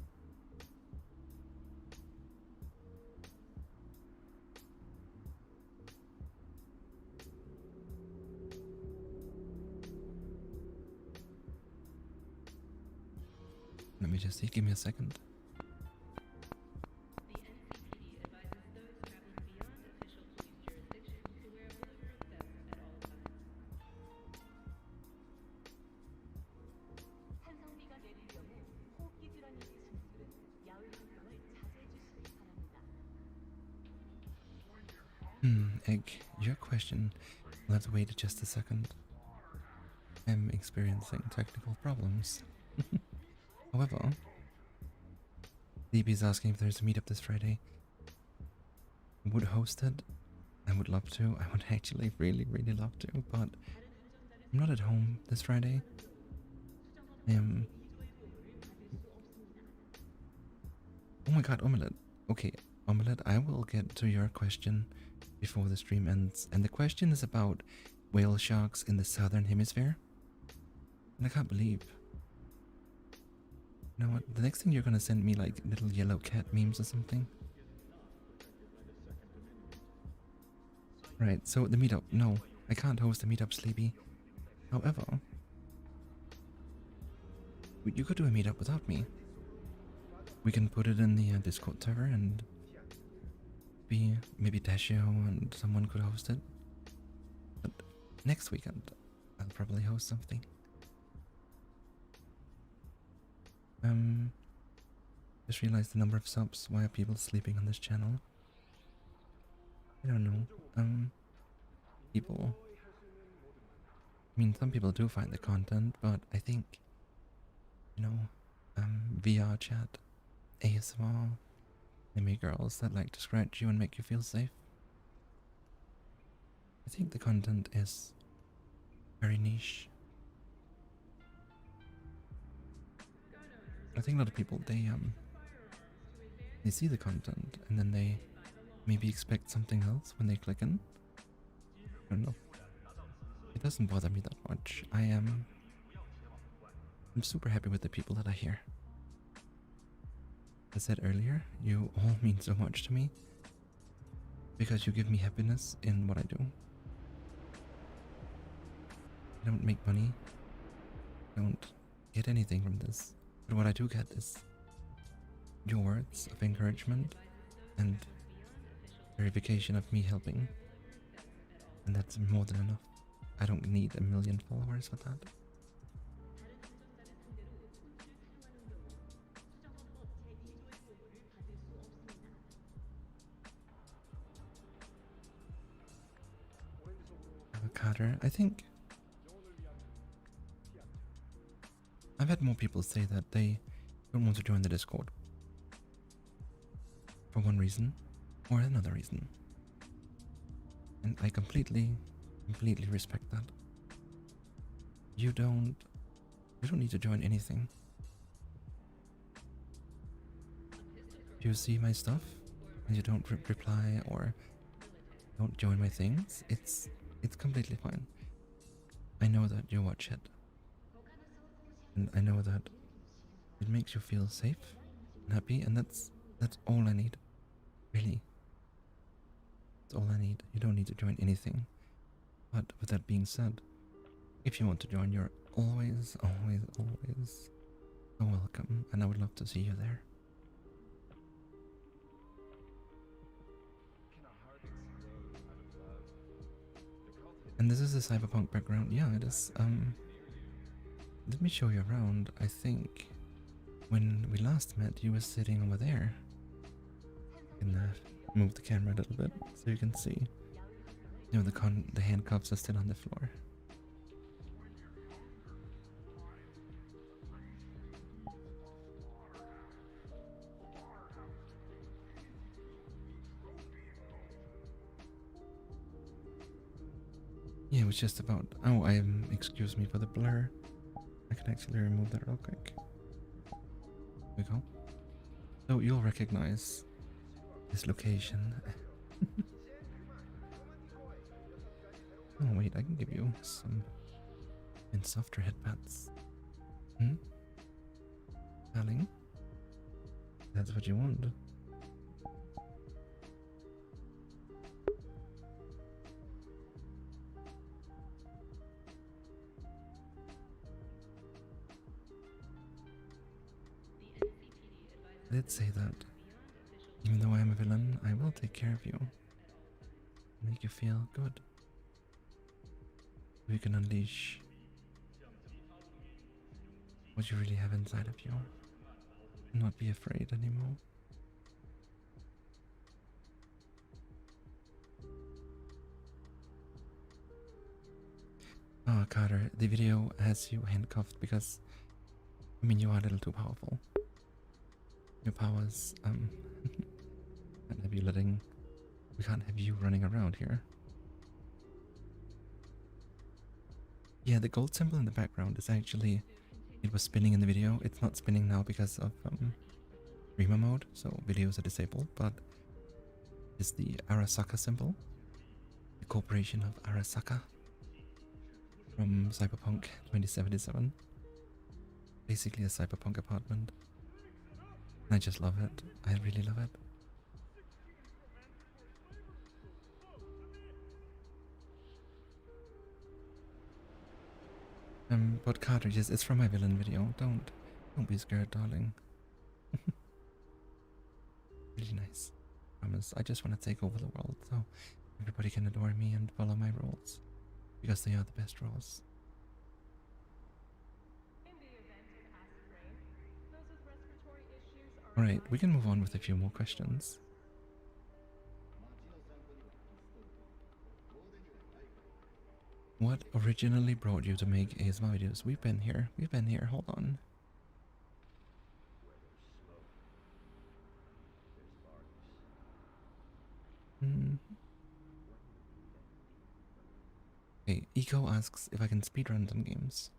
Let me just see, give me a second. The NCPD advises those traveling beyond official police jurisdiction to wear a bulletproof vest at all times. 산성비가 내릴 경우 호흡기 질환이 있으신 분들은 야외 활동을 자제해 주시기 바랍니다. Egg, your question. Let's wait just a second. I'm experiencing technical problems. However, DB's asking if there's a meetup this Friday. Would host it. I would love to. I would actually really, really love to, but I'm not at home this Friday. Oh my god, Omelette. Okay, Omelette, I will get to your question before the stream ends. And the question is about whale sharks in the southern hemisphere. And I can't believe. You know what? The next thing you're gonna send me like little yellow cat memes or something. Right, so the meetup. No, I can't host the meetup, Sleepy. However, you could do a meetup without me. We can put it in the Discord server and maybe Dashio and someone could host it. But next weekend, I'll probably host something. Just realized the number of subs. Why are people sleeping on this channel? I don't know. People. I mean, some people do find the content, but I think, you know, VR chat, ASMR, anime girls that like to scratch you and make you feel safe. I think the content is very niche. I think a lot of people they see the content and then they maybe expect something else when they click in. I don't know. It doesn't bother me that much. I'm super happy with the people that are here. As I said earlier, you all mean so much to me because you give me happiness in what I do. I don't make money. I don't get anything from this. But what I do get is your words of encouragement and verification of me helping. And that's more than enough. I don't need 1 million followers for that. Avocado, I think I've had more people say that they don't want to join the Discord for one reason or another reason. And I completely respect that. You don't need to join anything. If you see my stuff and you don't reply or don't join my things, it's completely fine. I know that you watch it. And I know that it makes you feel safe and happy, and that's all I need. Really. That's all I need. You don't need to join anything. But with that being said, if you want to join, you're always so welcome, and I would love to see you there. And this is a cyberpunk background. Yeah, it is. Let me show you around. I think when we last met, you were sitting over there. And move the camera a little bit so you can see. You know, the handcuffs are still on the floor. Yeah, it was just about. Oh, excuse me for the blur. I can actually remove that real quick. There we go. So you'll recognize this location. Oh wait, I can give you some and softer headpads. Darling? That's what you want. I did say that. Even though I am a villain, I will take care of you. Make you feel good. We can unleash what you really have inside of you. And not be afraid anymore. Oh, Carter, the video has you handcuffed because, I mean, you are a little too powerful. Your powers, can't have you we can't have you running around here. Yeah, the gold symbol in the background is actually, it was spinning in the video. It's not spinning now because of Rima mode, so videos are disabled, but it's the Arasaka symbol, the corporation of Arasaka from Cyberpunk 2077. Basically a cyberpunk apartment. I just love it. I really love it. But cartridges, it's from my villain video. Don't be scared, darling. Really nice. Promise. I just want to take over the world so everybody can adore me and follow my rules. Because they are the best rules. Alright, we can move on with a few more questions. What originally brought you to make ASMR videos? We've been here, hold on. Okay, Eco asks if I can speedrun some games.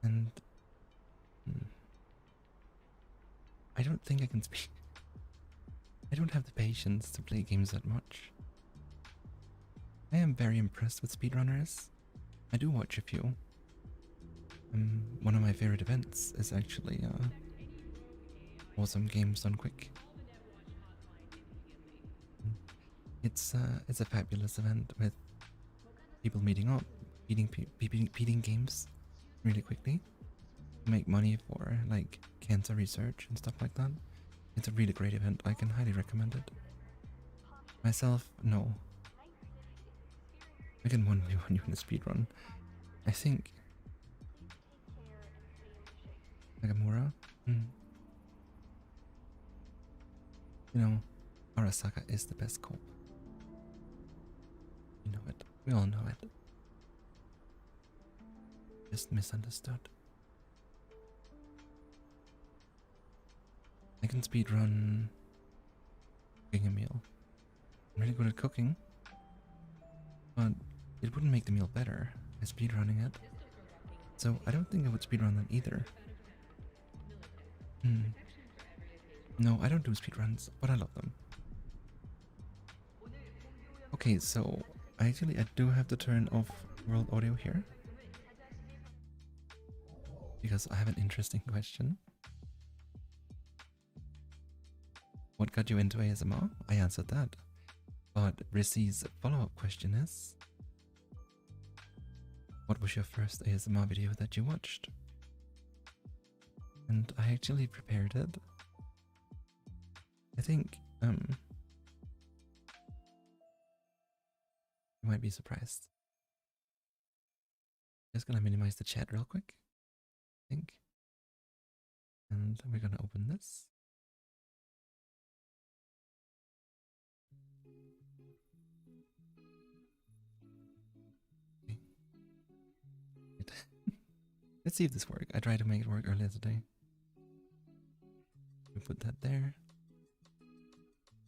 And hmm, I don't think I can speak. I don't have the patience to play games that much. I am very impressed with speedrunners. I do watch a few. One of my favorite events is actually Wholesome Games Done Quick. It's a fabulous event with people meeting up, beating games really quickly, make money for like cancer research and stuff like that. It's a really great event. I can highly recommend it. Myself, no. I can 1v1 you in a speedrun. I think Nagamura. You know, Arasaka is the best cope. You know it. We all know it. Just misunderstood. I can speedrun cooking a meal. I'm really good at cooking, but it wouldn't make the meal better by speedrunning it. So I don't think I would speedrun that either. No, I don't do speedruns, but I love them. Okay, so I do have to turn off world audio here because I have an interesting question. What got you into ASMR? I answered that. But Rissy's follow-up question is, what was your first ASMR video that you watched? And I actually prepared it. I think, you might be surprised. Just gonna minimize the chat real quick, I think. And we're gonna open this. Okay. Let's see if this works. I tried to make it work earlier today. We put that there.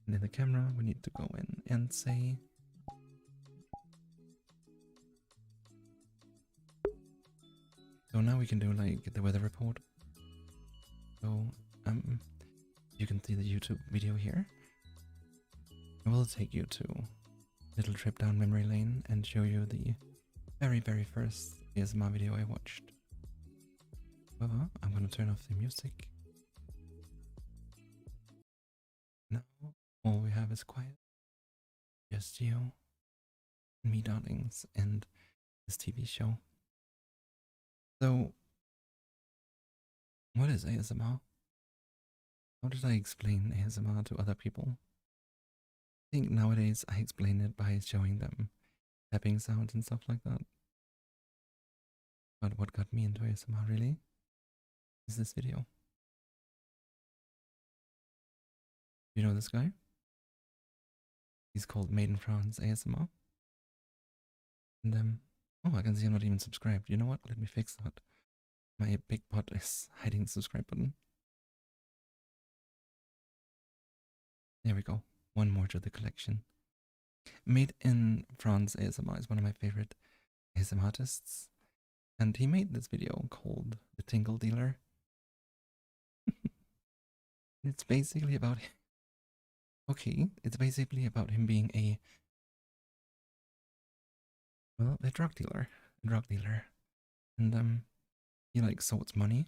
And in the camera, we need to go in and say, so now we can do like the weather report. So, you can see the YouTube video here. I will take you to a little trip down memory lane and show you the very first ASMR video I watched. However, I'm gonna turn off the music. Now, all we have is quiet. Just you, and me, darlings, and this TV show. So, what is ASMR? How did I explain ASMR to other people? I think nowadays I explain it by showing them tapping sounds and stuff like that. But what got me into ASMR really is this video. You know this guy? He's called Made in France ASMR. And oh, I can see I'm not even subscribed. You know what? Let me fix that. My big bot is hiding the subscribe button. There we go. One more to the collection. Made in France ASMR is one of my favorite ASMR artists. And he made this video called The Tingle Dealer. It's basically about him. Okay, it's basically about him being a drug dealer. And he like sorts money,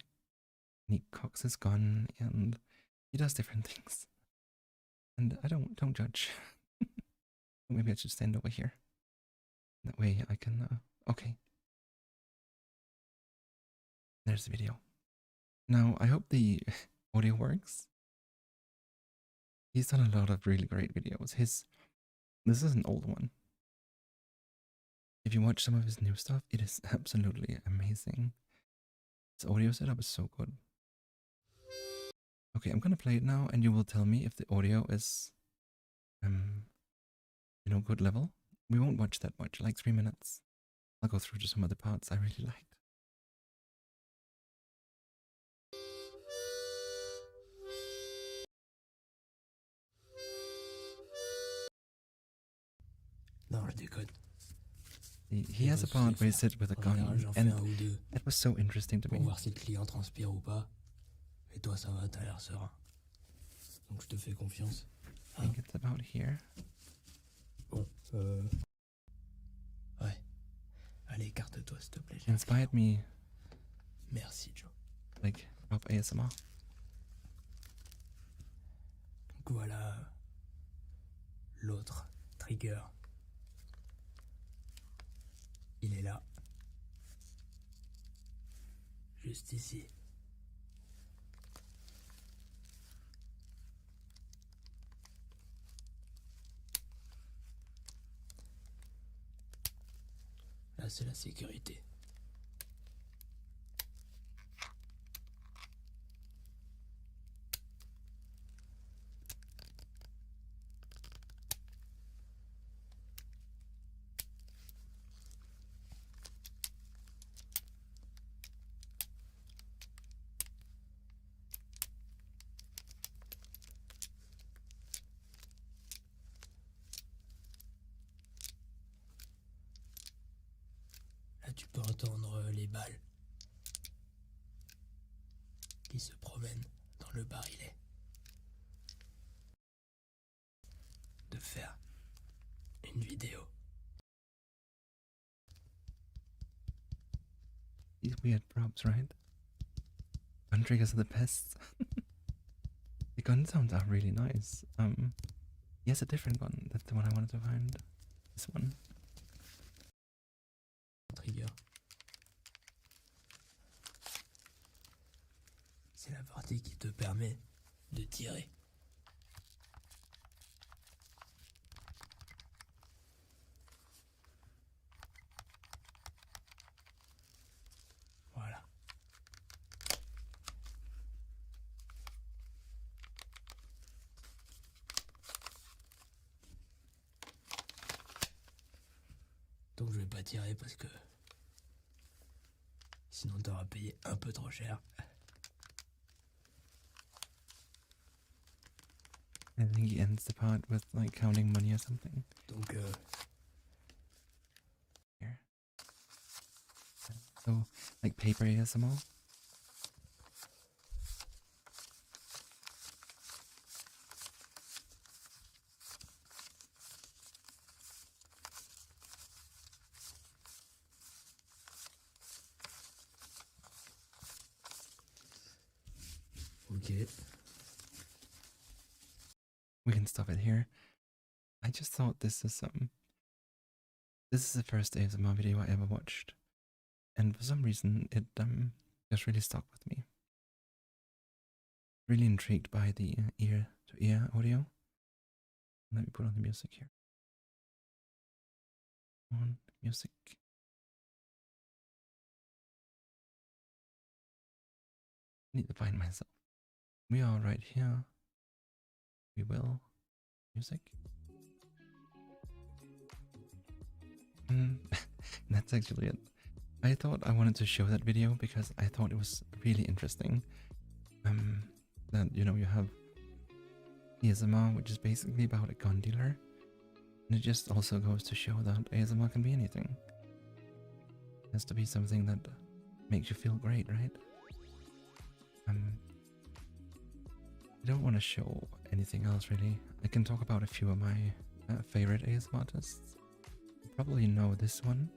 and he cocks his gun, and he does different things. And I don't judge. Maybe I should stand over here. That way I can okay. There's the video. Now I hope the audio works. He's done a lot of really great videos. This is an old one. If you watch some of his new stuff, it is absolutely amazing. His audio setup is so good. Okay, I'm gonna play it now, and you will tell me if the audio is, you know, good level. We won't watch that much, like 3 minutes. I'll go through to some of the parts I really liked. Lord, you could. He has a part where he sits with a En général, gun, j'en fais and un ou deux it was so interesting to pour me. voir si le client transpire ou pas. Et toi, ça va, t'as l'air serein. Donc je te fais confiance. I think it's about here. Bon, ouais. Allez, écarte-toi, s'il te plaît. j'ai un Inspired client. me, Merci, Joe. like, of ASMR. Donc voilà l'autre trigger. Il est là. Juste ici. Là, c'est la sécurité. Là, tu peux entendre les balles qui se promènent dans le barillet. De faire une vidéo. These weird props, right? Gun triggers are the best. The gun sounds are really nice. He has a different one. That's the one I wanted to find. This one. Trigger. C'est la partie qui te permet de tirer. Voilà. Donc je vais pas tirer parce que sinon t'auras payé un peu trop cher. I think he ends the part with like counting money or something. Donc Here. So, like paper ASMR. ok. We can stop it here. I just thought this is the first ASMR video I ever watched, and for some reason it just really stuck with me. Really intrigued by the ear-to-ear audio. Let me put on the music here. On music. Need to find myself. We are right here. We will. Music. That's actually it. I thought I wanted to show that video because I thought it was really interesting. That, you know, you have ASMR, which is basically about a gun dealer. And it just also goes to show that ASMR can be anything. It has to be something that makes you feel great, right? I don't want to show anything else really. I can talk about a few of my favorite ASMR artists. You probably know this one.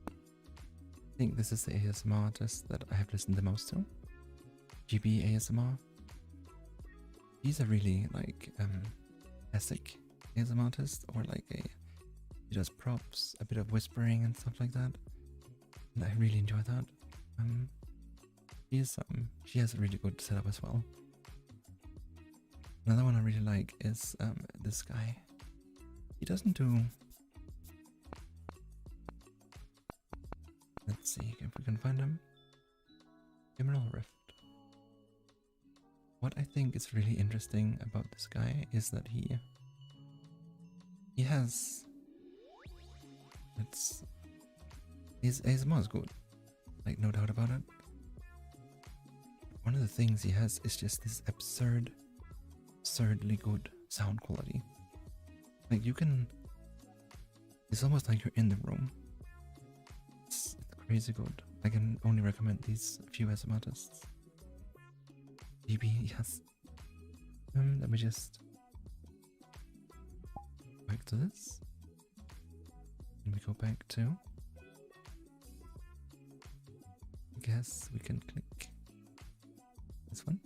I think this is the ASMR artist that I have listened the most to. GB ASMR. He's a really like classic ASMR artist, or like he does props, a bit of whispering and stuff like that. And I really enjoy that. She has a really good setup as well. Another one I really like is this guy. He doesn't do. Let's see if we can find him. Criminal Rift. What I think is really interesting about this guy is that he has. His ASMR is good, like no doubt about it. One of the things he has is just this absurdly good sound quality. Like you can It's almost like you're in the room. It's crazy good. I can only recommend these few ASMR artists. DB, yes. Let me just back to this. And we go back to. I guess we can click this one.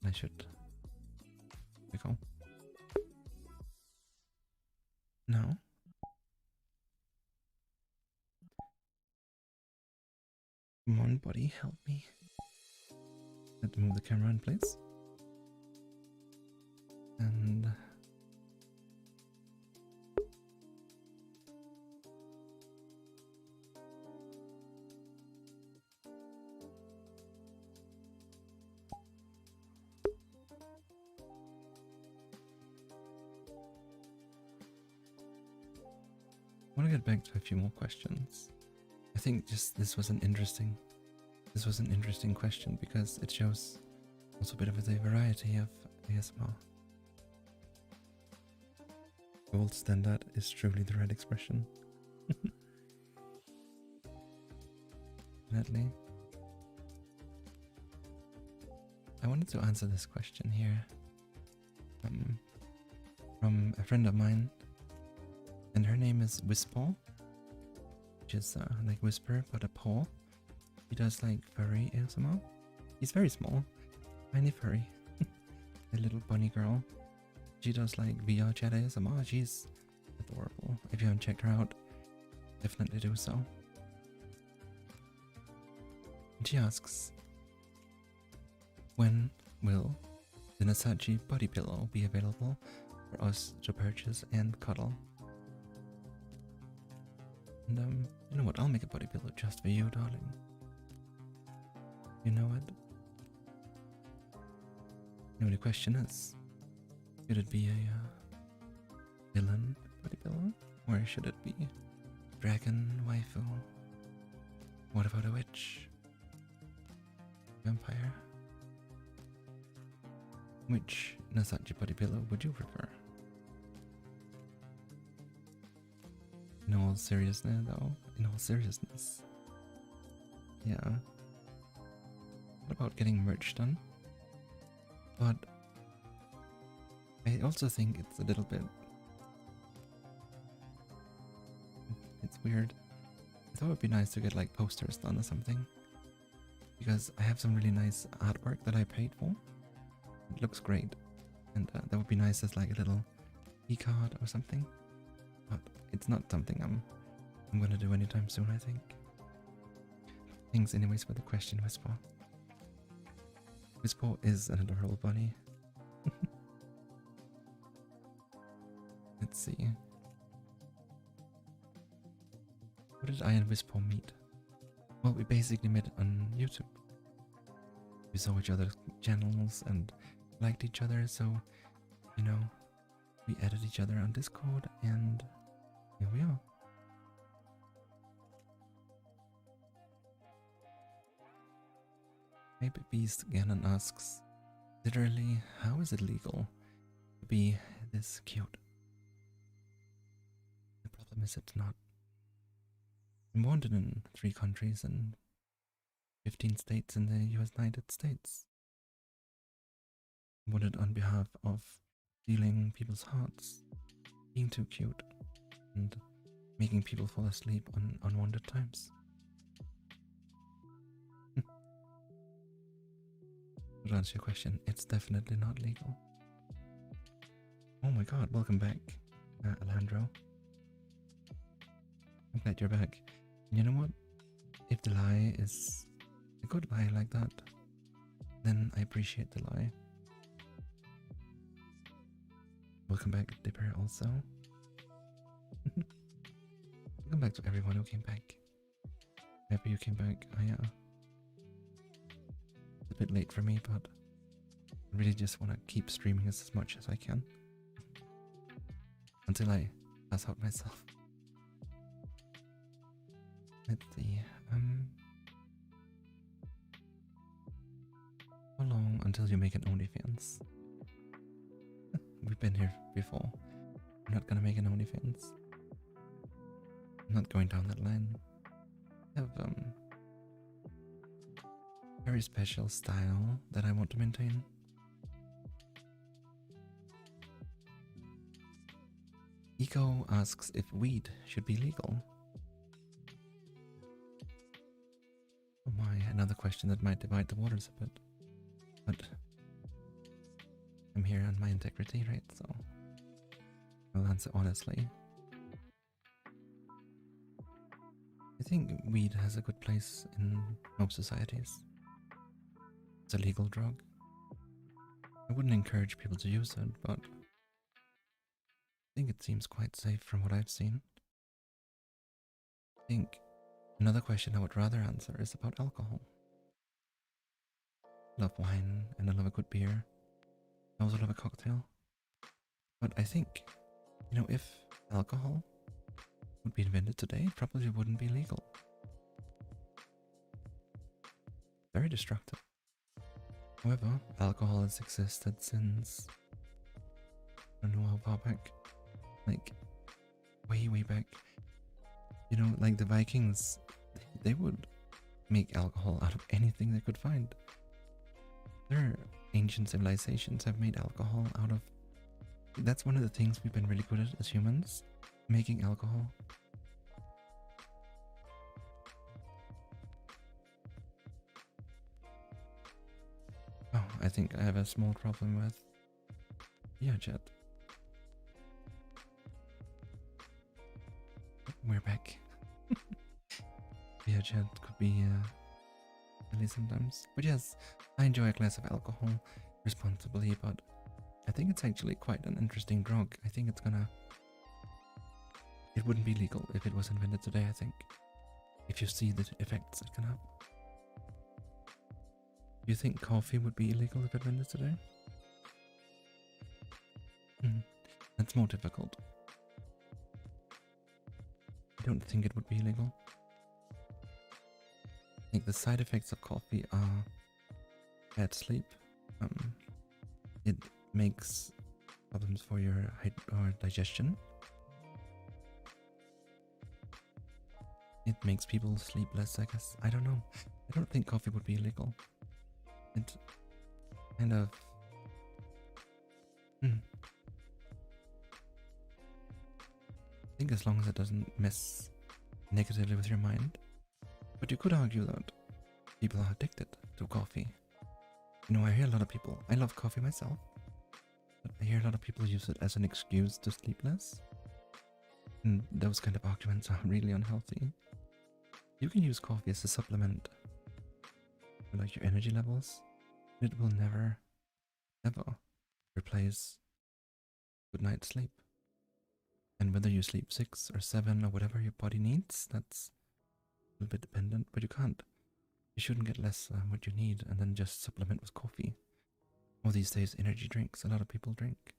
I should. There we go. Now. Come on, buddy, help me. Let's move the camera in place. And I want to get back to a few more questions. I think just this was an interesting question because it shows also a bit of the variety of ASMR. Gold standard is truly the right expression. Definitely. I wanted to answer this question here from a friend of mine, and her name is Whispaw, which is like whisper but a paw. He does like furry ASMR. He's very small, tiny furry, a little bunny girl. She does like VR chat ASMR. She's adorable. If you haven't checked her out, definitely do so. And she asks, when will the Nasachi body pillow be available for us to purchase and cuddle? And you know what? I'll make a body pillow just for you, darling. You know what? The only question is, should it be a villain body pillow, or should it be dragon waifu? What about a witch? Vampire? Which Nasachi body pillow would you prefer? In all seriousness, though, yeah. What about getting merch done? But I also think it's a little bit. It's weird. I thought it would be nice to get like posters done or something, because I have some really nice artwork that I paid for. It looks great, and that would be nice as like a little e-card or something. But it's not something I'm gonna do anytime soon, I think. Thanks anyways for the question, Whisper. Whisper is an adorable bunny. Let's see. How did I and Whisper meet? Well, we basically met on YouTube. We saw each other's channels and liked each other, so, you know, we added each other on Discord, and here we are. Maybe Beast Ganon asks, literally, how is it legal to be this cute? The problem is it's not. I'm wanted in 3 countries and 15 states in the United States. I'm wanted on behalf of stealing people's hearts, being too cute, and making people fall asleep on unwanted times. To answer your question, it's definitely not legal. Oh my god, welcome back, Alejandro. I'm glad you're back. You know what? If the lie is a good lie like that, then I appreciate the lie. Welcome back, Dipper, also. Welcome back to everyone who came back. Happy you came back. It's a bit late for me, but I really just want to keep streaming as much as I can. Until I pass out myself. Let's see. How long until you make an OnlyFans? We've been here before. I'm not gonna make an OnlyFans. I'm not going down that line. I have very special style that I want to maintain. Eco asks if weed should be legal. Oh my, another question that might divide the waters a bit. But I'm here on my integrity, right? So I'll answer honestly. I think weed has a good place in most societies. It's a legal drug. I wouldn't encourage people to use it, but I think it seems quite safe from what I've seen. I think another question I would rather answer is about alcohol. I love wine and I love a good beer. I also love a cocktail. But I think, if alcohol would be invented today, it probably wouldn't be legal. Very destructive. However, alcohol has existed since, I don't know how far back, like way back. Like the Vikings, they would make alcohol out of anything they could find. Their ancient civilizations have made alcohol out of, that's one of the things we've been really good at as humans, making alcohol. Oh, I think I have a small problem with chat. We're back. Chat could be silly sometimes. But yes, I enjoy a glass of alcohol responsibly, but I think it's actually quite an interesting drug. I think it wouldn't be legal if it was invented today, I think. If you see the effects it can have. Do you think coffee would be illegal if it invented today? That's more difficult. I don't think it would be illegal. I think the side effects of coffee are bad sleep. It makes problems for your digestion. It makes people sleep less, I guess. I don't know. I don't think coffee would be illegal. It kind of... I think as long as it doesn't mess negatively with your mind. But you could argue that people are addicted to coffee. I hear a lot of people, I love coffee myself, but I hear a lot of people use it as an excuse to sleep less. And those kind of arguments are really unhealthy. You can use coffee as a supplement for like your energy levels. It will never, ever replace good night's sleep. And whether you sleep 6 or 7 or whatever your body needs, that's a little bit dependent, but you shouldn't get less than what you need and then just supplement with coffee. All these days, energy drinks, a lot of people drink.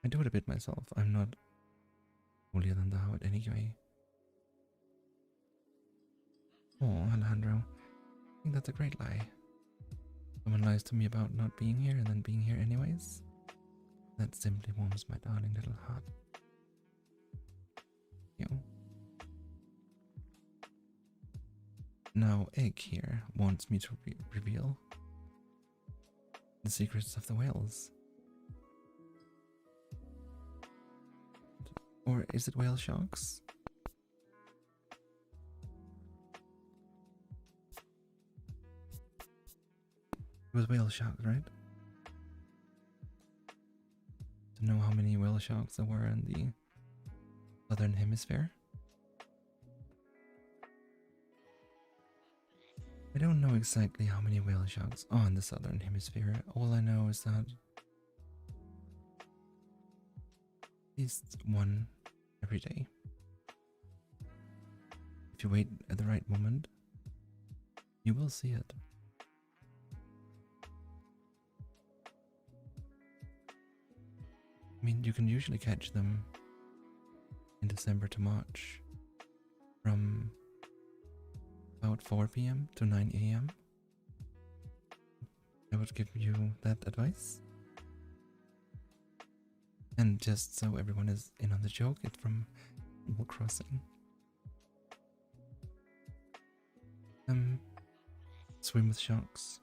I do it a bit myself. I'm not holier than thou anyway. Oh, Alejandro, I think that's a great lie. Someone lies to me about not being here and then being here anyways. That simply warms my darling little heart. Now, Egg here wants me to reveal the secrets of the whales. Or is it whale sharks? It was whale sharks, right? To know how many whale sharks there were in the southern hemisphere. I don't know exactly how many whale sharks are in the southern hemisphere. All I know is that at least one every day. If you wait at the right moment, you will see it. I mean, you can usually catch them in December to March from about 4 p.m. to 9 a.m. I would give you that advice. And just so everyone is in on the joke, it's from Animal Crossing. Swim with sharks.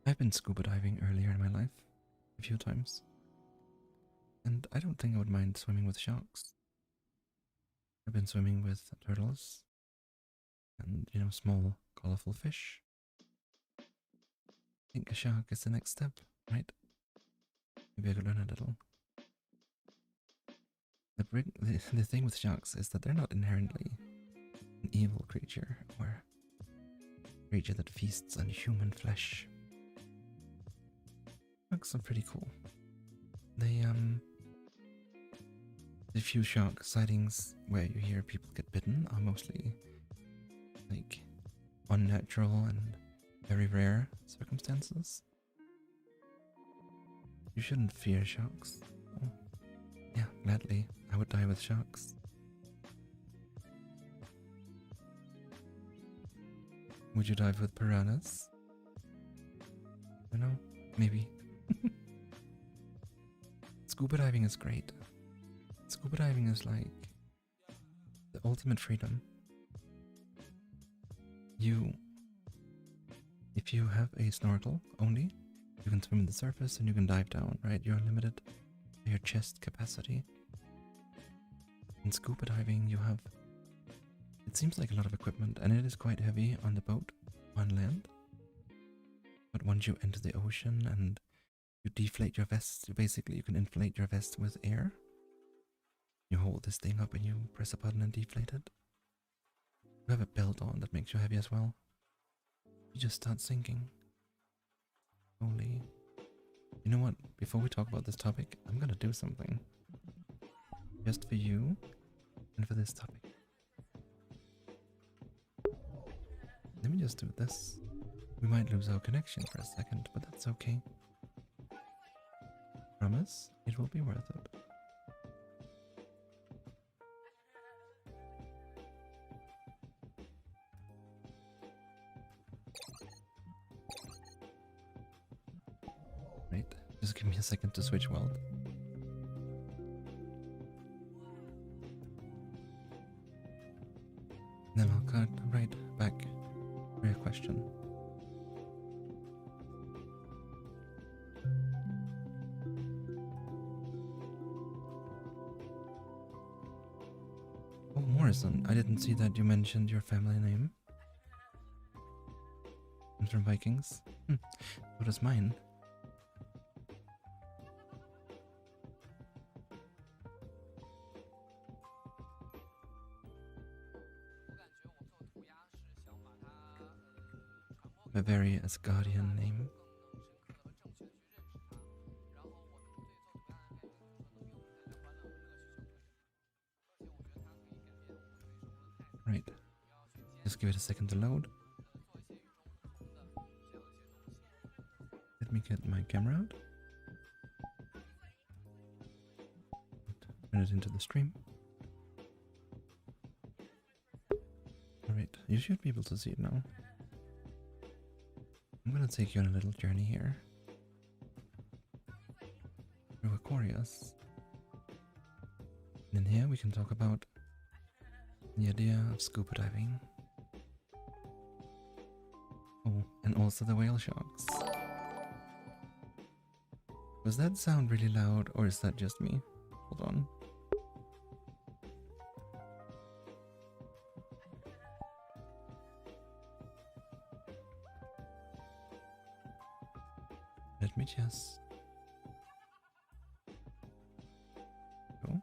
I've been scuba diving earlier in my life a few times, and I don't think I would mind swimming with sharks. I've been swimming with turtles and, small, colorful fish. I think a shark is the next step, right? Maybe I could learn a little. The thing with sharks is that they're not inherently an evil creature or a creature that feasts on human flesh. Sharks are pretty cool. The few shark sightings where you hear people get bitten are mostly like unnatural and very rare circumstances. You shouldn't fear sharks. Oh, yeah, gladly, I would die with sharks. Would you dive with piranhas? I don't know, maybe. Scuba diving is great. Scuba diving is like the ultimate freedom. If you have a snorkel only, you can swim in the surface and you can dive down, right? You're limited to your chest capacity. In scuba diving, it seems like a lot of equipment, and it is quite heavy on the boat, on land. But once you enter the ocean and you deflate your vest, basically you can inflate your vest with air. You hold this thing up and you press a button and deflate it. You have a belt on that makes you heavy as well. You just start sinking. Holy. You know what? Before we talk about this topic, I'm gonna do something. Just for you and for this topic. Let me just do this. We might lose our connection for a second, but that's okay. Promise, it will be worth it. Right, just give me a second to switch world. Then I'll cut right back for your question. Oh, Morrison, I didn't see that you mentioned your family name. I'm from Vikings. What is mine? A very Asgardian name. Right. Just give it a second to load. Let me get my camera out. Turn it into the stream. Alright, you should be able to see it now. I'm gonna take you on a little journey here. Through Aquarius. And in here we can talk about the idea of scuba diving. Oh, and also the whale sharks. Does that sound really loud, or is that just me? Hold on. Let me just go.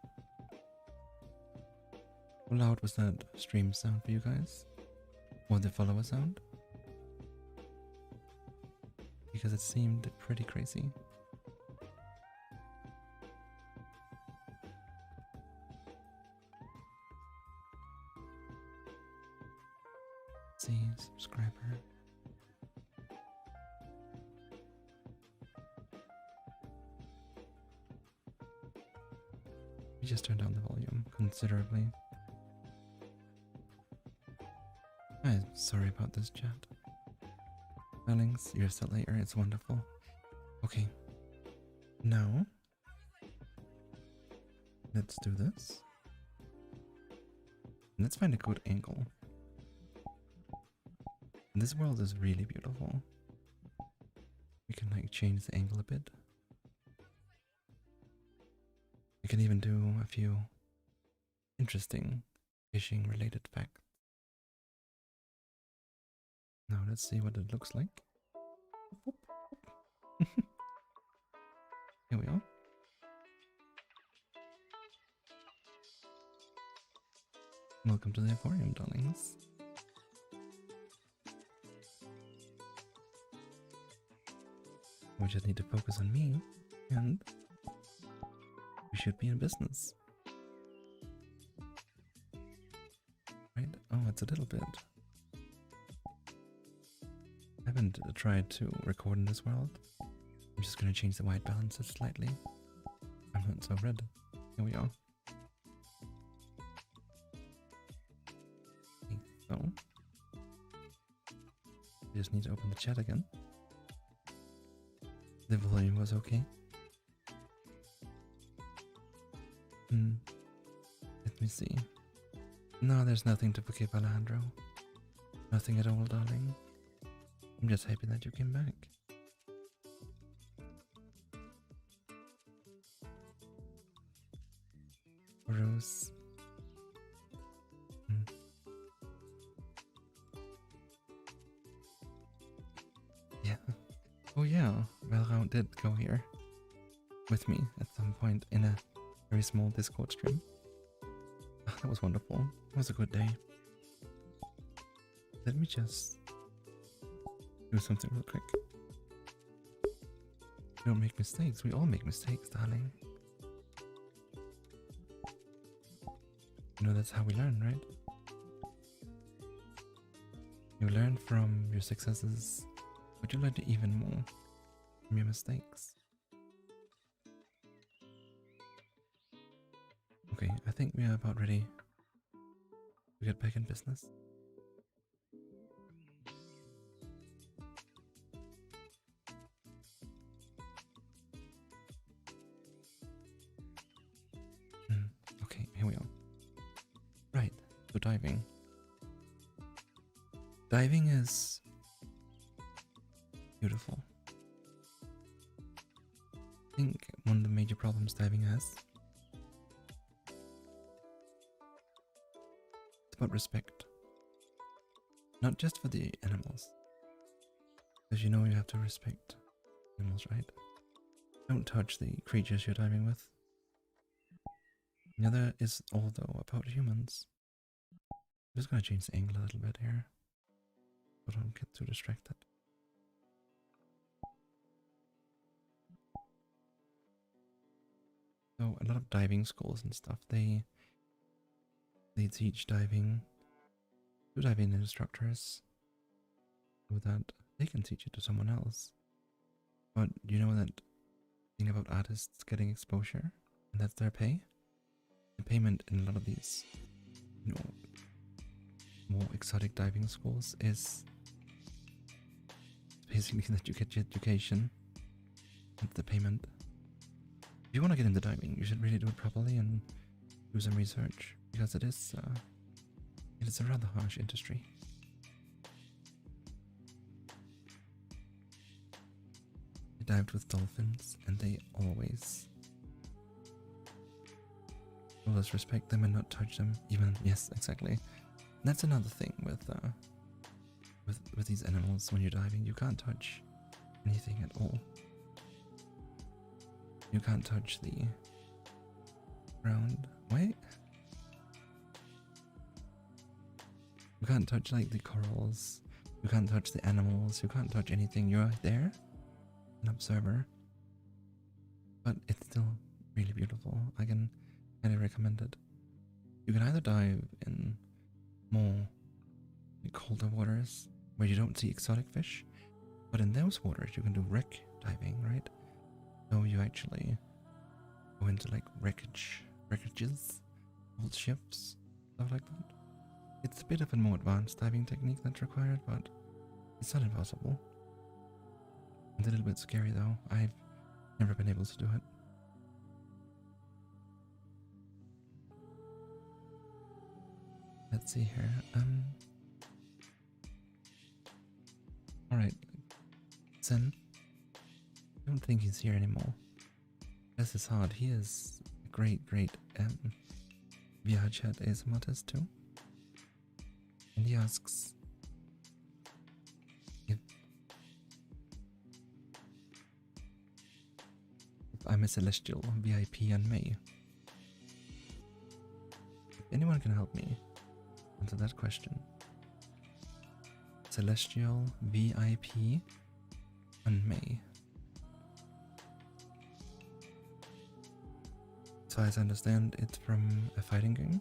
How loud was that stream sound for you guys? Or the follower sound? Because it seemed pretty crazy. See, subscriber. We just turned down the volume considerably. I'm sorry about this, chat. Alex, you're still here. It's wonderful. Okay. Now, Let's do this. Let's find a good angle. This world is really beautiful. We can like change the angle a bit. We can even do a few interesting fishing related facts. Now let's see what it looks like. Here we are. Welcome to the aquarium, darlings. We just need to focus on me, and we should be in business. Right? Oh, it's a little bit. I haven't tried to record in this world. I'm just gonna change the white balances slightly. I'm not so red. Here we are. Okay, so we just need to open the chat again. The volume was okay. Let me see. No, there's nothing to forgive, Alejandro. Nothing at all, darling. I'm just happy that you came back. Rose. Yeah. Oh yeah, Valrao did go here with me at some point in a very small Discord stream. Oh, that was wonderful. It was a good day. Let me just do something real quick. We don't make mistakes. We all make mistakes, darling. You know, that's how we learn, right? You learn from your successes, but you learn even more from your mistakes. Okay, I think we are about ready to get back in business. Okay, here we are. Right, so diving. Diving is beautiful. I think one of the major problems diving has is about respect. Not just for the animals. Because you know you have to respect animals, right? Don't touch the creatures you're diving with. The other is although about humans. I'm just gonna change the angle a little bit here, so don't get too distracted. So a lot of diving schools and stuff, they teach diving to diving instructors so that they can teach it to someone else. But you know that thing about artists getting exposure, and that's their pay? The payment in a lot of these, you know, more exotic diving schools is basically that you get your education and the payment. If you want to get into diving, you should really do it properly and do some research, because it is a rather harsh industry. I dived with dolphins, and they always respect them and not touch them. Even, yes, exactly. That's another thing with these animals. When you're diving, you can't touch anything at all. You can't touch the ground. Wait. You can't touch like the corals. You can't touch the animals. You can't touch anything. You're there, an observer. But it's still really beautiful. I can highly recommend it. You can either dive in more colder waters where you don't see exotic fish, but in those waters you can do wreck diving, right? So you actually go into like wreckages, old ships, stuff like that. It's a bit of a more advanced diving technique that's required, but it's not impossible. It's a little bit scary though. I've never been able to do it. let's see here. Alright. Zen. I don't think he's here anymore. This is hard. He is a great VR chat ASMR artist too. And he asks if I'm a celestial VIP on May. If anyone can help me answer that question. Celestial VIP on May. So as I understand, it's from a fighting game.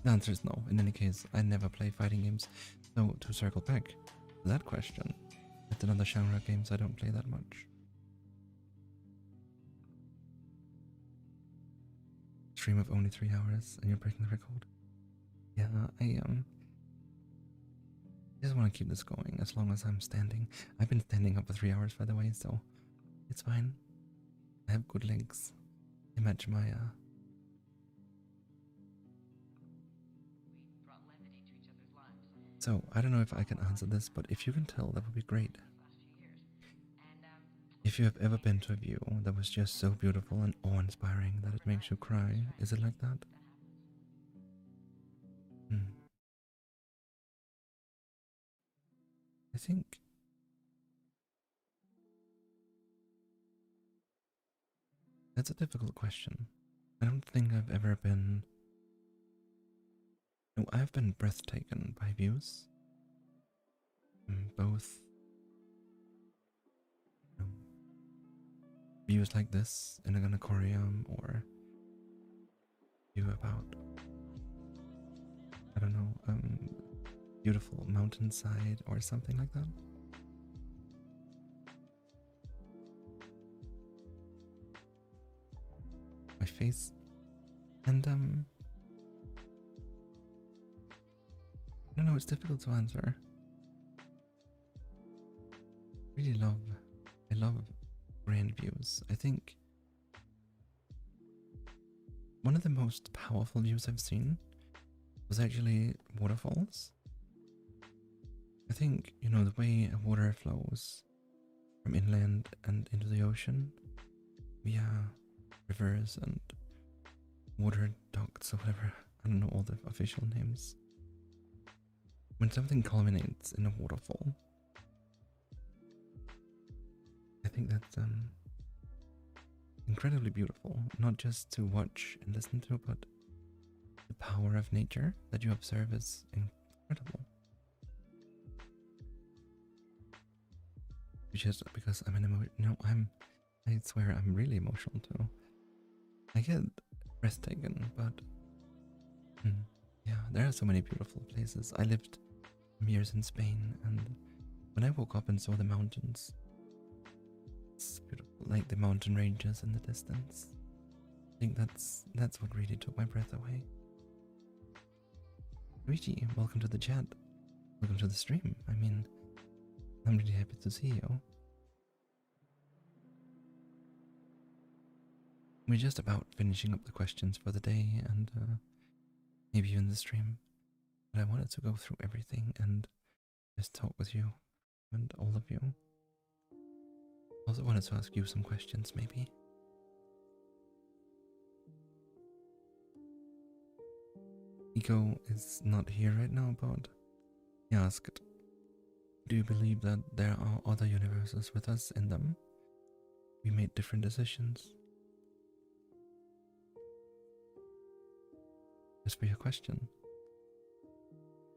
The answer is no. In any case, I never play fighting games. So to circle back to that question, it's another genre of games I don't play that much. Stream of only 3 hours and you're breaking the record. Yeah, I just want to keep this going as long as I'm standing. I've been standing up for 3 hours, by the way, so it's fine. I have good legs. They match my So, I don't know if I can answer this, but if you can tell, that would be great. If you have ever been to a view that was just so beautiful and awe-inspiring that it makes you cry, is it like that? I think that's a difficult question. I don't think I've ever been... No, I've been breathtaken by views. Both views like this in an aquarium or view about, I don't know, beautiful mountainside or something like that. My face. And I don't know, it's difficult to answer. I love grand views. I think one of the most powerful views I've seen was actually waterfalls. I think, you know, the way water flows from inland and into the ocean via rivers and water ducts or whatever, I don't know all the official names. When something culminates in a waterfall, I think that's incredibly beautiful, not just to watch and listen to, but the power of nature that you observe is incredible. Just because I'm I swear I'm really emotional too. I get breathtaken, but yeah, there are so many beautiful places. I lived years in Spain, and when I woke up and saw the mountains, it's beautiful, like the mountain ranges in the distance. I think that's what really took my breath away. Luigi, welcome to the chat. Welcome to the stream. I mean, I'm really happy to see you. We're just about finishing up the questions for the day and maybe even the stream. But I wanted to go through everything and just talk with you and all of you. Also wanted to ask you some questions, maybe. Ego is not here right now, but he asked, do you believe that there are other universes with us in them? We made different decisions. As for your question,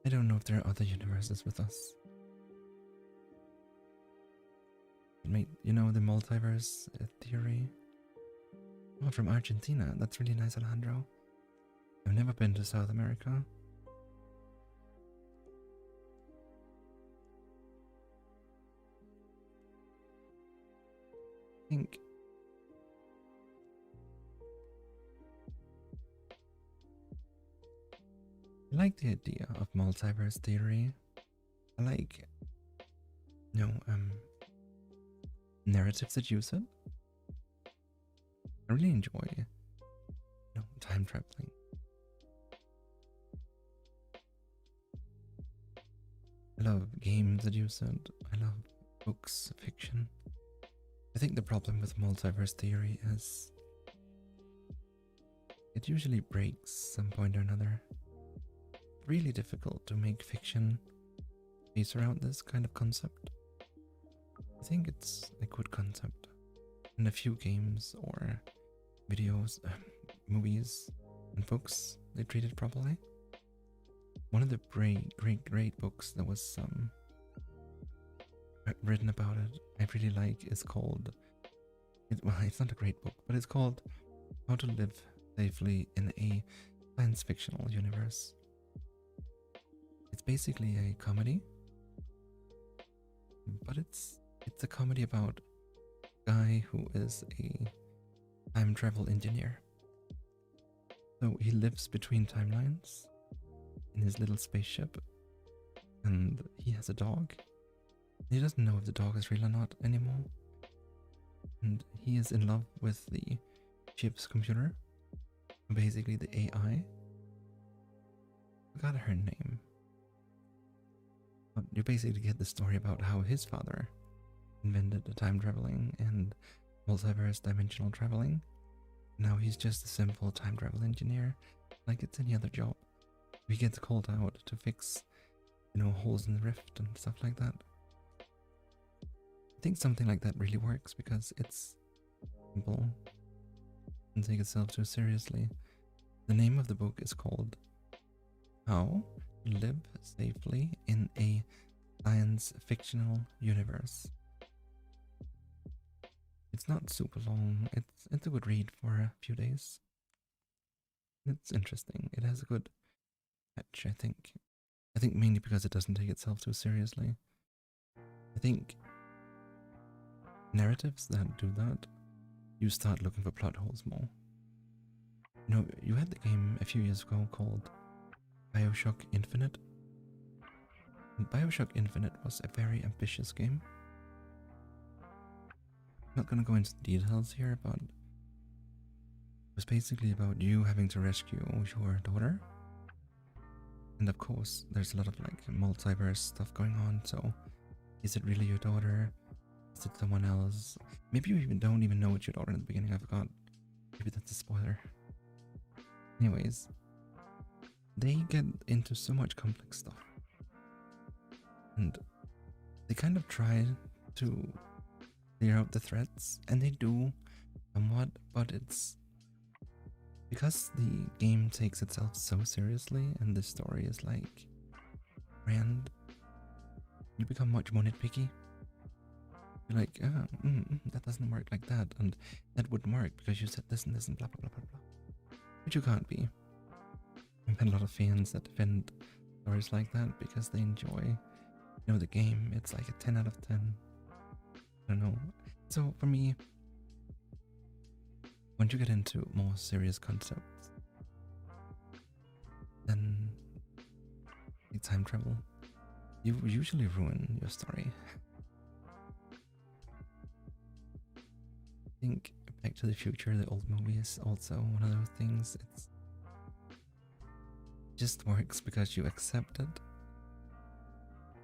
I don't know if there are other universes with us. You know the multiverse theory? Oh, from Argentina. That's really nice, Alejandro. I've never been to South America. I think I like the idea of multiverse theory. I like, narratives that use it. I really enjoy, time traveling. love games that you said. I love books, fiction. I think the problem with multiverse theory is it usually breaks some point or another. Really difficult to make fiction based around this kind of concept. I think it's a good concept. In a few games or videos, movies, and books, they treat it properly. One of the great books that was written about it, I really like, is called. Well, it's not a great book, but it's called How to Live Safely in a Science Fictional Universe. It's basically a comedy, but it's a comedy about a guy who is a time travel engineer. So he lives between timelines in his little spaceship, and he has a dog. He doesn't know if the dog is real or not anymore, and he is in love with the ship's computer, basically the AI. Forgot her name. But you basically get the story about how his father invented the time traveling and multiverse dimensional traveling. Now he's just a simple time travel engineer, like it's any other job. He gets called out to fix, holes in the rift and stuff like that. I think something like that really works because it's simple and take itself too seriously. The name of the book is called How to Live Safely in a Science Fictional Universe. It's not super long. It's a good read for a few days. It's interesting. It has a good catch, I think. I think mainly because it doesn't take itself too seriously. I think narratives that do that, you start looking for plot holes more. You had the game a few years ago called BioShock Infinite. And BioShock Infinite was a very ambitious game. I'm not gonna go into the details here, but it was basically about you having to rescue your daughter. And of course, there's a lot of multiverse stuff going on, so is it really your daughter? Is it someone else? Maybe you don't even know it's your daughter in the beginning, I forgot. Maybe that's a spoiler. Anyways, they get into so much complex stuff. And they kind of try to clear out the threats, and they do somewhat, but it's because the game takes itself so seriously and the story is grand, you become much more nitpicky. You're like, that doesn't work like that, and that wouldn't work because you said this and this and blah blah blah blah blah. But you can't be. I've had a lot of fans that defend stories like that because they enjoy, the game. It's like a 10 out of 10. I don't know. So for me, once you get into more serious concepts, then time travel, you usually ruin your story. I think Back to the Future, the old movie, is also one of those things. It just works because you accept it.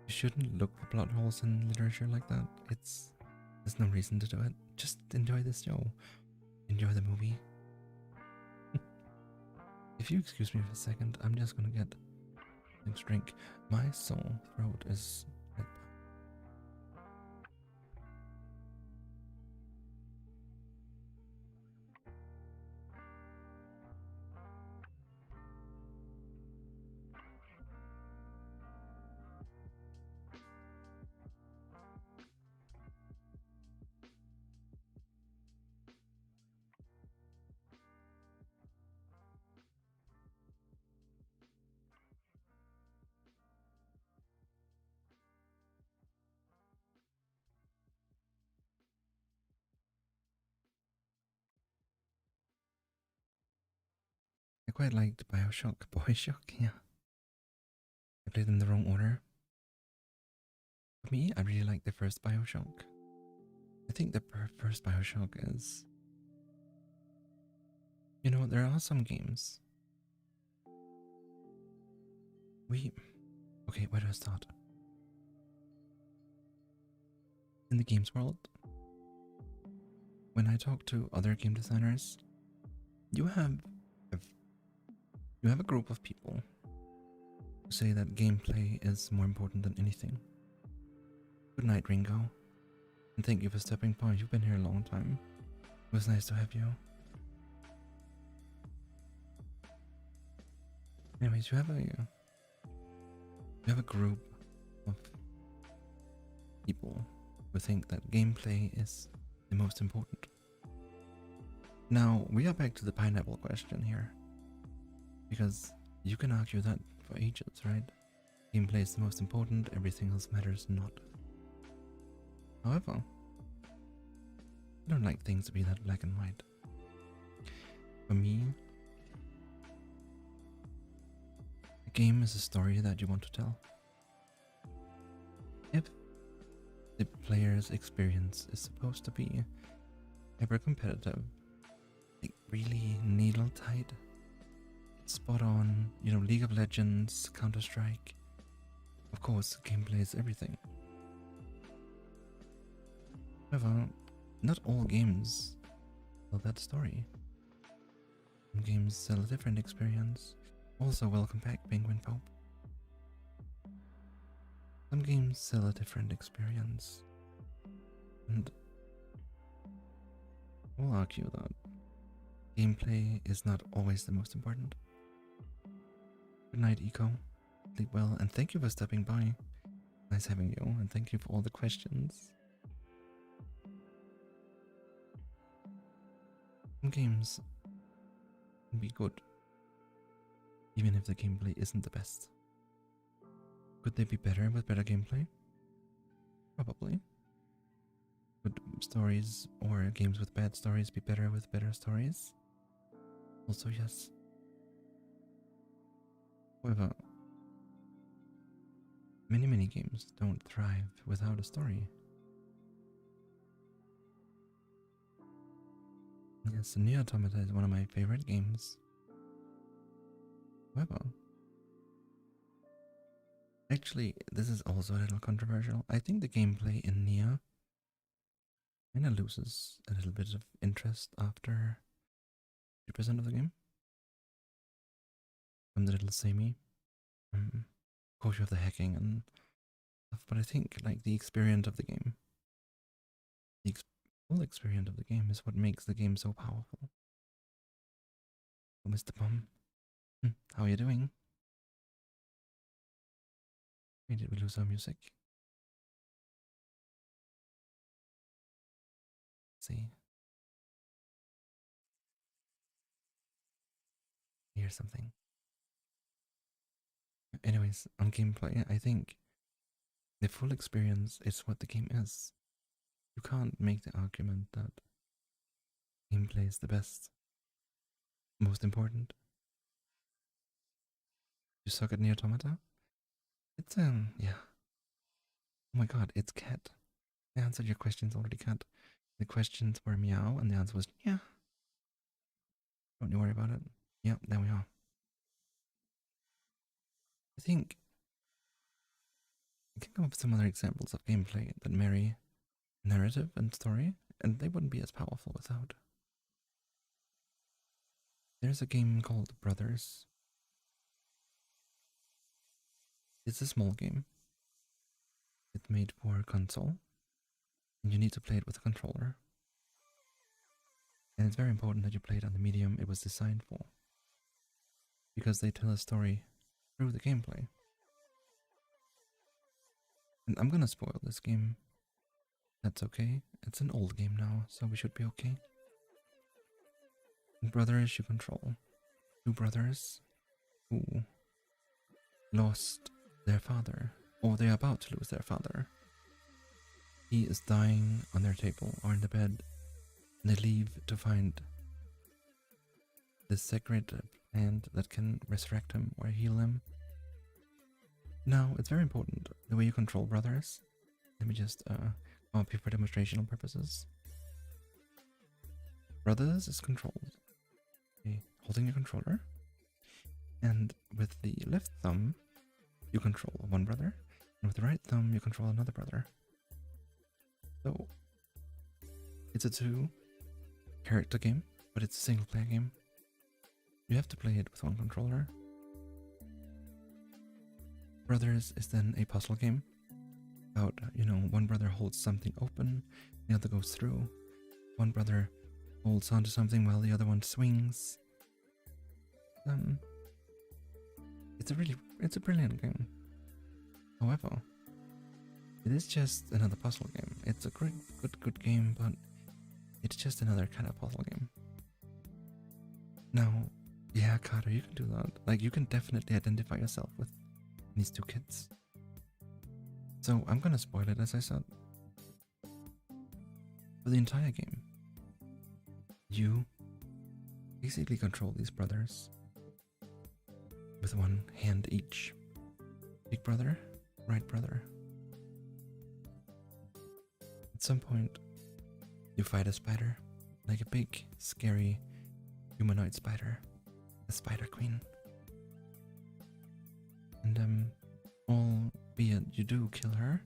You shouldn't look for plot holes in literature like that. There's no reason to do it. Just enjoy the show. Enjoy the movie. If you excuse me for a second, I'm just gonna get a drink. My sore throat is I quite liked BioShock, yeah. I played them in the wrong order. For me, I really like the first BioShock. I think the first BioShock is... there are some games. Okay, where do I start? in the games world, when I talk to other game designers, you have a, you have a group of people who say that gameplay is more important than anything. Good night, Ringo, and thank you for stopping by. You've been here a long time. It was nice to have you. Anyways, you have a group of people who think that gameplay is the most important. Now, we are back to the pineapple question here. Because you can argue that for ages, right? Gameplay is the most important, everything else matters not. However, I don't like things to be that black and white. For me, a game is a story that you want to tell. If the player's experience is supposed to be hyper competitive, like really needle tight, spot on, League of Legends, Counter-Strike, of course, gameplay is everything. However, not all games tell that story. Some games sell a different experience. Also, welcome back, Penguin Pope. Some games sell a different experience. And I'll argue that gameplay is not always the most important. Good night, Eco. Sleep well, and thank you for stopping by. Nice having you, and thank you for all the questions. Some games can be good, even if the gameplay isn't the best. Could they be better with better gameplay? Probably. Could stories or games with bad stories be better with better stories? Also, yes. However, many games don't thrive without a story. Yes, Nier Automata is one of my favorite games. However, actually, this is also a little controversial. I think the gameplay in Nier kind of loses a little bit of interest after 50% of the game. I'm a little samey. Of course, you have the hacking and stuff, but I think like the experience of the game, the full experience of the game is what makes the game so powerful. Oh, Mr. Bomb, how are you doing? Wait, did we lose our music? Let's see. Here's something. Anyways, on gameplay, I think the full experience is what the game is. You can't make the argument that gameplay is the best, most important. You suck at Nier Automata? It's yeah. Oh my god, it's cat. I answered your questions already, cat. The questions were meow, and the answer was yeah. Don't you worry about it. Yeah, there we are. I think I can come up with some other examples of gameplay that marry narrative and story, and they wouldn't be as powerful without. There's a game called Brothers. It's a small game. It's made for console, and you need to play it with a controller. And it's very important that you play it on the medium it was designed for, because they tell a story through the gameplay. And I'm gonna spoil this game. That's okay. It's an old game now, so we should be okay. In Brothers, you control two brothers who lost their father, or they're about to lose their father. He is dying on their table or in the bed, and they leave to find this sacred plant that can resurrect him or heal him. Now, it's very important the way you control brothers. Let me just up here for demonstrational purposes. Brothers is controlled. Okay, holding your controller, and with the left thumb, you control one brother, and with the right thumb, you control another brother. So it's a 2-character game, but it's a single player game. You have to play it with one controller. Brothers is then a puzzle game about, one brother holds something open, the other goes through. One brother holds onto something while the other one swings. It's a brilliant game. However, it is just another puzzle game. It's a good game, but it's just another kind of puzzle game. Now, yeah, Carter, you can do that. Like, you can definitely identify yourself with these two kids. So I'm gonna spoil it, as I said. For the entire game, you basically control these brothers with one hand each. Big brother, right brother. At some point, you fight a spider, like a big, scary, humanoid spider, the Spider Queen. And albeit you do kill her,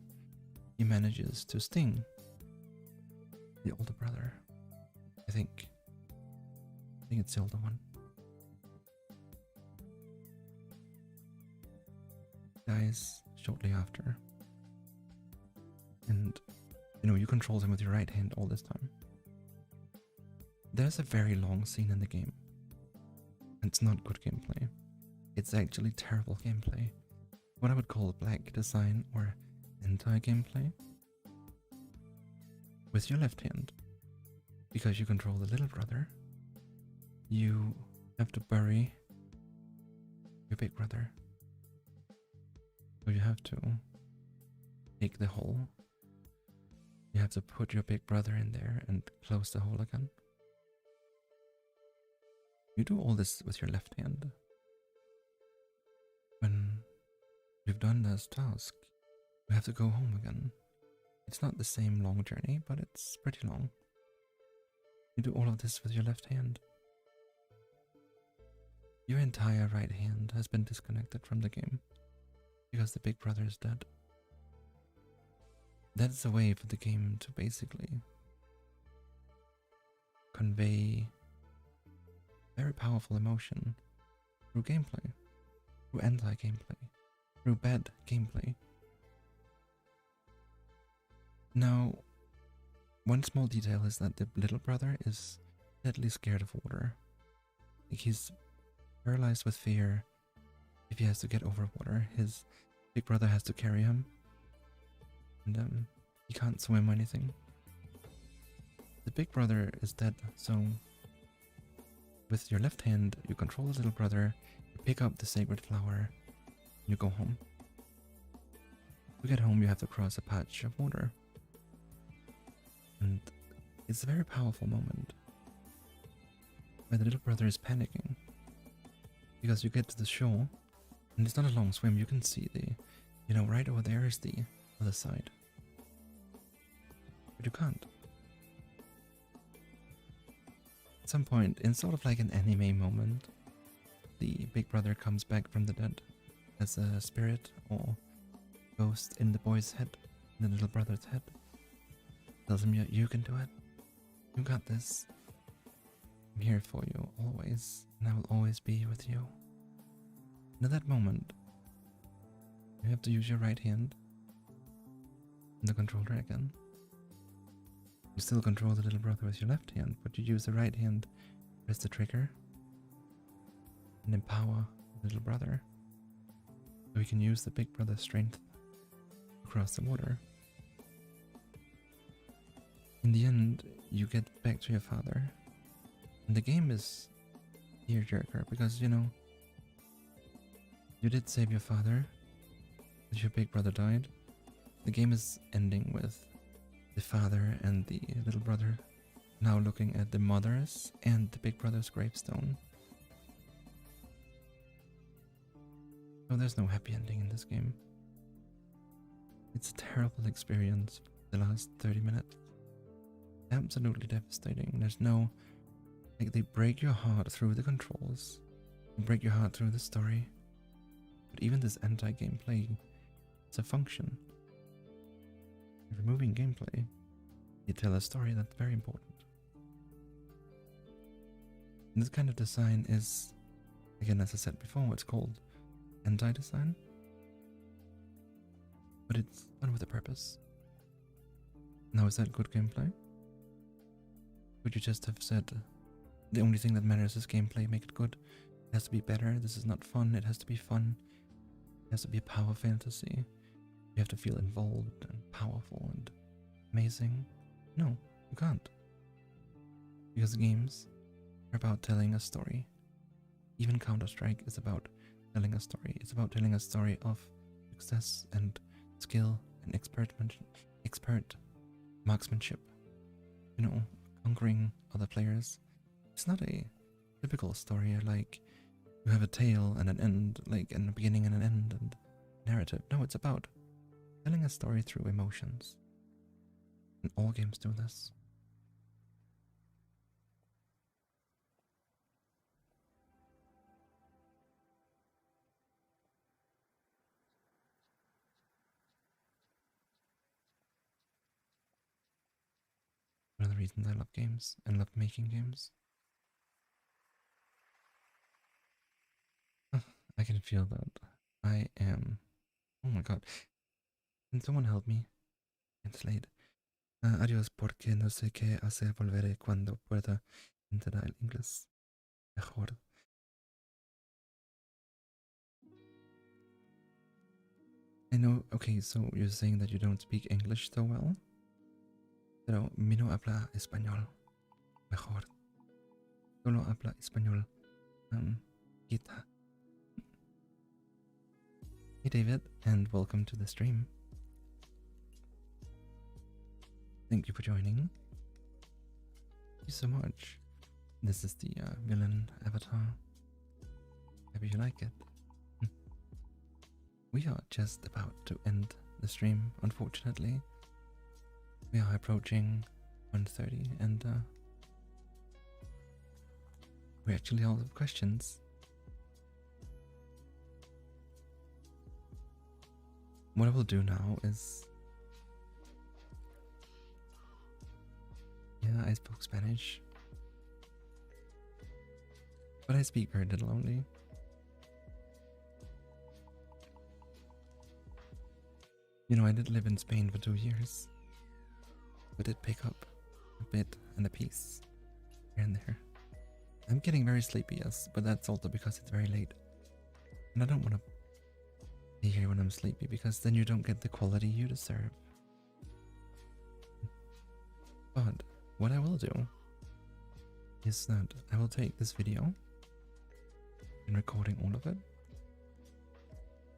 he manages to sting the older brother. I think it's the older one. Dies shortly after. And you control him with your right hand all this time. There's a very long scene in the game. It's not good gameplay. It's actually terrible gameplay. What I would call black design or anti-gameplay. With your left hand, because you control the little brother, you have to bury your big brother. So you have to take the hole. You have to put your big brother in there and close the hole again. You do all this with your left hand. When you've done this task, you have to go home again. It's not the same long journey, but it's pretty long. You do all of this with your left hand. Your entire right hand has been disconnected from the game because the big brother is dead. That's a way for the game to basically convey very powerful emotion through gameplay, through anti-gameplay, through bad gameplay. Now, one small detail is that the little brother is deadly scared of water. Like, he's paralyzed with fear. If he has to get over water, his big brother has to carry him. And he can't swim or anything. The big brother is dead, so with your left hand, you control the little brother, you pick up the sacred flower, and you go home. To get home, you have to cross a patch of water. And it's a very powerful moment where the little brother is panicking because you get to the shore and it's not a long swim. You can see right over there is the other side, but you can't. At some point, in sort of like an anime moment, the big brother comes back from the dead as a spirit or ghost in the boy's head, in the little brother's head. Tells him you can do it. You got this. I'm here for you always, and I will always be with you. And at that moment, you have to use your right hand and the controller again. You still control the little brother with your left hand, but you use the right hand, press the trigger, and empower the little brother. So he can use the big brother's strength to cross the water. In the end, you get back to your father. And the game is tearjerker because, you did save your father, but your big brother died. The game is ending with the father and the little brother now looking at the mother's and the big brother's gravestone. So there's no happy ending in this game. It's a terrible experience for the last 30 minutes. Absolutely devastating. There's no, they break your heart through the controls, they break your heart through the story, but even this anti-gameplay, it's a function. Removing gameplay You tell a story, that's very important. And this kind of design is, again, as I said before, it's called anti-design. But it's done with a purpose. Now, is that good gameplay? Would you just have said, the only thing that matters is gameplay, make it good? It has to be better, this is not fun, it has to be fun. It has to be a power fantasy. You have to feel involved and powerful and amazing. No, you can't. Because games are about telling a story. Even Counter-Strike is about telling a story. It's about telling a story of success and skill and expert marksmanship. You know, conquering other players. It's not a typical story like you have a tale and an end, like and a beginning and an end and narrative. No, it's about telling a story through emotions. And all games do this. One of the reasons I love games and love making games. I can feel that I am. Oh my god. Can someone help me? Translate. Adiós porque no sé qué hacer. Volveré cuando pueda entender el inglés mejor. I know, okay, so you're saying that you don't speak English so well? Pero mi no habla español mejor. Solo habla español. Quita. Hey David, and welcome to the stream. Thank you for joining. Thank you so much. This is the villain avatar. Maybe you like it. We are just about to end the stream, unfortunately. We are approaching 1:30 and we're actually out of questions. What I will do now is... Yeah, I spoke Spanish. But I speak very little only. You know, I did live in Spain for 2 years. But did pick up a bit and a piece here and there. I'm getting very sleepy, yes, but that's also because it's very late. And I don't want to be here when I'm sleepy because then you don't get the quality you deserve. But what I will do is that I will take this video and recording all of it,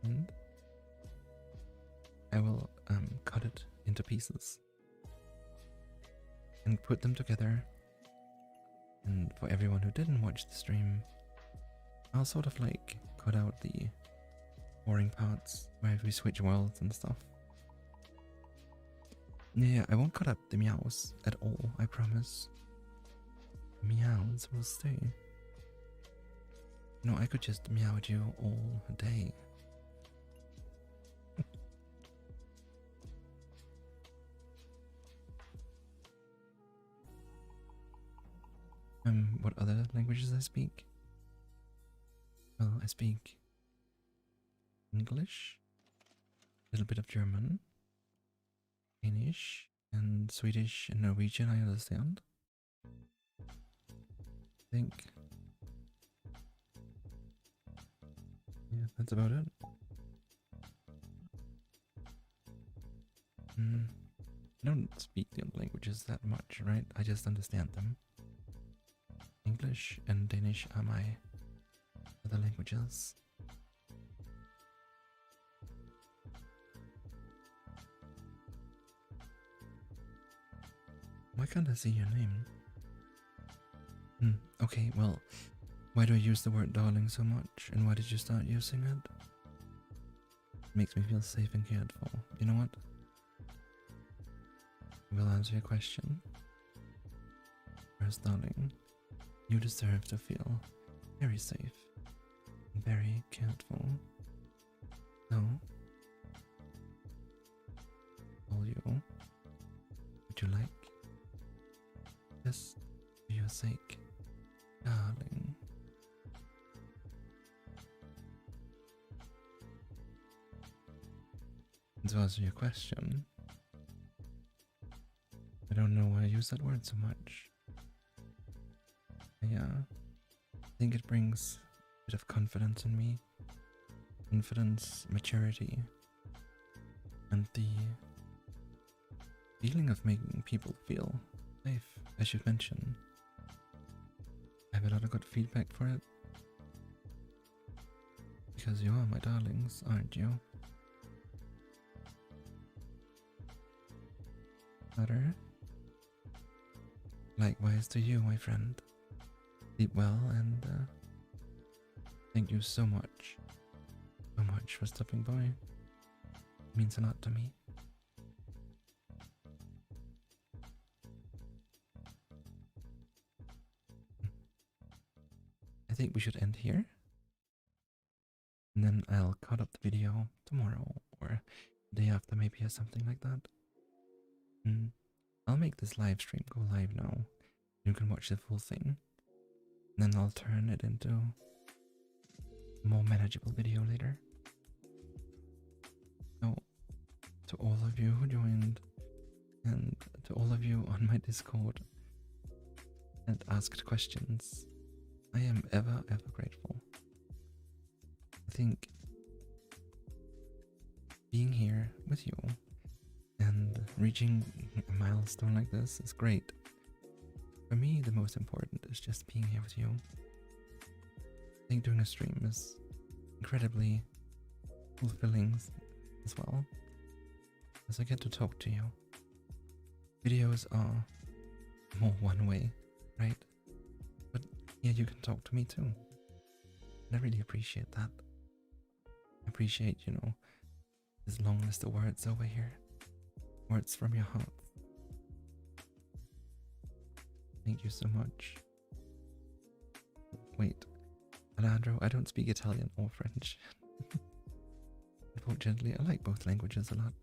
and I will cut it into pieces and put them together. And for everyone who didn't watch the stream, I'll sort of like cut out the boring parts where we switch worlds and stuff. Yeah, I won't cut up the meows at all, I promise. Meows will stay. No, I could just meow at you all day. What other languages I speak? Well, I speak English, a little bit of German, Danish, and Swedish and Norwegian I understand. I think. Yeah, that's about it. I don't speak the other languages that much, right? I just understand them. English and Danish are my other languages. Why can't I see your name? Okay, well, why do I use the word darling so much, and why did you start using it? It makes me feel safe and cared for. You know what? I will answer your question. First, darling, you deserve to feel very safe and very cared for. So, all you, would you like to answer your question, I don't know why I use that word so much. Yeah, I think it brings a bit of confidence in me. Confidence, maturity, and the feeling of making people feel safe, as you've mentioned. I have a lot of good feedback for it. Because you are my darlings, aren't you? Butter? Likewise to you, my friend. Sleep well, and thank you so much for stopping by. It means a lot to me. I think we should end here. And then I'll cut up the video tomorrow or the day after, maybe, or something like that. I'll make this live stream go live now. You can watch the full thing. And then I'll turn it into a more manageable video later. So, to all of you who joined, and to all of you on my Discord and asked questions, I am ever, ever grateful. I think being here with you and reaching a milestone like this is great. For me, the most important is just being here with you. I think doing a stream is incredibly fulfilling as well, as I get to talk to you. Videos are more one way, right? But yeah, you can talk to me too. And I really appreciate that. I appreciate, this long list of words over here. Words from your heart. Thank you so much. Wait, Alejandro, I don't speak Italian or French. Unfortunately, I like both languages a lot.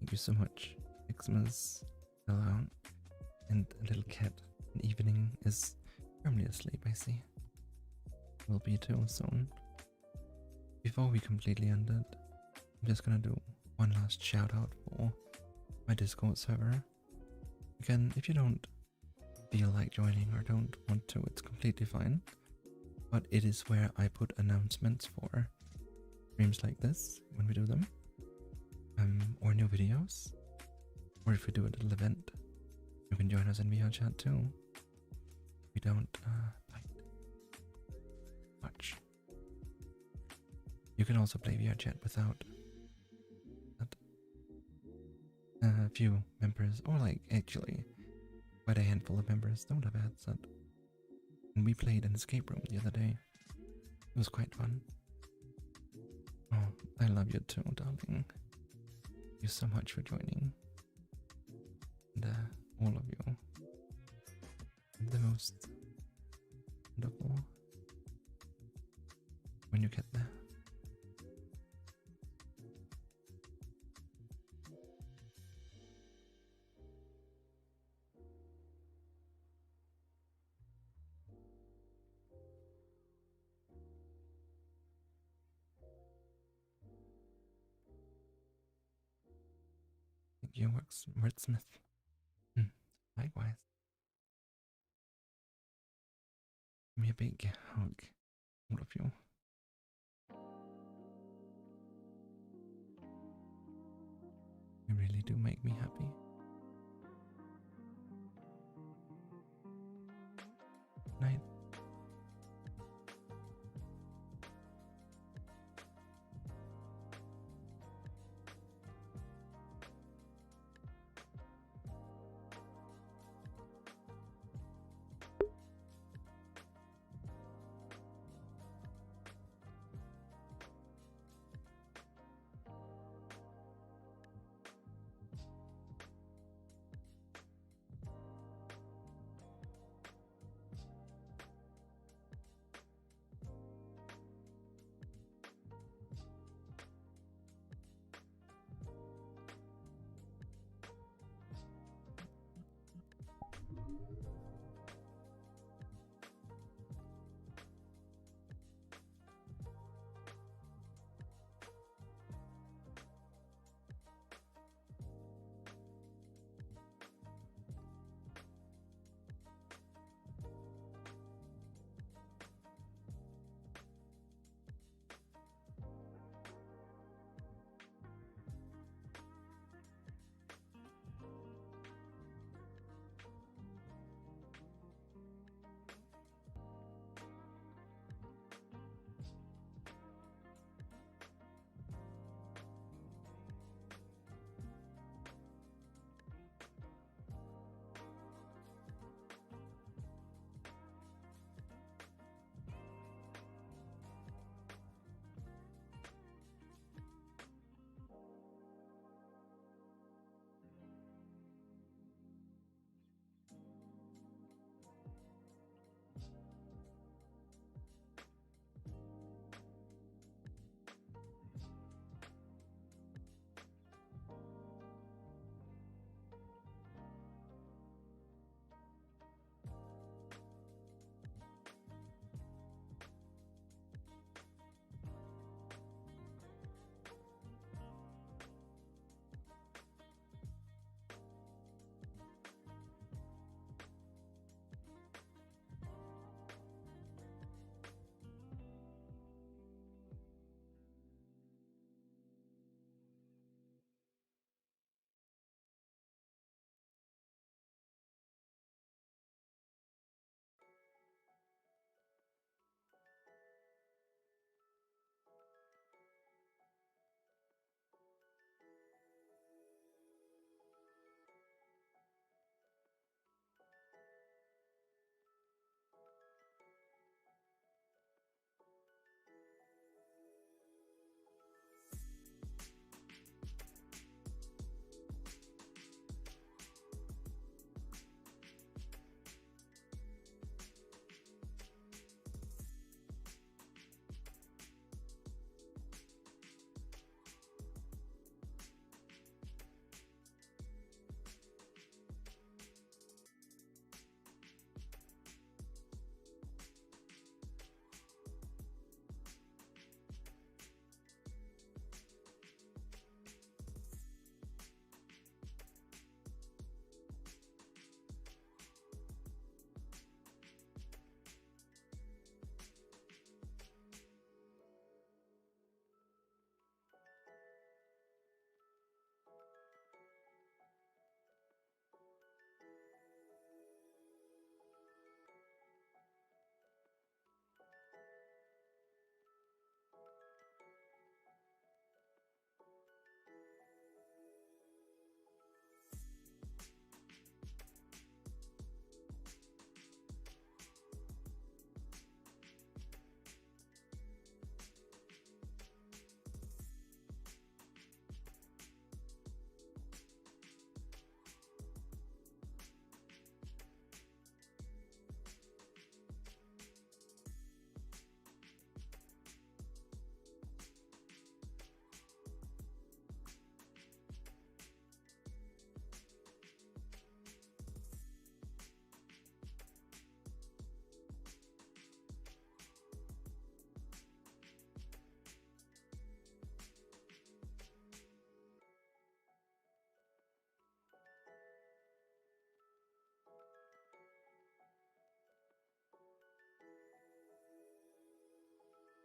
Thank you so much, Xmas, hello, and a little cat. An evening is firmly asleep, I see. Will be too soon. Before we completely end it, I'm just gonna do one last shout out for my Discord server. Again, if you don't feel like joining or don't want to, it's completely fine. But it is where I put announcements for streams like this when we do them, or new videos, or if we do a little event, you can join us in VR chat too. We don't fight much. You can also play VR chat without that. A few members, or actually quite a handful of members, don't have a headset. And we played an escape room the other day. It was quite fun. Oh, I love you too, darling. Thank you so much for joining. And all of you. The most wonderful when you get there. Thank you, Wordsmith. Likewise. Give me a big hug, all of you. You really do make me happy.